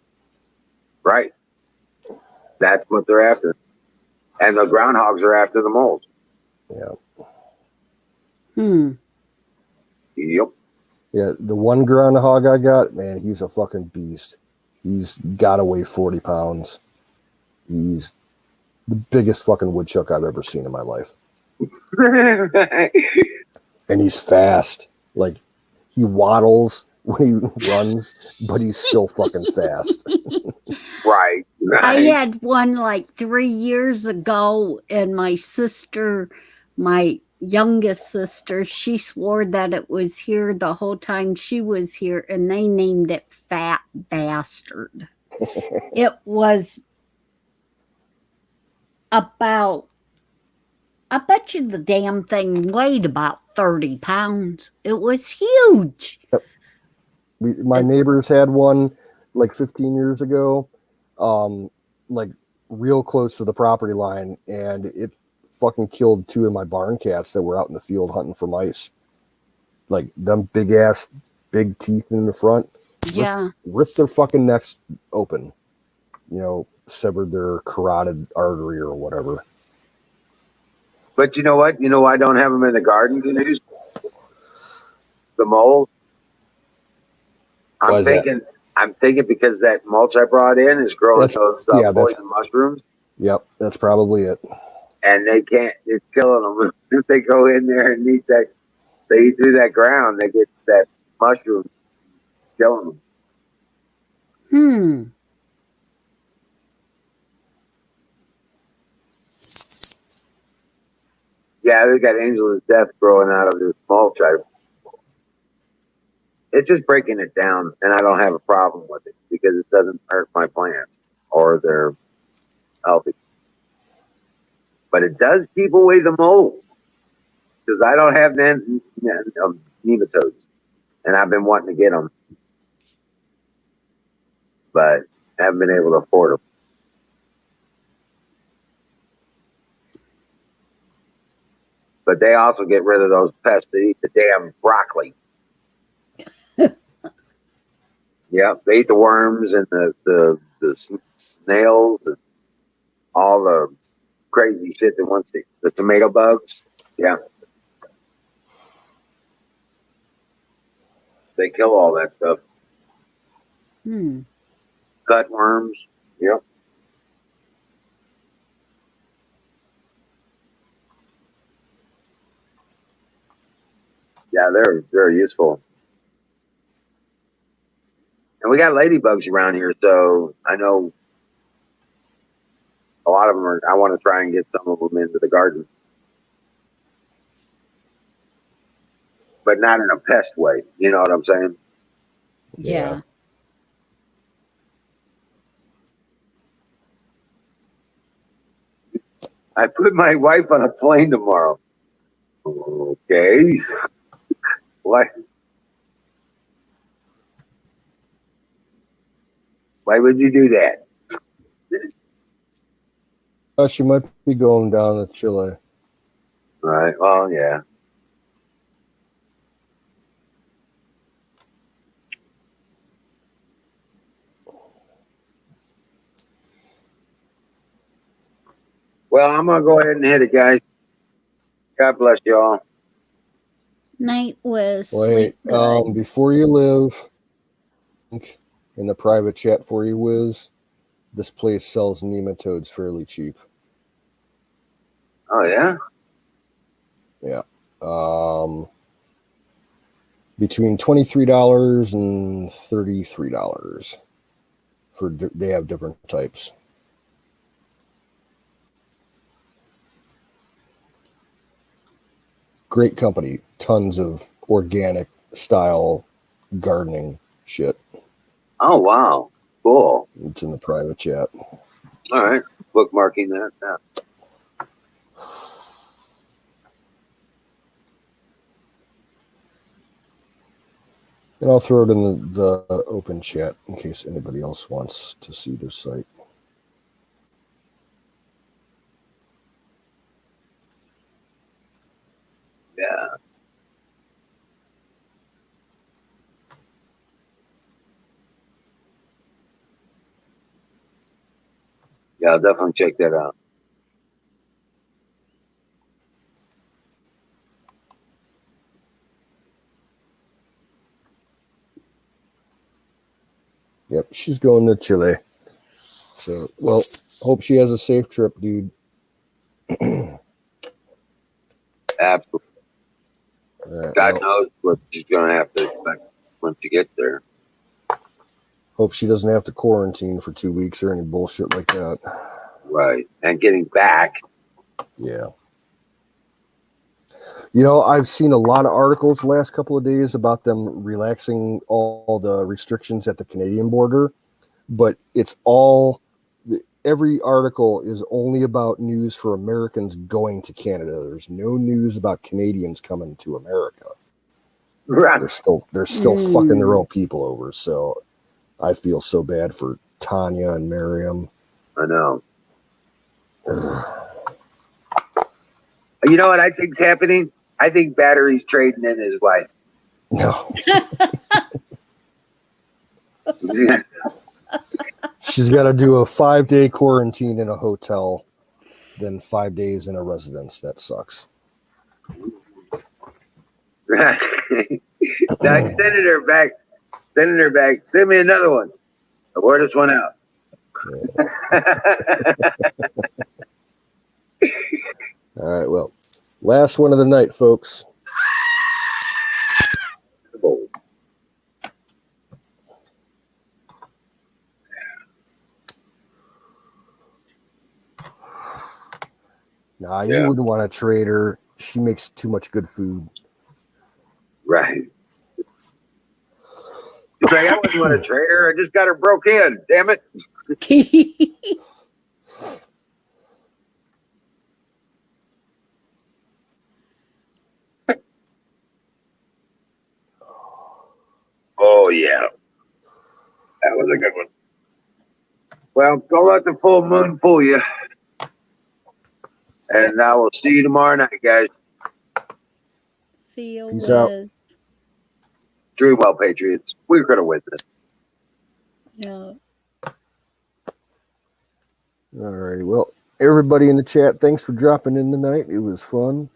Right, that's what they're after, and the groundhogs are after the moles. Yeah. Yep. Yeah, the one groundhog I got, man, he's a fucking beast. He's got to weigh 40 pounds. He's the biggest fucking woodchuck I've ever seen in my life. And he's fast. Like, he waddles when he runs, but he's still fucking fast. Right. I had one like 3 years ago, and my sister, my youngest sister, she swore that it was here the whole time she was here, and they named it Fat Bastard. It was about, I bet you the damn thing weighed about 30 pounds. It was huge. Yep. My neighbors had one like 15 years ago, like real close to the property line, and it fucking killed 2 of my barn cats that were out in the field hunting for mice. Like them big teeth in the front. Yeah. Ripped their fucking necks open. Severed their carotid artery or whatever. But you know what? You know why I don't have them in the garden, Denise? The moles. I'm thinking because that mulch I brought in is growing those poison mushrooms. Yep, that's probably it. And they can't. It's killing them. If they go in there and eat that, they eat through that ground. They get that mushroom killing them. Yeah, they got angel of death growing out of this mulch. It's just breaking it down, and I don't have a problem with it because it doesn't hurt my plants or they're healthy. But it does keep away the mold because I don't have nematodes, and I've been wanting to get them, but haven't been able to afford them. But they also get rid of those pests that eat the damn broccoli. Yeah, they eat the worms and the snails and all the crazy shit that wants the tomato bugs. Yeah. They kill all that stuff. Cutworms. Yep. Yeah, they're useful. And we got ladybugs around here, so I know a lot of them I want to try and get some of them into the garden. But not in a pest way. You know what I'm saying? Yeah. I put my wife on a plane tomorrow. Okay. What? Why would you do that? She might be going down to Chile. Right. Well, yeah. Well, I'm going to go ahead and hit it, guys. God bless y'all. Night was. Wait, before you live, in the private chat for you, Wiz, this place sells nematodes fairly cheap. Oh, yeah? Yeah. Between $23 and $33 they have different types. Great company, tons of organic style gardening shit. Oh, wow. Cool. It's in the private chat. All right. Bookmarking that now. And I'll throw it in the open chat in case anybody else wants to see their site. Yeah. Yeah, I'll definitely check that out. Yep, she's going to Chile. So, well, hope she has a safe trip, dude. Absolutely. Right, God well, knows what she's going to have to expect once you get there. hope she doesn't have to quarantine for 2 weeks or any bullshit like that. Right. And getting back. Yeah. You know, I've seen a lot of articles the last couple of days about them relaxing all the restrictions at the Canadian border, but it's all, every article is only about news for Americans going to Canada. There's no news about Canadians coming to America. Right. They're still fucking their own people over. So I feel so bad for Tanya and Miriam. I know. You know what I think's happening? I think Battery's trading in his wife. No. She's got to do a 5-day quarantine in a hotel, then 5 days in a residence. That sucks. Doug, sending her back. Sending her back. Send me another one. I'll wear this one out. All right, well, last one of the night, folks. Nah, you wouldn't want to trade her. She makes too much good food. Right. She's like, I wouldn't want to trade her. I just got her broke in. Damn it. Oh, yeah. That was a good one. Well, don't let the full moon fool you. And I will see you tomorrow night, guys. See you, Peace out. Dream well, Patriots. We're going to win this. Yeah. All righty. Well, everybody in the chat, thanks for dropping in tonight. It was fun.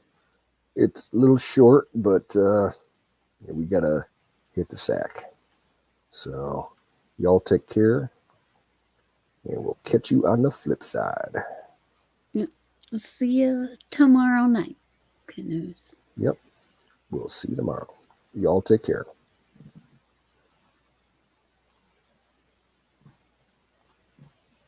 It's a little short, but we got to hit the sack. So y'all take care, and we'll catch you on the flip side. See you tomorrow night. Canoes. Yep. We'll see you tomorrow. Y'all take care.